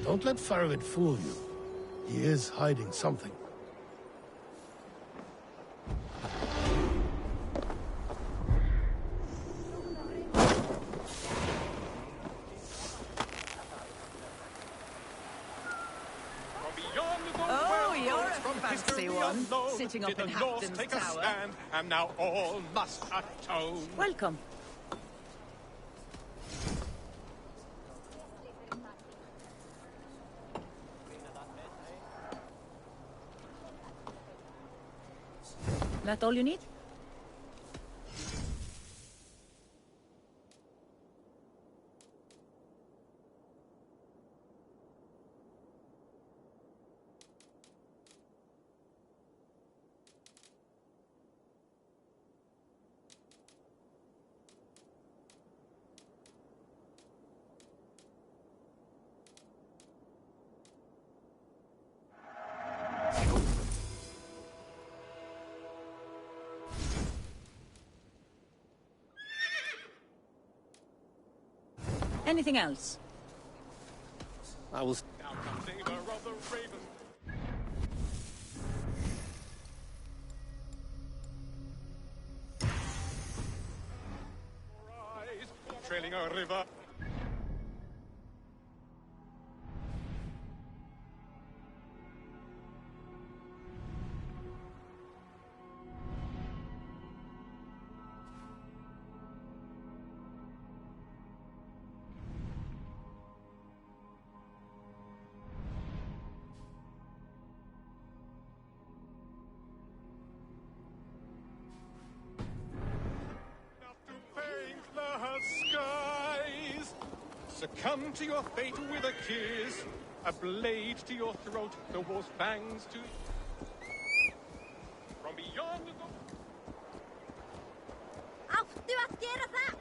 Speaker 5: Don't let Faroid fool you. He is hiding something.
Speaker 8: Oh, you're a fancy one, sitting up in Hafton's tower.
Speaker 15: And now all must atone.
Speaker 8: Welcome. That all you need? Anything else?
Speaker 12: I will...
Speaker 15: Now come savor of the raven. Rise, trailing a river. Succumb to your fate with a kiss, a blade to your throat, the wolf's fangs to... From beyond the...
Speaker 20: Áttu að gera það?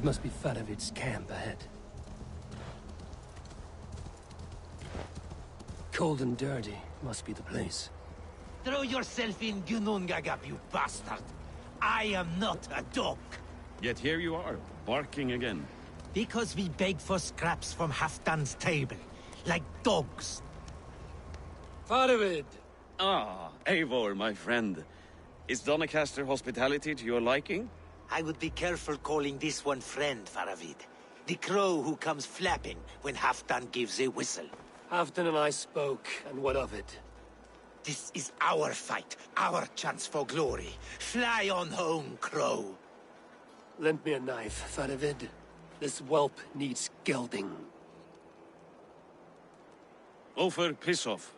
Speaker 12: must be Faravid's camp ahead. Cold and dirty must be the place.
Speaker 15: Throw yourself in Gunungagap, you bastard! I am not a dog!
Speaker 26: Yet here you are, barking again.
Speaker 15: Because we beg for scraps from Halfdan's table, like dogs.
Speaker 12: Faravid!
Speaker 25: Ah, Eivor, my friend. Is Doncaster hospitality to your liking?
Speaker 15: I would be careful calling this one friend, Faravid. The crow who comes flapping when Halfdan gives a whistle.
Speaker 12: Halfdan and I spoke, and what of it?
Speaker 15: This is our fight, our chance for glory. Fly on home, crow.
Speaker 12: Lend me a knife, Faravid. This whelp needs gelding.
Speaker 25: Over, piss off.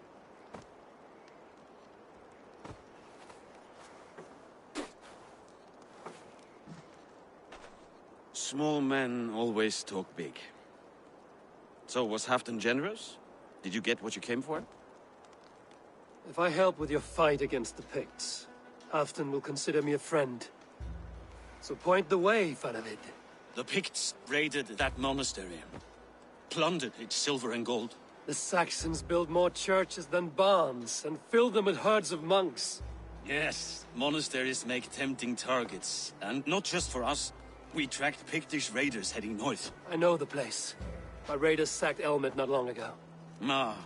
Speaker 25: Small men always talk big. So, was Halfdan generous? Did you get what you came for?
Speaker 12: If I help with your fight against the Picts, Halfdan will consider me a friend. So point the way, Faravid.
Speaker 26: The Picts raided that monastery, plundered its silver and gold.
Speaker 12: The Saxons built more churches than barns, and filled them with herds of monks.
Speaker 26: Yes, monasteries make tempting targets, and not just for us. We tracked Pictish raiders heading north.
Speaker 12: I know the place. My raiders sacked Elmet not long ago.
Speaker 26: Ah.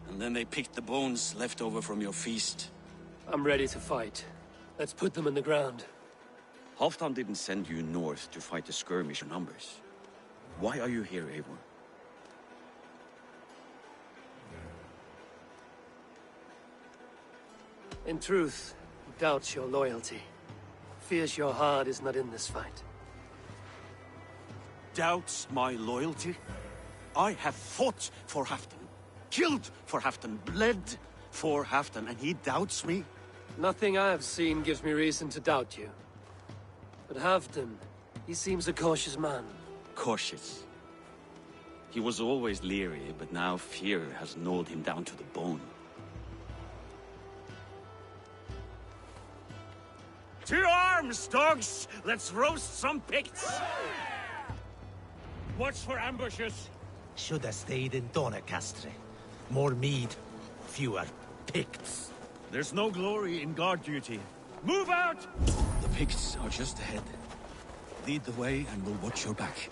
Speaker 26: And then they picked the bones left over from your feast.
Speaker 12: I'm ready to fight. Let's put them in the ground.
Speaker 25: Halfdan didn't send you north to fight the skirmish in numbers. Why are you here, Eivor?
Speaker 12: In truth, he doubts your loyalty. Fears your heart is not in this fight.
Speaker 26: Doubts my loyalty? I have fought for Halfdan, killed for Halfdan, bled for Halfdan, and he doubts me?
Speaker 12: Nothing I have seen gives me reason to doubt you. But Halfdan, he seems a cautious man.
Speaker 25: Cautious. He was always leery, but now fear has gnawed him down to the bone.
Speaker 26: To arms, dogs! Let's roast some Picts! Watch for ambushes.
Speaker 15: Should have stayed in Doncaster. More mead, fewer Picts.
Speaker 26: There's no glory in guard duty. Move out! The Picts are just ahead. Lead the way and we'll watch your back.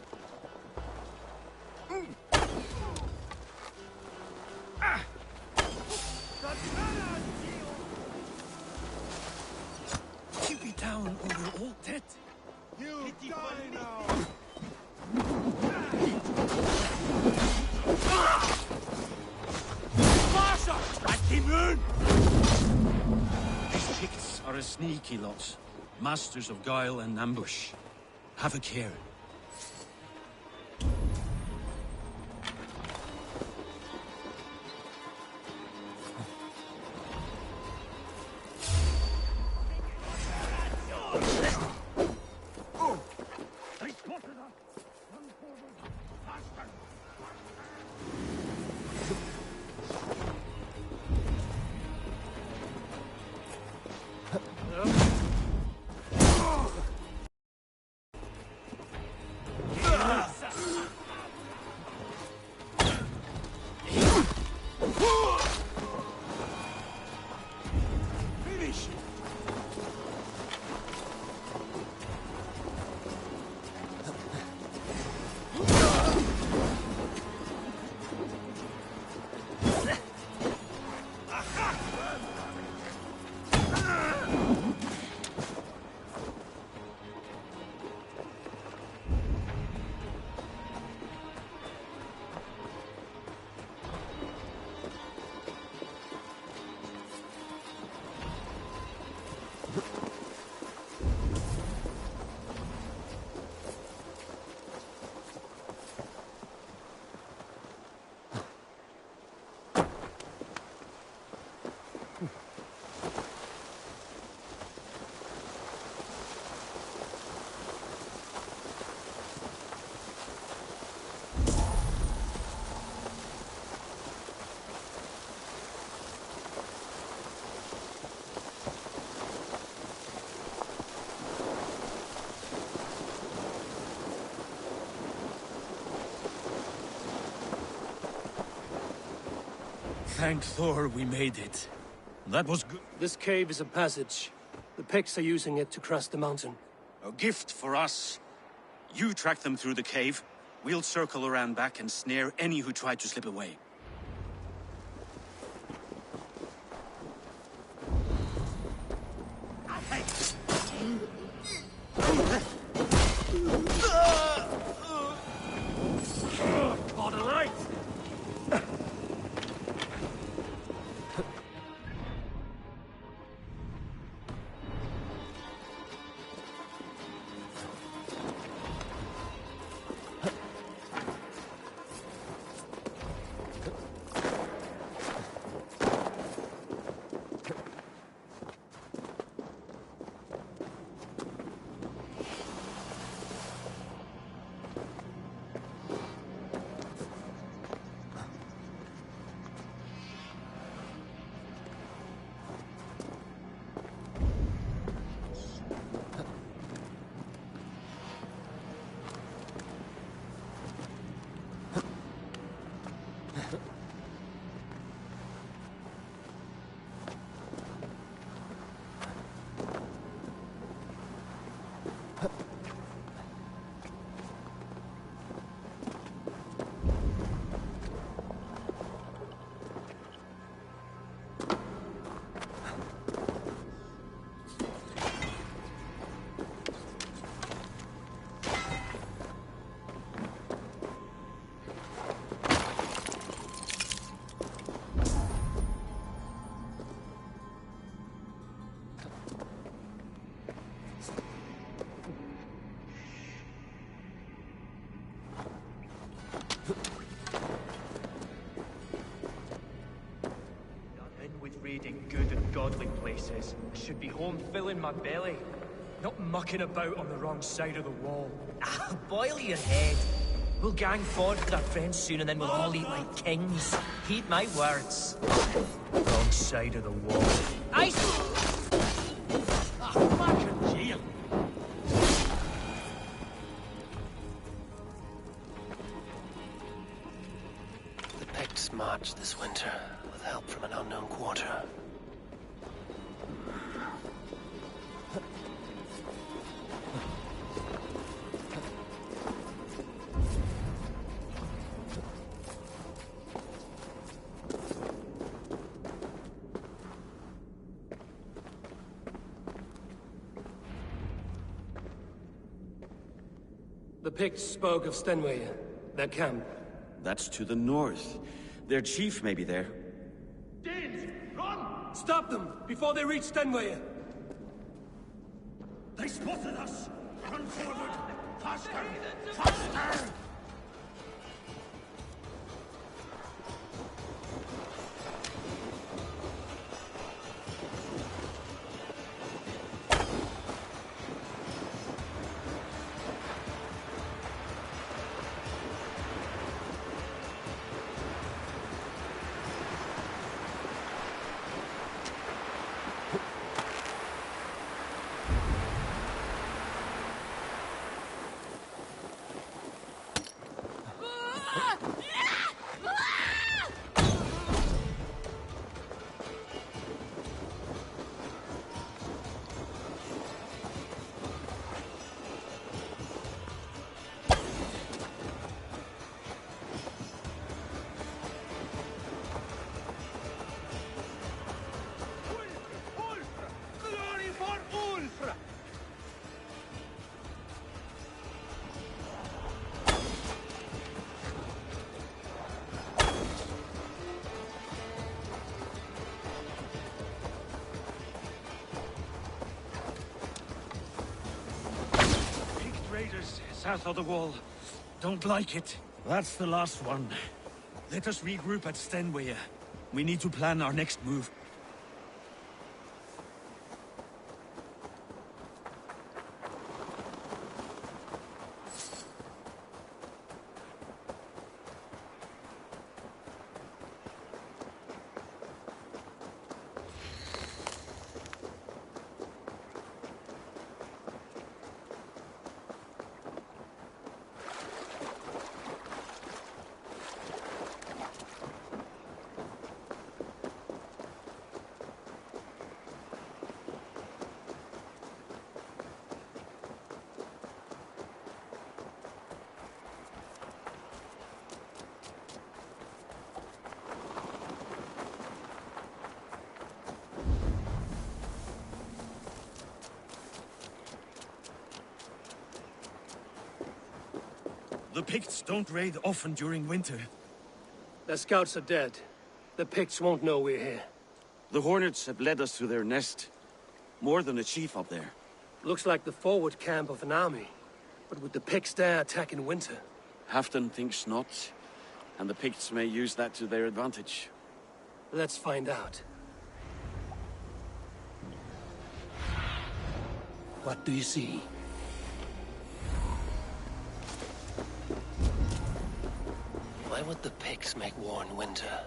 Speaker 26: Keep me down or we're all dead.
Speaker 15: You die now!
Speaker 26: Marsha! At the moon! These Picts are a sneaky lot. Masters of guile and ambush. Have a care.
Speaker 6: Thank Thor we made it. That was good.
Speaker 12: This cave is a passage. The Picts are using it to cross the mountain.
Speaker 26: A gift for us. You track them through the cave. We'll circle around back and snare any who try to slip away.
Speaker 6: God alight!
Speaker 11: Raiding good and godly places. I should be home filling my belly, not mucking about on the wrong side of the wall.
Speaker 14: Ah, boil your head. We'll gang forth with our friends soon and then we'll all eat like kings. Heed my words.
Speaker 11: Wrong side of the wall.
Speaker 12: The Picts marched this winter with help from an unknown quarter. The Picts spoke of Stenway, their camp.
Speaker 25: That's to the north. Their chief may be there.
Speaker 12: Danes, run! Stop them before they reach Stenway.
Speaker 15: They spotted us! Run forward! Faster! Faster!
Speaker 6: South of the wall. Don't like it. That's the last one. Let us regroup at Stenway. We need to plan our next move.
Speaker 15: Picts don't raid often during winter.
Speaker 12: Their scouts are dead. The Picts won't know we're here.
Speaker 25: The Hornets have led us to their nest. More than a chief up there.
Speaker 12: Looks like the forward camp of an army. But would the Picts dare attack in winter?
Speaker 25: Halfdan thinks not. And the Picts may use that to their advantage.
Speaker 12: Let's find out. What do you see? Why would the Picts make war in winter?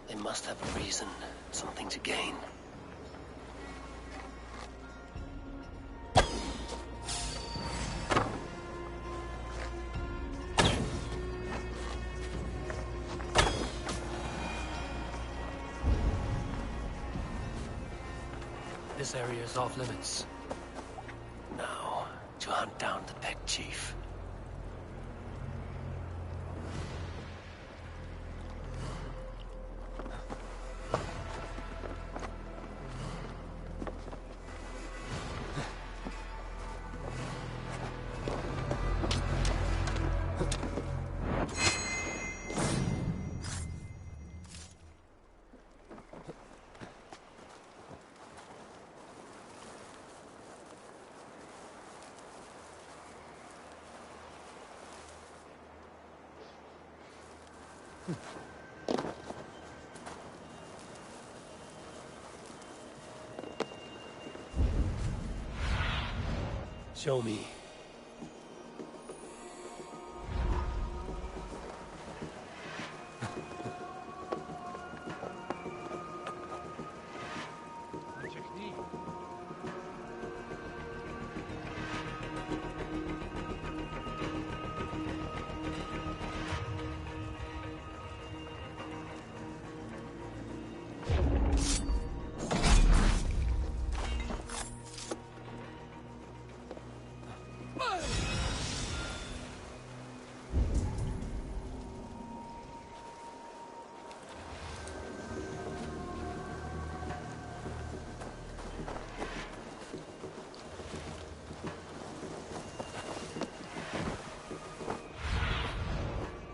Speaker 12: They must have a reason, something to gain. This area is off limits. Now, to hunt down the Pict chief. Show me.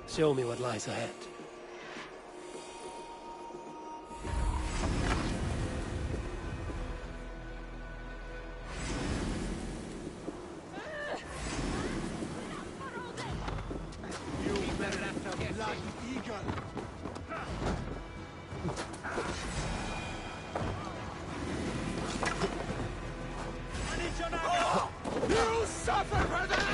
Speaker 12: Show me what lies ahead.
Speaker 1: You suffer for that!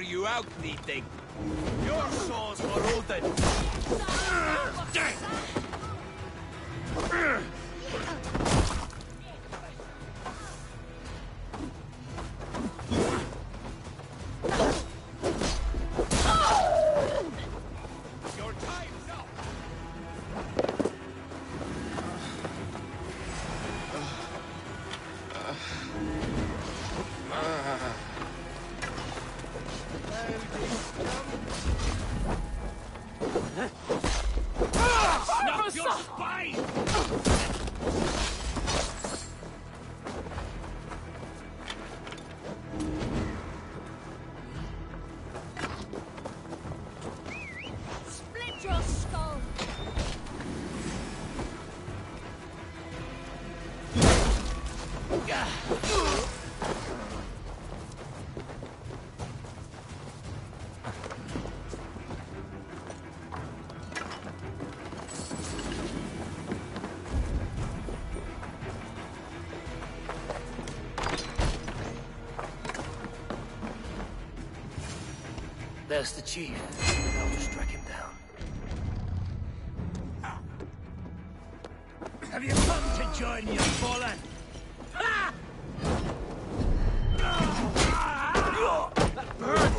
Speaker 1: You out, Neating. Your sores for Odin. Your time's up.
Speaker 20: Split your skull!
Speaker 2: There's the chief. Now to strike him down.
Speaker 15: Have you come to join your fallen? Ha! That burns!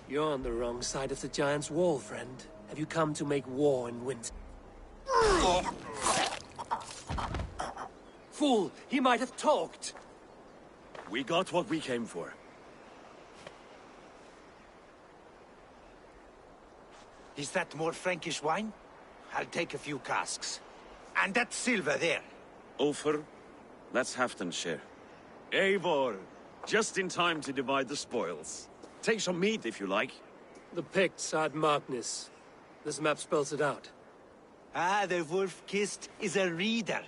Speaker 12: You're on the wrong side of the Giant's Wall, friend. Have you come to make war and win? Fool! He might have talked!
Speaker 25: We got what we came for.
Speaker 4: Is that more Frankish wine? I'll take a few casks. And that silver there.
Speaker 25: Ulfr, that's Halfdan's share. Eivor, just in time to divide the spoils. Take some meat if you like.
Speaker 12: The Picts had Magnus. This map spells it out.
Speaker 4: Ah, the wolf-kissed is a reader.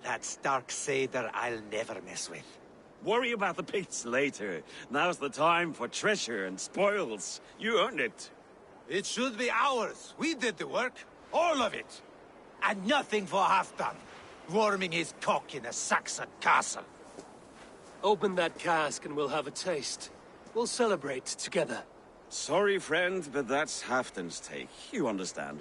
Speaker 4: That stark satyr I'll never mess with.
Speaker 25: Worry about the Picts later. Now's the time for treasure and spoils. You earned it.
Speaker 4: It should be ours. We did the work. All of it. And nothing for Halfdan. Warming his cock in a Saxon castle.
Speaker 12: Open that cask and we'll have a taste. We'll celebrate together.
Speaker 25: Sorry, friend, but that's Halfdan's take. You understand.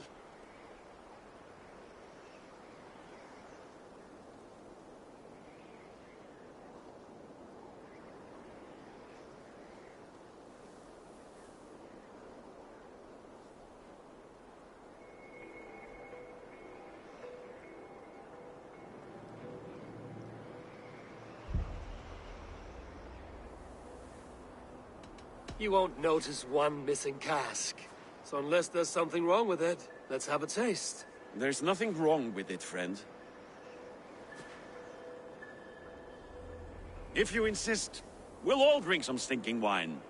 Speaker 12: You won't notice one missing cask. So unless there's something wrong with it, let's have a taste.
Speaker 25: There's nothing wrong with it, friend. If you insist, we'll all drink some stinking wine.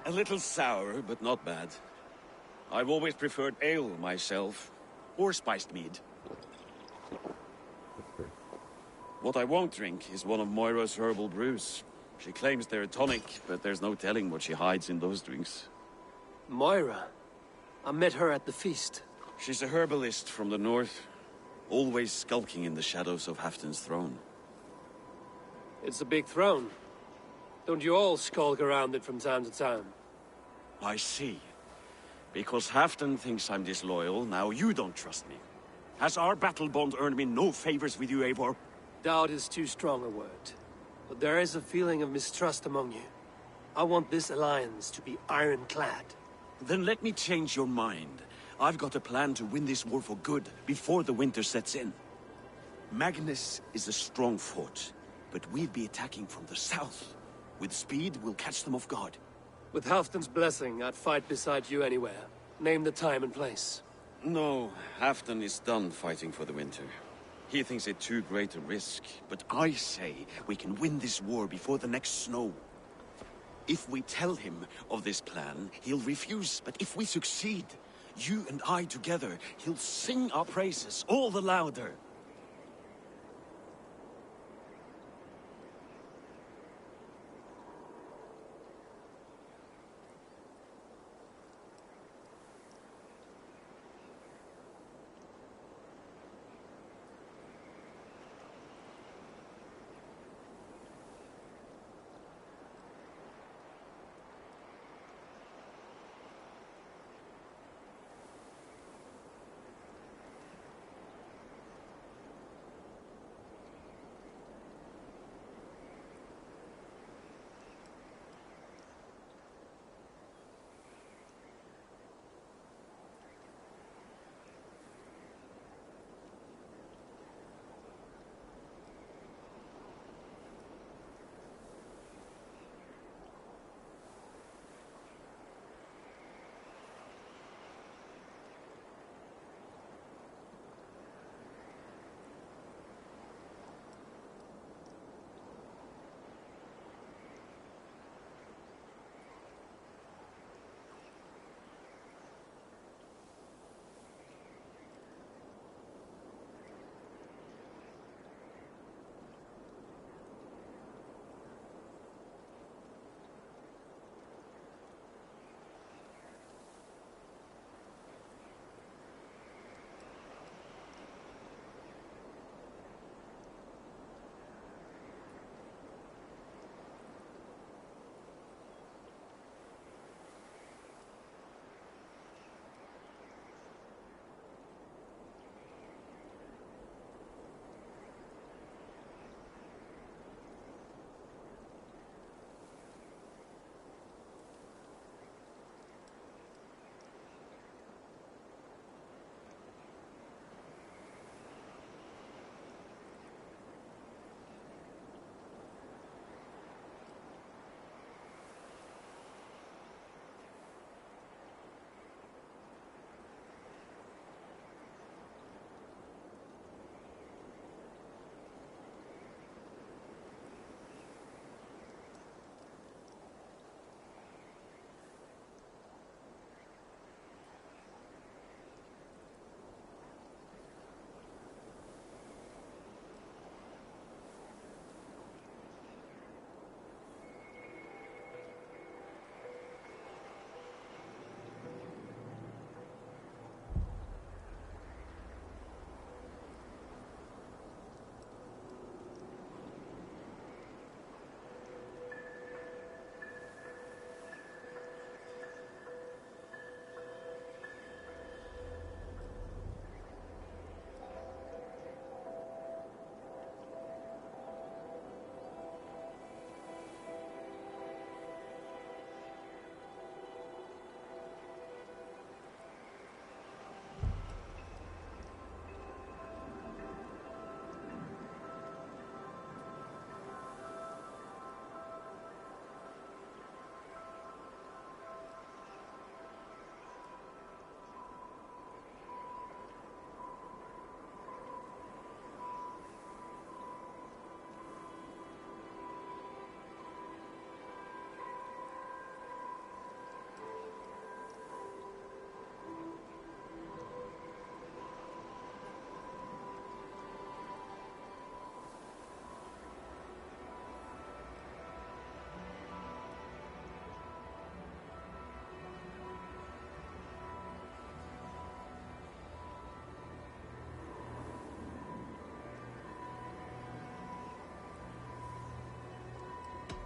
Speaker 25: A little sour, but not bad. I've always preferred ale myself, or spiced mead. What I won't drink is one of Moira's herbal brews. She claims they're a tonic, but there's no telling what she hides in those drinks.
Speaker 12: Moira? I met her at the feast.
Speaker 25: She's a herbalist from the north, always skulking in the shadows of Halfdan's throne.
Speaker 12: It's a big throne. Don't you all skulk around it from time to time?
Speaker 25: I see. Because Halfdan thinks I'm disloyal, now you don't trust me. Has our battle bond earned me no favors with you, Eivor?
Speaker 12: Doubt is too strong a word. But there is a feeling of mistrust among you. I want this alliance to be ironclad.
Speaker 25: Then let me change your mind. I've got a plan to win this war for good, before the winter sets in. Magnus is a strong fort, but we'll be attacking from the south. With speed, we'll catch them off guard.
Speaker 12: With Halfdan's blessing, I'd fight beside you anywhere. Name the time and place.
Speaker 25: No, Halfdan is done fighting for the winter. He thinks it too great a risk, but I say we can win this war before the next snow. If we tell him of this plan, he'll refuse, but if we succeed, you and I together, he'll sing our praises all the louder.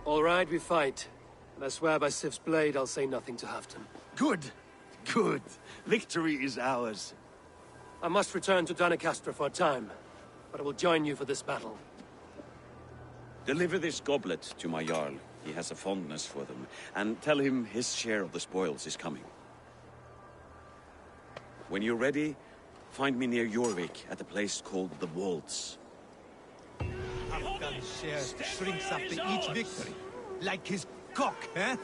Speaker 12: All right, we fight. And I swear by Sif's blade, I'll say nothing to Halfdan.
Speaker 25: Good. Good. Victory is ours.
Speaker 12: I must return to Doncaster for a time, but I will join you for this battle.
Speaker 25: Deliver this goblet to my Jarl. He has a fondness for them. And tell him his share of the spoils is coming. When you're ready, find me near Jorvik at a place called the Waltz.
Speaker 4: Halfdan's share shrinks after each victory. Like his cock, eh?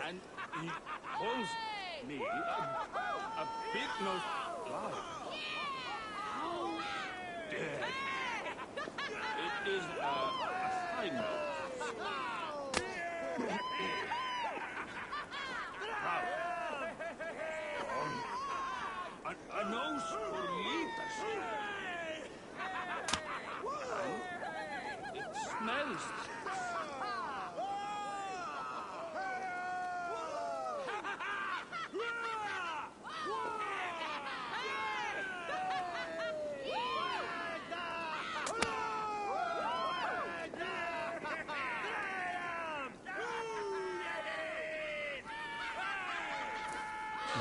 Speaker 6: And he calls me a big-nosed liar. How dare you? It is a high nose. Proud. A nose for leaders. And it smells.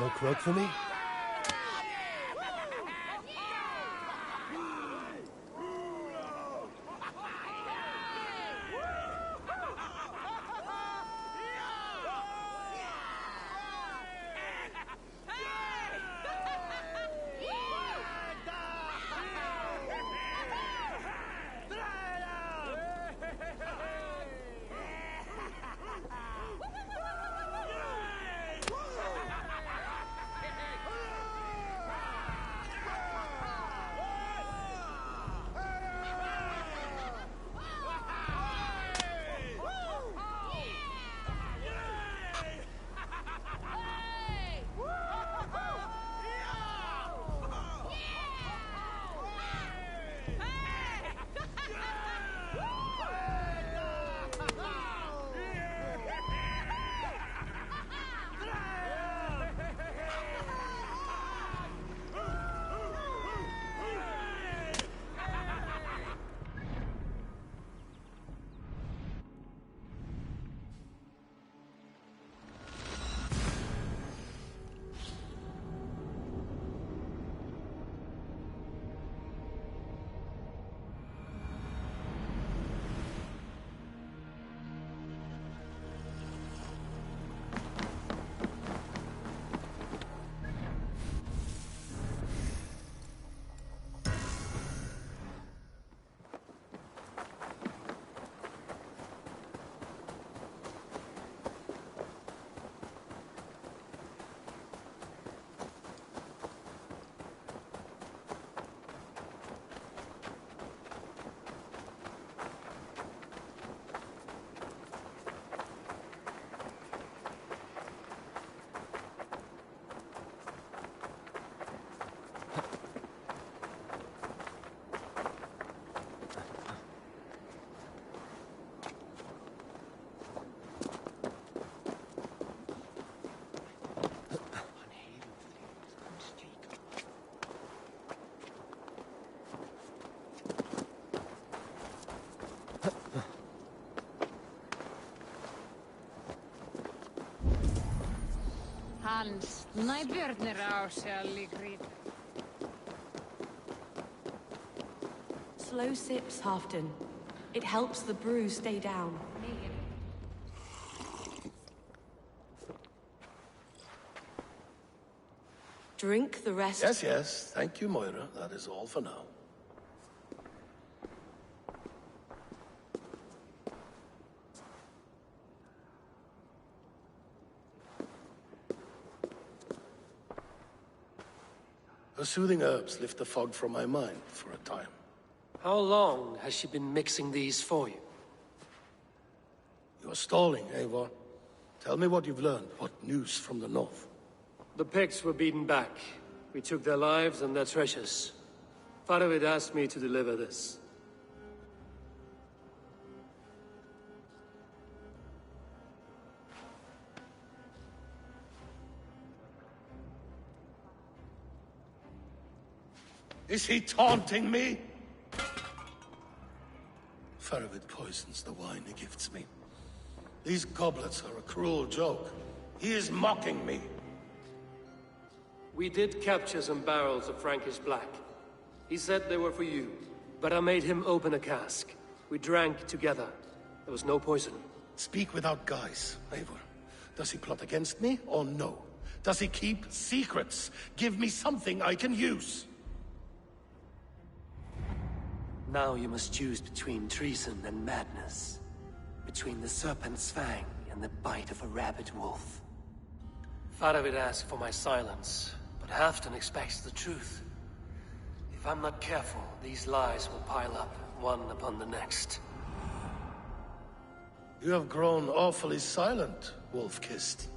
Speaker 12: No croak for me?
Speaker 20: Hans, najbjörnir á sig
Speaker 10: Slow sips, Halfdan. It helps the brew stay down. Drink the rest.
Speaker 5: Yes, yes. Thank you, Moira. That is all for now. Her soothing herbs lift the fog from my mind for a time.
Speaker 12: How long has she been mixing these for you?
Speaker 5: You're stalling, Eivor. Tell me what you've learned. What news from the north?
Speaker 12: The Picts were beaten back. We took their lives and their treasures. Faravid asked me to deliver this.
Speaker 5: Is he taunting me? Faravid poisons the wine he gifts me. These goblets are a cruel joke. He is mocking me.
Speaker 12: We did capture some barrels of Frankish black. He said they were for you, but I made him open a cask. We drank together. There was no poison.
Speaker 5: Speak without guise, Eivor. Does he plot against me, or no? Does he keep secrets? Give me something I can use.
Speaker 12: Now you must choose between treason and madness. Between the serpent's fang and the bite of a rabid wolf. Faravid asked for my silence, but Halfdan expects the truth. If I'm not careful, these lies will pile up, one upon the next.
Speaker 5: You have grown awfully silent, Wolf-Kissed.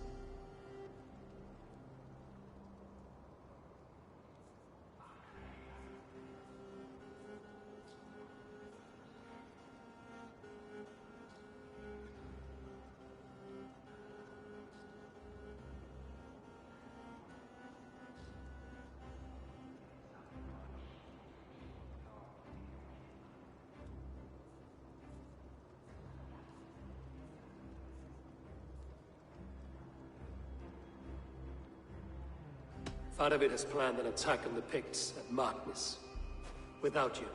Speaker 12: Faravid has planned an attack on the Picts at Markness. Without you.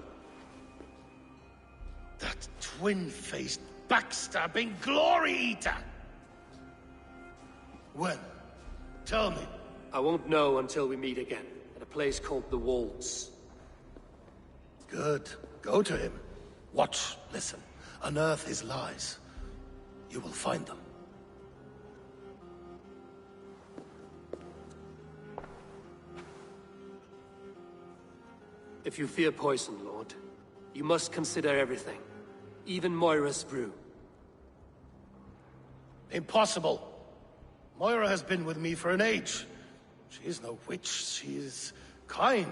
Speaker 5: That twin-faced, backstabbing glory eater! When? Tell me.
Speaker 12: I won't know until we meet again, at a place called the Walls.
Speaker 5: Good. Go to him. Watch, listen. Unearth his lies. You will find them.
Speaker 12: If you fear poison, Lord, you must consider everything. Even Moira's brew.
Speaker 5: Impossible. Moira has been with me for an age. She is no witch. She is kind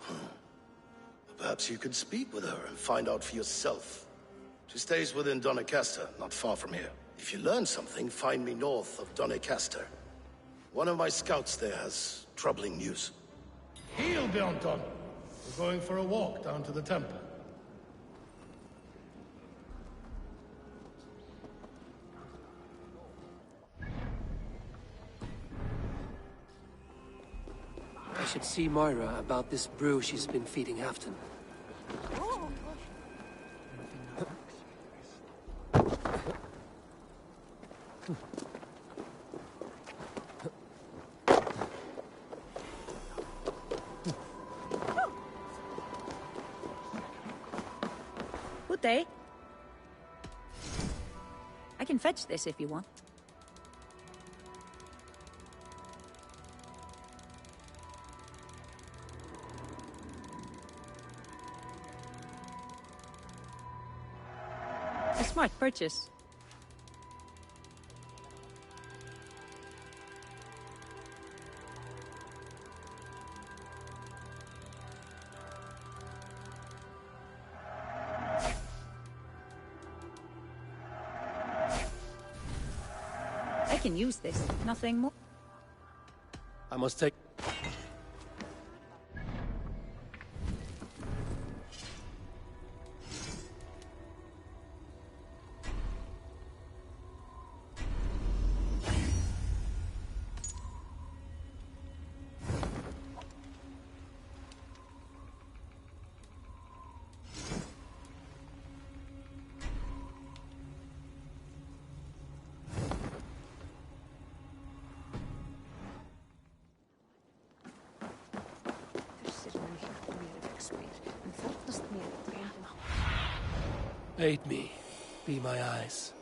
Speaker 5: and... Perhaps you could speak with her and find out for yourself. She stays within Doncaster, not far from here. If you learn something, find me north of Doncaster. One of my scouts there has troubling news. Heal, Bjornton! We're going for a walk down to the temple.
Speaker 12: I should see Moira about this brew she's been feeding Halfdan.
Speaker 16: Good day. I can fetch this if you want. A smart purchase. I can use this, nothing more.
Speaker 12: I must take... Aid me. Be my eyes.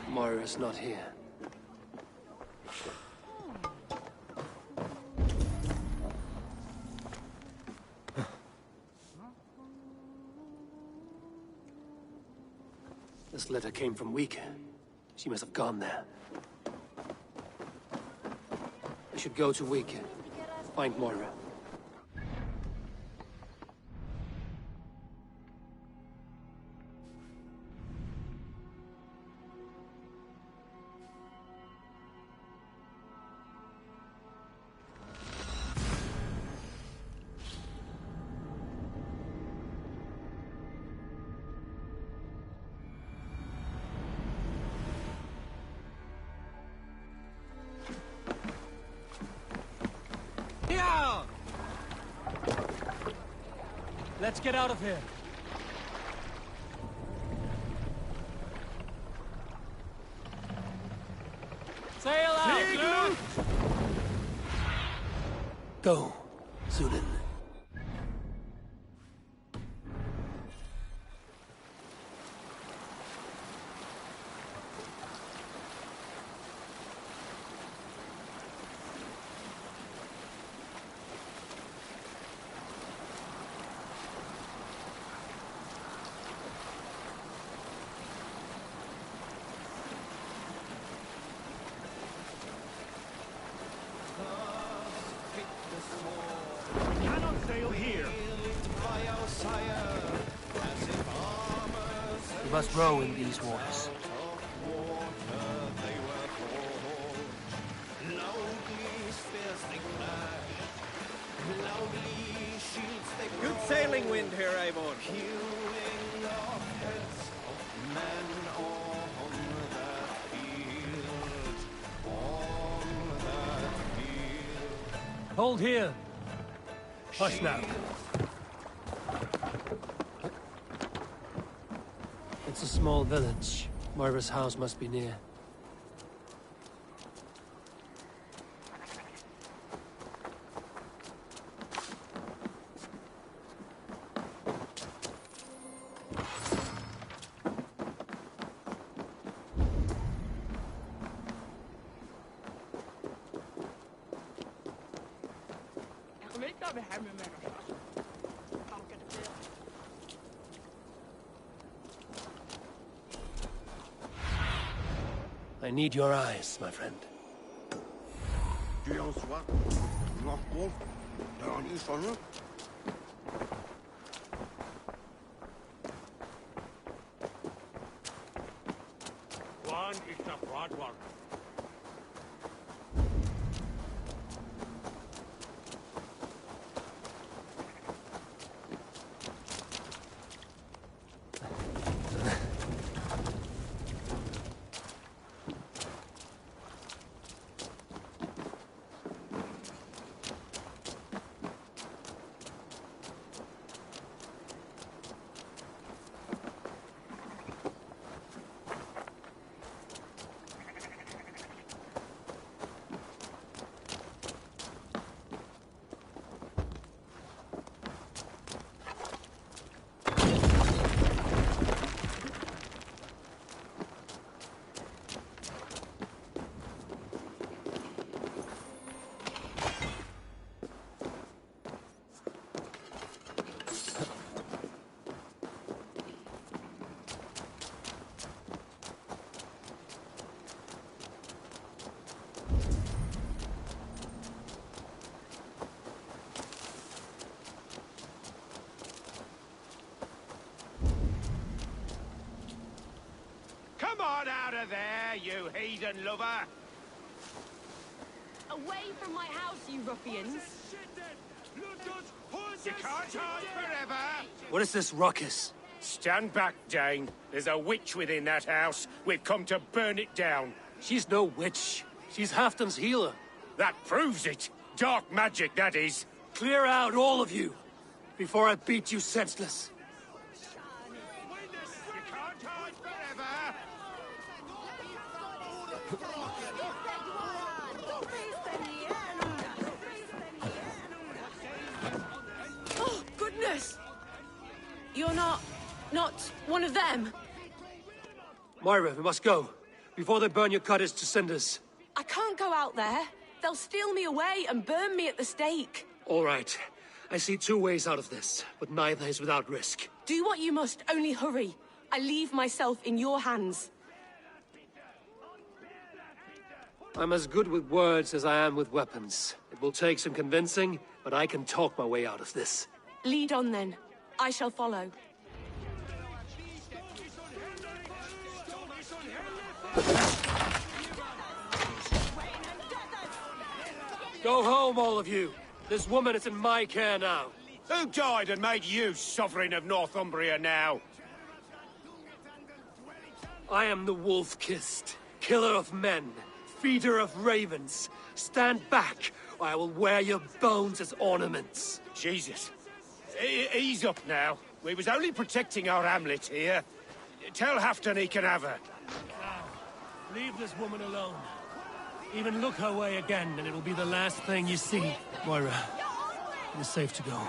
Speaker 12: Moira's not here. This letter came from Wika. She must have gone there. I should go to Wika. Find Moira.
Speaker 11: Let's get out of here. Sail out!
Speaker 12: Go, Zulin. We must row in these waters.
Speaker 13: Good sailing wind here, Eivor.
Speaker 11: Hold here.
Speaker 12: Hush now. It's a small village. Moira's house must be near. I need your eyes, my friend.
Speaker 15: One is the broad one.
Speaker 1: Come on out of there, you heathen lover!
Speaker 10: Away from my house, you ruffians!
Speaker 1: You can't hide forever!
Speaker 12: What is this ruckus?
Speaker 1: Stand back, Dane. There's a witch within that house. We've come to burn it down.
Speaker 12: She's no witch. She's Halfdan's healer.
Speaker 1: That proves it. Dark magic, that is.
Speaker 12: Clear out, all of you, before I beat you senseless.
Speaker 1: You can't hide forever!
Speaker 10: Oh, goodness! You're not one of them?
Speaker 12: Moira, we must go. Before they burn your cottage to cinders.
Speaker 10: I can't go out there. They'll steal me away and burn me at the stake.
Speaker 12: All right. I see two ways out of this, but neither is without risk.
Speaker 10: Do what you must, only hurry. I leave myself in your hands.
Speaker 12: I'm as good with words as I am with weapons. It will take some convincing, but I can talk my way out of this.
Speaker 10: Lead on then. I shall follow.
Speaker 12: Go home, all of you. This woman is in my care now.
Speaker 15: Who died and made you sovereign of Northumbria now?
Speaker 12: I am the wolf-kissed, killer of men, feeder of ravens. Stand back, or I will wear your bones as ornaments.
Speaker 15: Jesus. Ease up now. We was only protecting our hamlet here. Tell Halfdan he can have her.
Speaker 12: Now, leave this woman alone. Even look her way again, and it'll be the last thing you see. Moira, it is safe to go.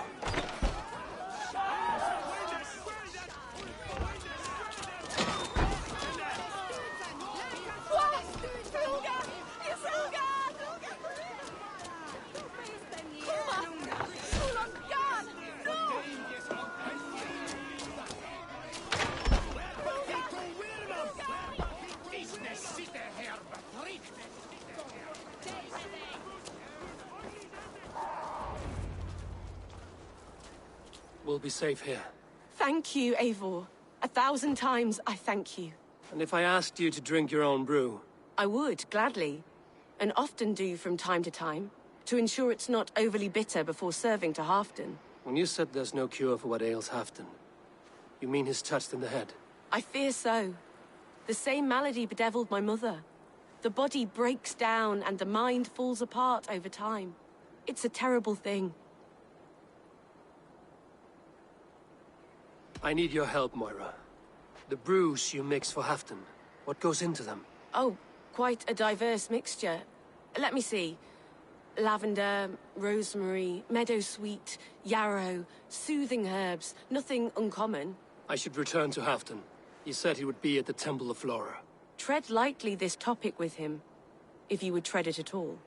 Speaker 12: We'll be safe here.
Speaker 10: Thank you, Eivor. 1,000 times I thank you.
Speaker 12: And if I asked you to drink your own brew?
Speaker 10: I would, gladly. And often do from time to time, to ensure it's not overly bitter before serving to Halfdan.
Speaker 12: When you said there's no cure for what ails Halfdan, you mean he's touched in the head?
Speaker 10: I fear so. The same malady bedeviled my mother. The body breaks down and the mind falls apart over time. It's a terrible thing.
Speaker 12: I need your help, Moira. The brews you mix for Halfdan, what goes into them?
Speaker 10: Oh, quite a diverse mixture. Let me see. Lavender, rosemary, meadowsweet, yarrow, soothing herbs, nothing uncommon.
Speaker 12: I should return to Halfdan. He said he would be at the Temple of Flora.
Speaker 10: Tread lightly this topic with him, if you would tread it at all.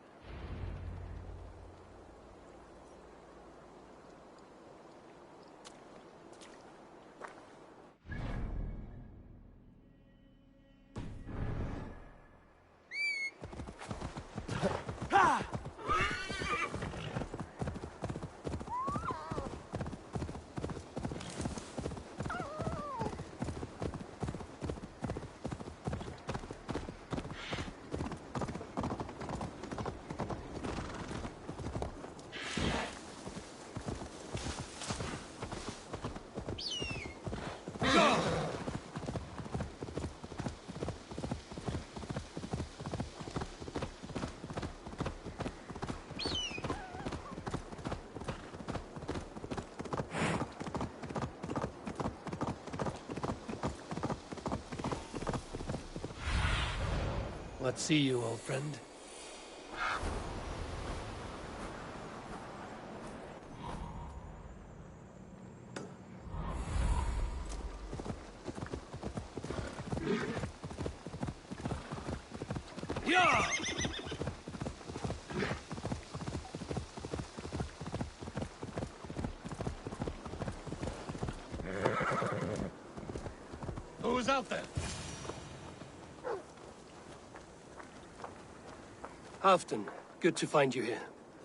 Speaker 12: Let's see you, old friend.
Speaker 15: Yeah!
Speaker 5: Who's out there?
Speaker 12: Halfdan, good to find you here.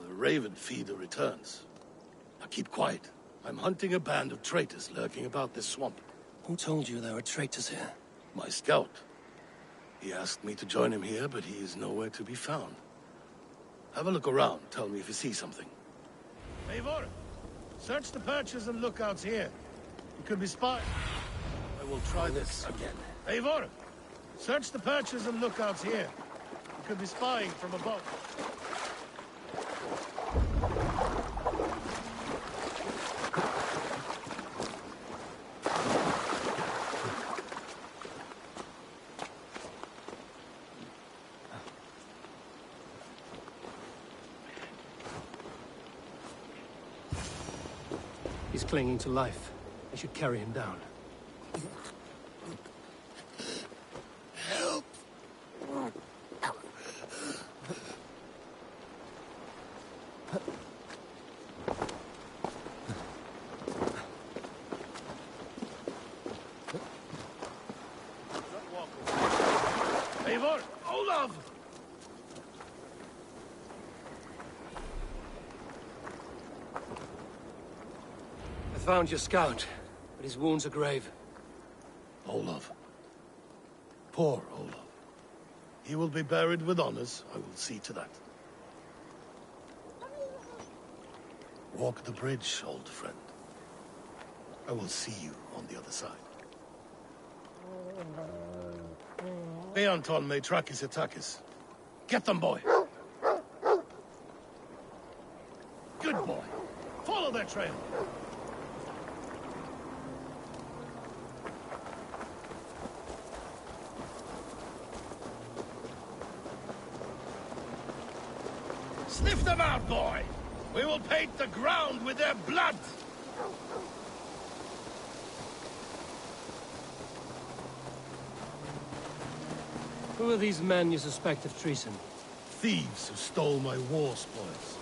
Speaker 5: The Raven Feeder returns. Now keep quiet. I'm hunting a band of traitors lurking about this swamp.
Speaker 12: Who told you there were traitors here?
Speaker 5: My scout. He asked me to join him here, but he is nowhere to be found. Have a look around. Tell me if you see something. Eivor, search the perches and lookouts here. You could be spying. I will try this again. Eivor, search the perches and lookouts here. You could be spying from above.
Speaker 12: He's clinging to life. I should carry him down. found your scout, but his wounds are grave.
Speaker 5: Olaf. Poor Olaf. He will be buried with honors. I will see to that. Walk the bridge, old friend. I will see you on the other side. Beanton may track his attackers. Get them, boy! Good boy. Follow their trail. Sniff them out, boy! We will paint the ground with their blood!
Speaker 12: Who are these men you suspect of treason?
Speaker 5: Thieves who stole my war spoils.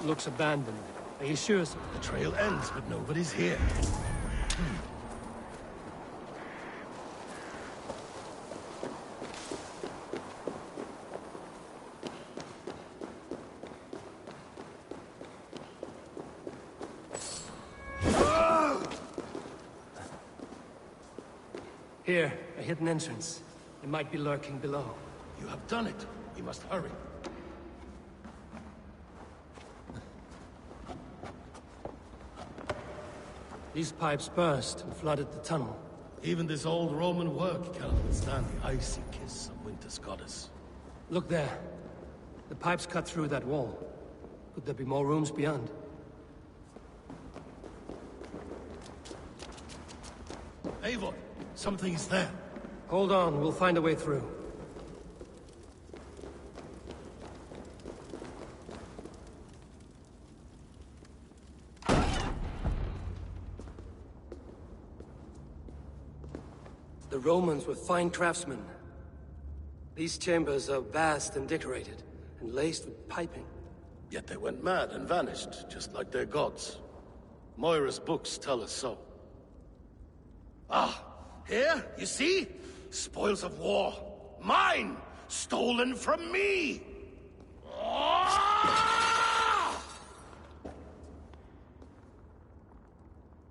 Speaker 12: Looks abandoned. Are you sure, sir?
Speaker 5: The trail ends, but nobody's here.
Speaker 12: Here, a hidden entrance. It might be lurking below.
Speaker 5: You have done it. We must hurry.
Speaker 12: These pipes burst and flooded the tunnel.
Speaker 5: Even this old Roman work cannot withstand the icy kiss of winter's goddess.
Speaker 12: Look there. The pipes cut through that wall. Could there be more rooms beyond?
Speaker 5: Eivor, something is there.
Speaker 12: Hold on, we'll find a way through. The Romans were fine craftsmen. These chambers are vast and decorated, and laced with piping.
Speaker 5: Yet they went mad and vanished, just like their gods. Moira's books tell us so. Ah, here, you see? Spoils of war. Mine! Stolen from me! Ah!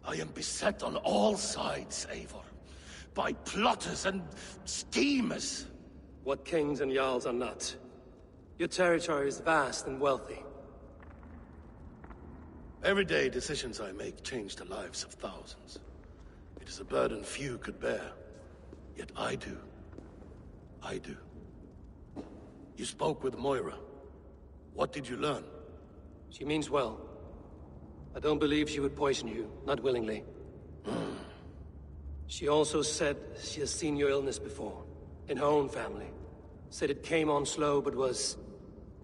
Speaker 5: I am beset on all sides, Eivor. By plotters and schemers.
Speaker 12: What kings and jarls are not. Your territory is vast and wealthy.
Speaker 5: Everyday decisions I make change the lives of thousands. It is a burden few could bear. Yet I do. I do. You spoke with Moira. What did you learn?
Speaker 12: She means well. I don't believe she would poison you, not willingly. She also said she has seen your illness before, in her own family. Said it came on slow, but was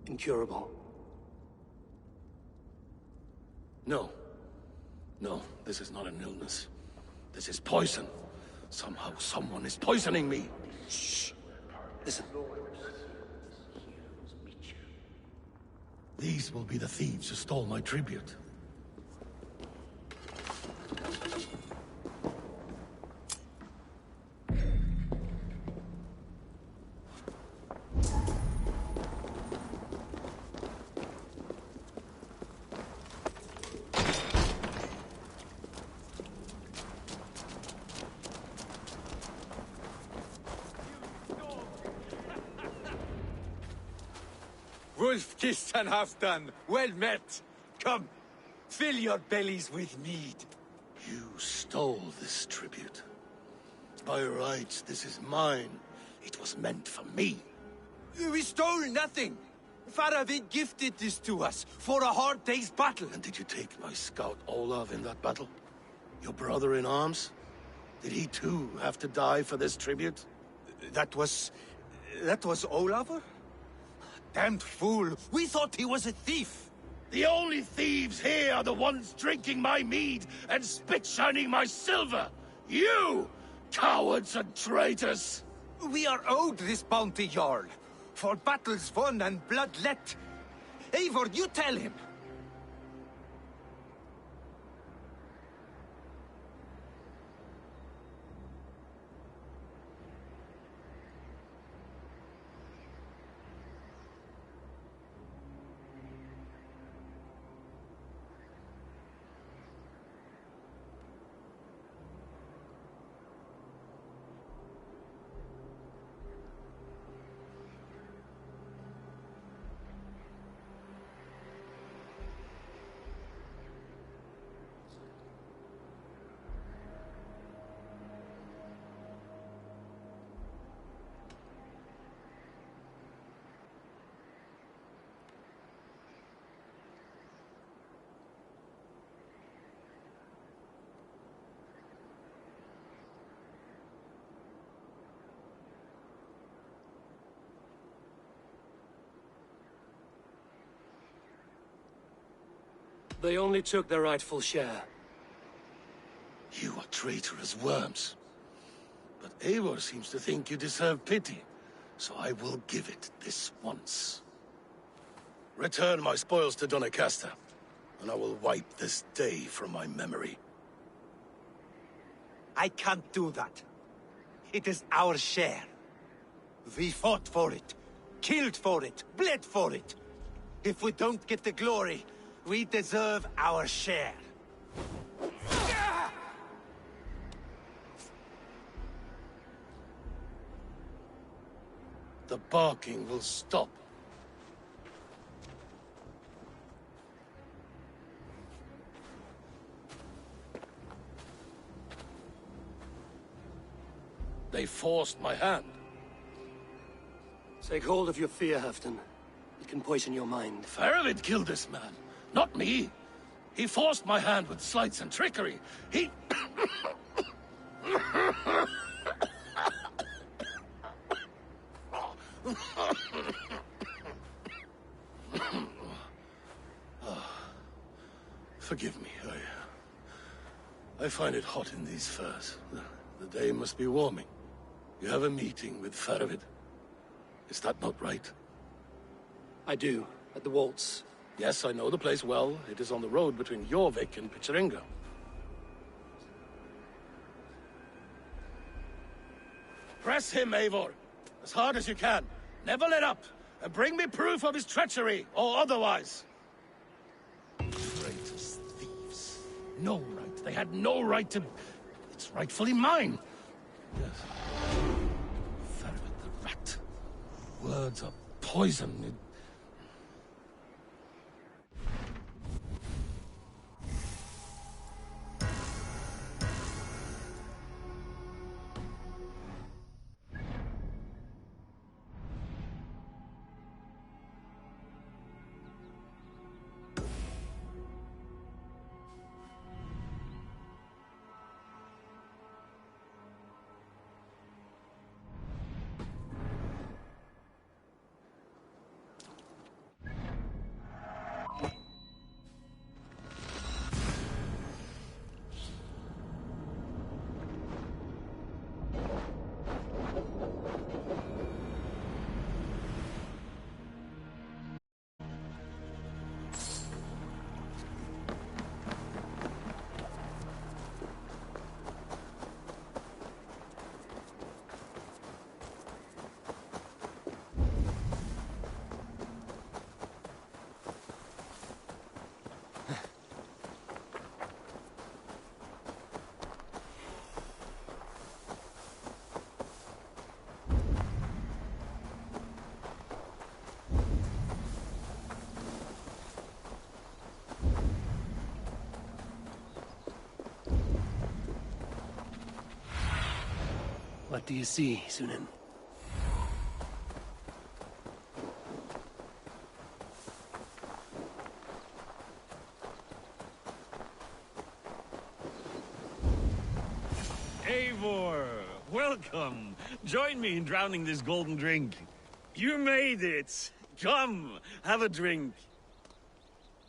Speaker 12: incurable.
Speaker 5: No. No, this is not an illness. This is poison. Somehow, someone is poisoning me.
Speaker 12: Shh. Listen.
Speaker 5: These will be the thieves who stole my tribute.
Speaker 4: Wolf-kissed and Halfdan, well met. Come, fill your bellies with mead.
Speaker 5: You stole this tribute. By rights, this is mine. It was meant for me.
Speaker 4: We stole nothing. Faravid gifted this to us for a hard day's battle.
Speaker 5: And did you take my scout Olav in that battle? Your brother in arms? Did he too have to die for this tribute?
Speaker 4: That was Olafur? Damned fool! We thought he was a thief!
Speaker 5: The only thieves here are the ones drinking my mead and spit-shining my silver! You! Cowards and traitors!
Speaker 4: We are owed this bounty, Jarl. For battles won and blood let. Eivor, you tell him!
Speaker 12: They only took their rightful share.
Speaker 5: You are traitorous worms. But Eivor seems to think you deserve pity, so I will give it this once. Return my spoils to Doncaster, and I will wipe this day from my memory.
Speaker 4: I can't do that. It is our share. We fought for it, killed for it, bled for it. If we don't get the glory, we deserve our share.
Speaker 5: The barking will stop. They forced my hand.
Speaker 12: Take hold of your fear, Halfdan. It can poison your mind.
Speaker 5: Faravid killed this man, not me. He forced my hand with sleights and trickery. He... Forgive me, I find it hot in these furs. The day must be warming. You have a meeting with Faravid. Is that not right?
Speaker 12: I do, at the waltz.
Speaker 5: Yes, I know the place well. It is on the road between Jorvik and Picheringa. Press him, Eivor, as hard as you can. Never let up, and bring me proof of his treachery, or otherwise. Traitors, thieves. No right. They had no right to... It's rightfully mine. Yes. Faravid the rat. Words are poison.
Speaker 12: What do you see, Sunan?
Speaker 26: Eivor, welcome. Join me in drowning this golden drink. You made it. Come, have a drink.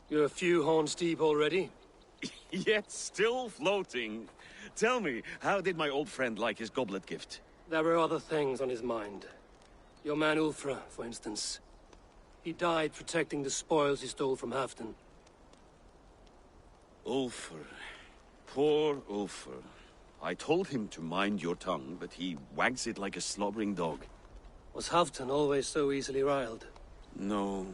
Speaker 12: You're a few horns deep already?
Speaker 25: Yet still floating. Tell me, how did my old friend like his goblet gift?
Speaker 12: There were other things on his mind. Your man Ulfra, for instance. He died protecting the spoils he stole from Halfdan.
Speaker 25: Ulfr. Poor Ulfr. I told him to mind your tongue, but he wags it like a slobbering dog.
Speaker 12: Was Halfdan always so easily riled?
Speaker 25: No.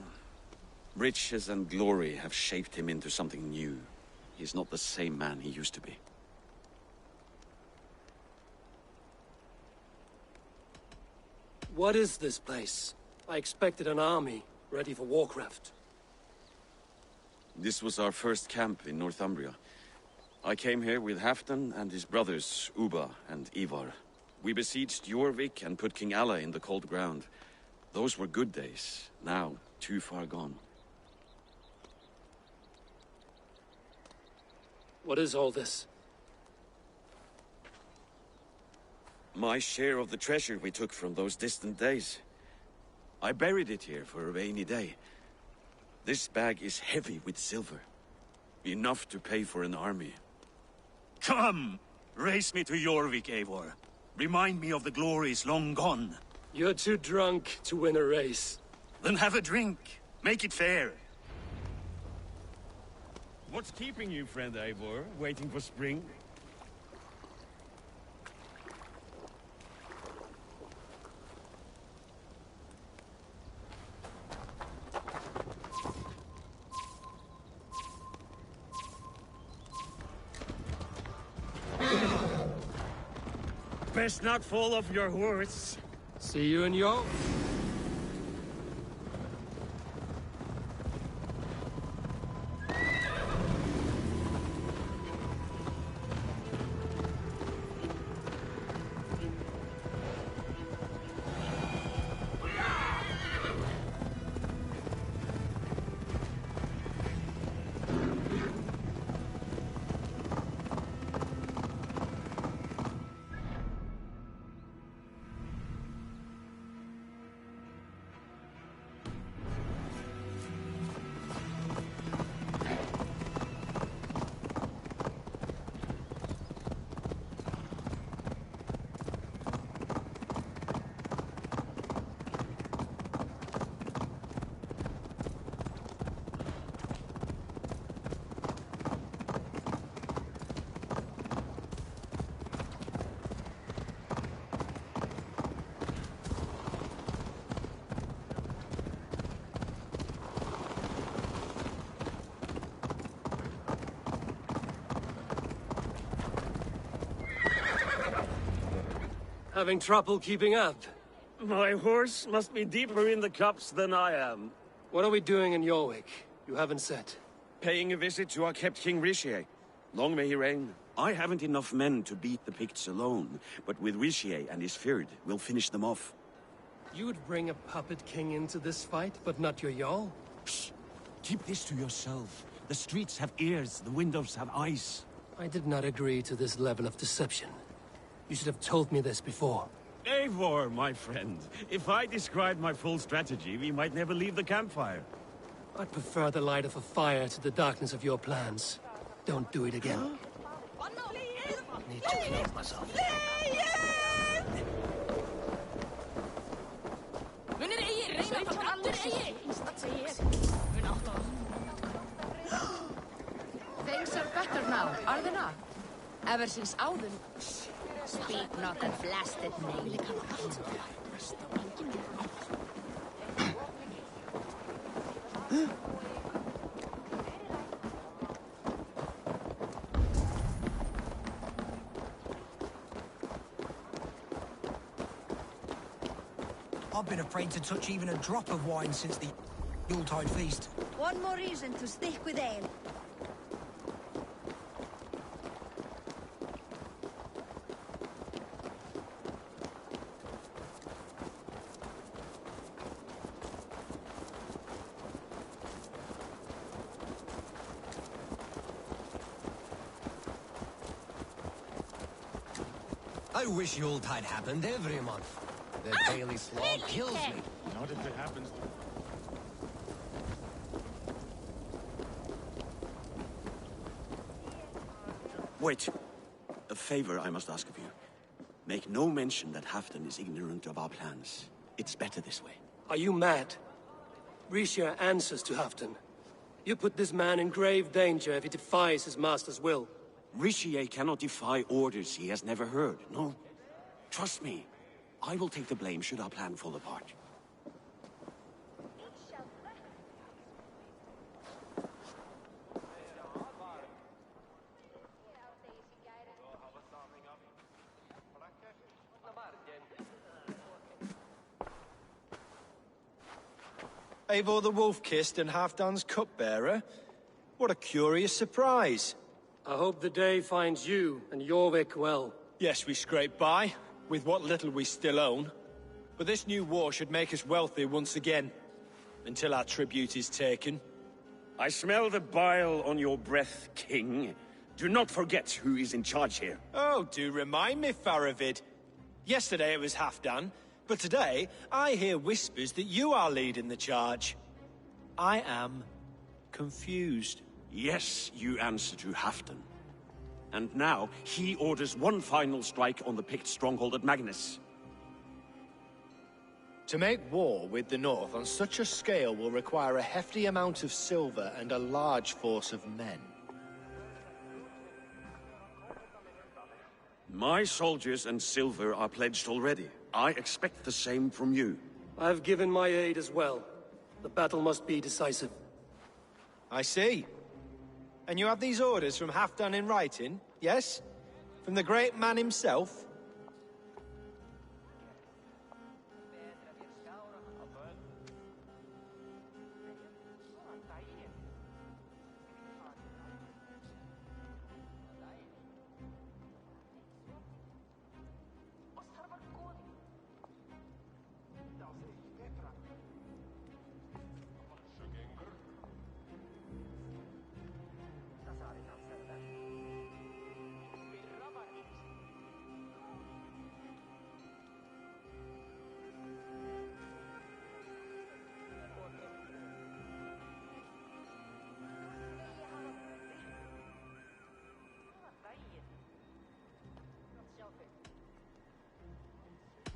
Speaker 25: Riches and glory have shaped him into something new. He's not the same man he used to be.
Speaker 12: What is this place? I expected an army, ready for Warcraft.
Speaker 25: This was our first camp in Northumbria. I came here with Halfdan and his brothers, Ubba and Ivar. We besieged Jorvik and put King Alla in the cold ground. Those were good days, now too far gone.
Speaker 12: What is all this?
Speaker 25: My share of the treasure we took from those distant days. I buried it here for a rainy day. This bag is heavy with silver. Enough to pay for an army.
Speaker 6: Come! Race me to Jorvik, Eivor. Remind me of the glories long gone.
Speaker 12: You're too drunk to win a race.
Speaker 6: Then have a drink. Make it fair.
Speaker 15: What's keeping you, friend Eivor? Waiting for spring? Best not fall off your horse.
Speaker 12: See you in your... Having trouble keeping up?
Speaker 15: My horse must be deeper in the cups than I am.
Speaker 12: What are we doing in Jorvik? You haven't said.
Speaker 25: Paying a visit to our kept King Richier. Long may he reign. I haven't enough men to beat the Picts alone, but with Richier and his Fyrd, we'll finish them off.
Speaker 12: You would bring a puppet king into this fight, but not your Jarl?
Speaker 25: Shh! Keep this to yourself. The streets have ears, the windows have eyes.
Speaker 12: I did not agree to this level of deception. You should have told me this before.
Speaker 15: Eivor, my friend. If I described my full strategy, we might never leave the campfire.
Speaker 12: I'd prefer the light of a fire to the darkness of your plans. Don't do it again.
Speaker 2: I need to clothe myself.
Speaker 20: Things are better now, are they not? Ever since Auden... Speak not of blasted name.
Speaker 17: I've been afraid to touch even a drop of wine since the Yuletide feast.
Speaker 20: One more reason to stick with ale.
Speaker 2: I wish Yuletide happened every month. The daily slog kills me.
Speaker 15: Not if it happens.
Speaker 25: Wait. A favor I must ask of you. Make no mention that Halfdan is ignorant of our plans. It's better this way.
Speaker 12: Are you mad? Richier answers to Halfdan. You put this man in grave danger if he defies his master's will.
Speaker 25: Richier cannot defy orders he has never heard, no. Trust me. I will take the blame should our plan fall apart.
Speaker 13: Eivor the Wolf-Kissed and Halfdan's cupbearer? What a curious surprise.
Speaker 12: I hope the day finds you and Jorvik well.
Speaker 13: Yes, we scrape by, with what little we still own. But this new war should make us wealthy once again. Until our tribute is taken.
Speaker 25: I smell the bile on your breath, King. Do not forget who is in charge here.
Speaker 13: Oh, do remind me, Faravid. Yesterday it was Halfdan, but today I hear whispers that you are leading the charge. I am confused.
Speaker 25: Yes, you answer to Halfdan. And now, he orders one final strike on the Pict stronghold at Magnus.
Speaker 13: To make war with the North on such a scale will require a hefty amount of silver and a large force of men.
Speaker 25: My soldiers and silver are pledged already. I expect the same from you.
Speaker 12: I've given my aid as well. The battle must be decisive.
Speaker 13: I see. And you have these orders from Halfdan in writing, yes? From the great man himself?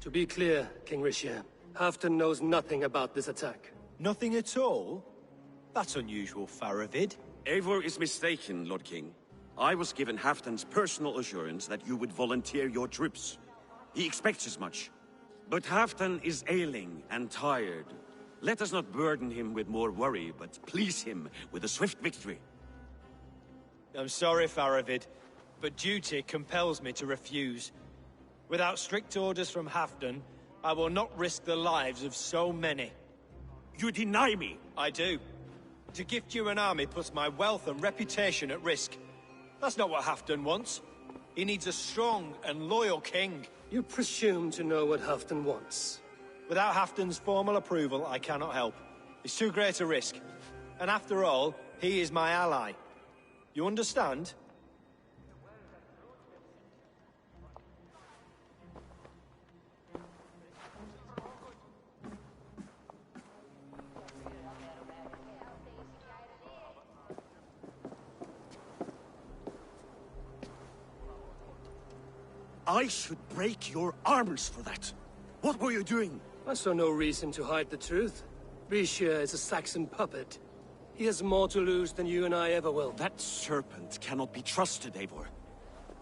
Speaker 12: To be clear, King Rishia, Halfdan knows nothing about this attack.
Speaker 13: Nothing at all? That's unusual, Faravid.
Speaker 25: Eivor is mistaken, Lord King. I was given Halfdan's personal assurance that you would volunteer your troops. He expects as much. But Halfdan is ailing and tired. Let us not burden him with more worry, but please him with a swift victory.
Speaker 13: I'm sorry, Faravid, but duty compels me to refuse. Without strict orders from Halfdan, I will not risk the lives of so many.
Speaker 25: You deny me?
Speaker 13: I do. To gift you an army puts my wealth and reputation at risk. That's not what Halfdan wants. He needs a strong and loyal king.
Speaker 12: You presume to know what Halfdan wants.
Speaker 13: Without Halfdan's formal approval, I cannot help. It's too great a risk. And after all, he is my ally. You understand?
Speaker 25: I should break your arms for that. What were you doing?
Speaker 12: I saw no reason to hide the truth. Rishia is a Saxon puppet. He has more to lose than you and I ever will.
Speaker 25: That serpent cannot be trusted, Eivor.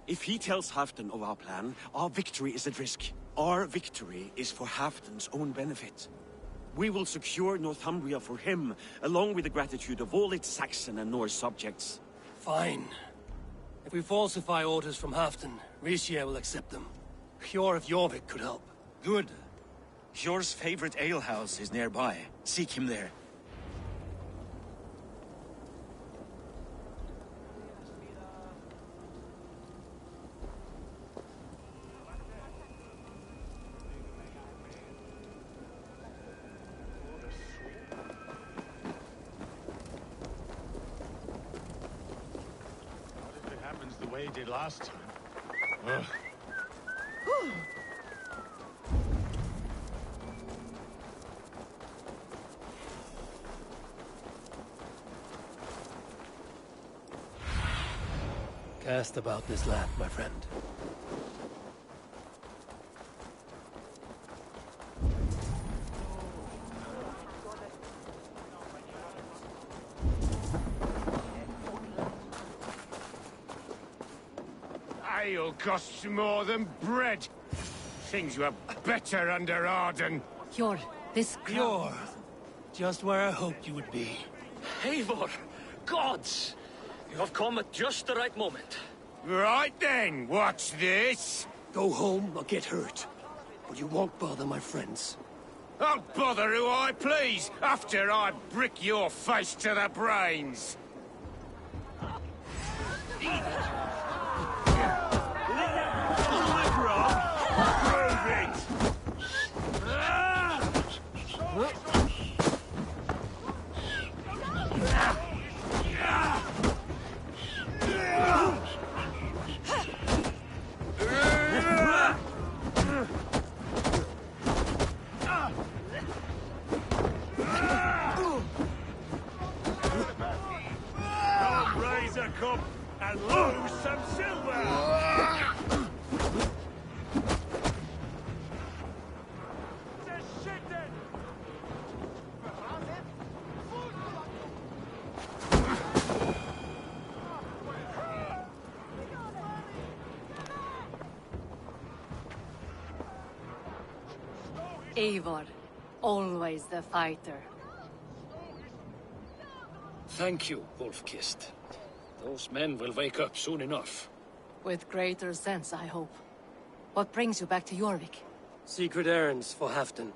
Speaker 25: If he tells Halfdan of our plan, our victory is at risk. Our victory is for Halfdan's own benefit. We will secure Northumbria for him, along with the gratitude of all its Saxon and Norse subjects.
Speaker 12: Fine. If we falsify orders from Halfdan, Rishia will accept them. Hjor of Jorvik could help.
Speaker 25: Good. Hjor's favorite alehouse is nearby. Seek him there.
Speaker 5: The way he did last time. Ugh.
Speaker 12: Cast about this land, my friend.
Speaker 15: Ale costs more than bread. Things were better under Arden.
Speaker 16: Hjor, this
Speaker 12: Hjor, just where I hoped you would be.
Speaker 7: Eivor, gods! You have come at just the right moment.
Speaker 15: Right then, what's this?
Speaker 12: Go home or get hurt. But you won't bother my friends.
Speaker 15: I'll bother who I please, after I brick your face to the brains.
Speaker 3: Eivor, always the fighter.
Speaker 7: Thank you, Wolf-Kissed. Those men will wake up soon enough.
Speaker 3: With greater sense, I hope. What brings you back to Jorvik?
Speaker 12: Secret errands for Halfdan.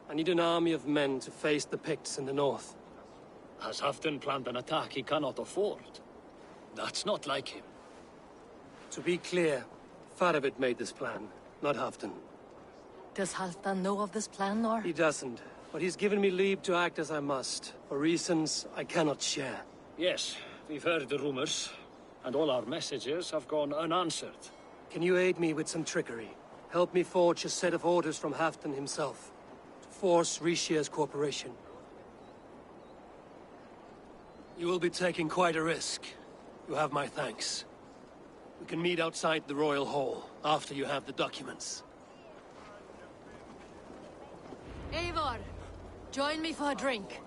Speaker 12: I need an army of men to face the Picts in the north.
Speaker 7: Has Halfdan planned an attack he cannot afford? That's not like him.
Speaker 12: To be clear, Faravid made this plan, not Halfdan.
Speaker 3: Does Halfdan know of this plan, or?
Speaker 12: He doesn't, but he's given me leave to act as I must, for reasons I cannot share.
Speaker 7: Yes, we've heard the rumors, and all our messages have gone unanswered.
Speaker 12: Can you aid me with some trickery? Help me forge a set of orders from Halfdan himself, to force Rishia's cooperation. You will be taking quite a risk. You have my thanks. We can meet outside the Royal Hall, after you have the documents.
Speaker 3: Eivor, join me for a drink.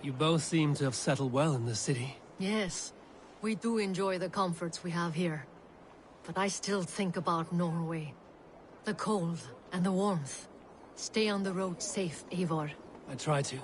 Speaker 12: You both seem to have settled well in the city.
Speaker 3: Yes, we do enjoy the comforts we have here. But I still think about Norway. The cold and the warmth. Stay on the road safe, Eivor.
Speaker 12: I try to.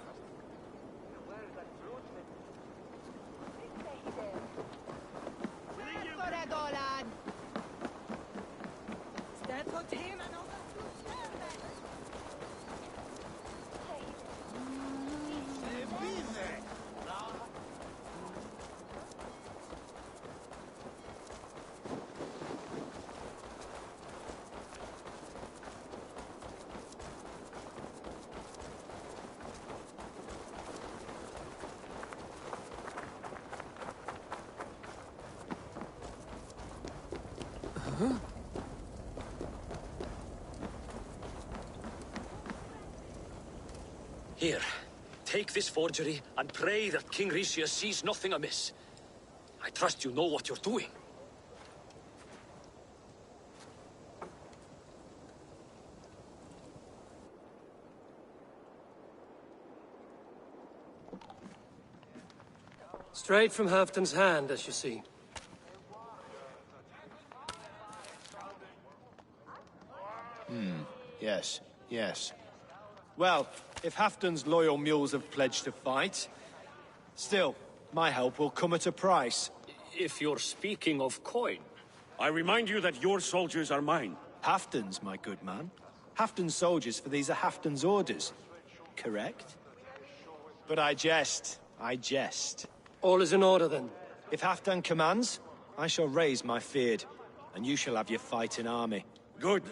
Speaker 7: Here, take this forgery and pray that King Rishia sees nothing amiss. I trust you know what you're doing.
Speaker 12: Straight from Halfdan's hand, as you see.
Speaker 13: Yes, yes. Well, if Halfdan's loyal mules have pledged to fight, still, my help will come at a price.
Speaker 7: If you're speaking of coin.
Speaker 25: I remind you that your soldiers are mine.
Speaker 13: Halfdan's, my good man. Halfdan's soldiers, for these are Halfdan's orders. Correct? But I jest. I jest.
Speaker 12: All is in order, then.
Speaker 13: If Halfdan commands, I shall raise my feared, and you shall have your fighting army.
Speaker 25: Good.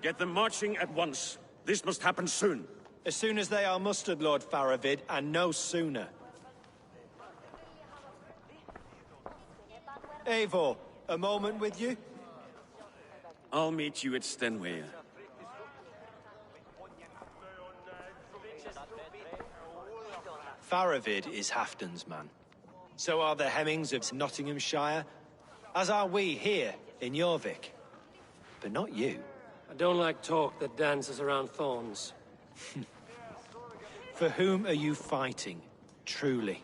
Speaker 25: Get them marching at once. This must happen soon.
Speaker 13: As soon as they are mustered, Lord Faravid, and no sooner. Eivor, a moment with you?
Speaker 25: I'll meet you at Stenway.
Speaker 13: Faravid is Halfdan's man. So are the Hemmings of Nottinghamshire, as are we here in Jorvik. But not you.
Speaker 12: I don't like talk that dances around thorns.
Speaker 13: For whom are you fighting, truly?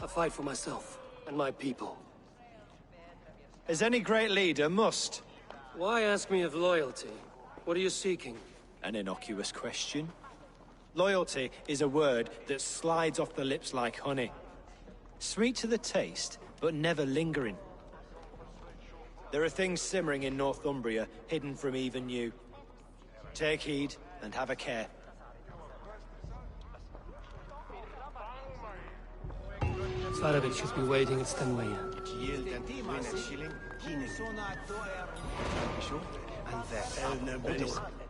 Speaker 12: I fight for myself and my people.
Speaker 13: As any great leader must.
Speaker 12: Why ask me of loyalty? What are you seeking?
Speaker 13: An innocuous question. Loyalty is a word that slides off the lips like honey. Sweet to the taste, but never lingering. There are things simmering in Northumbria, hidden from even you. Take heed, and have a care.
Speaker 12: Faravik should be waiting at Stenway.
Speaker 4: And the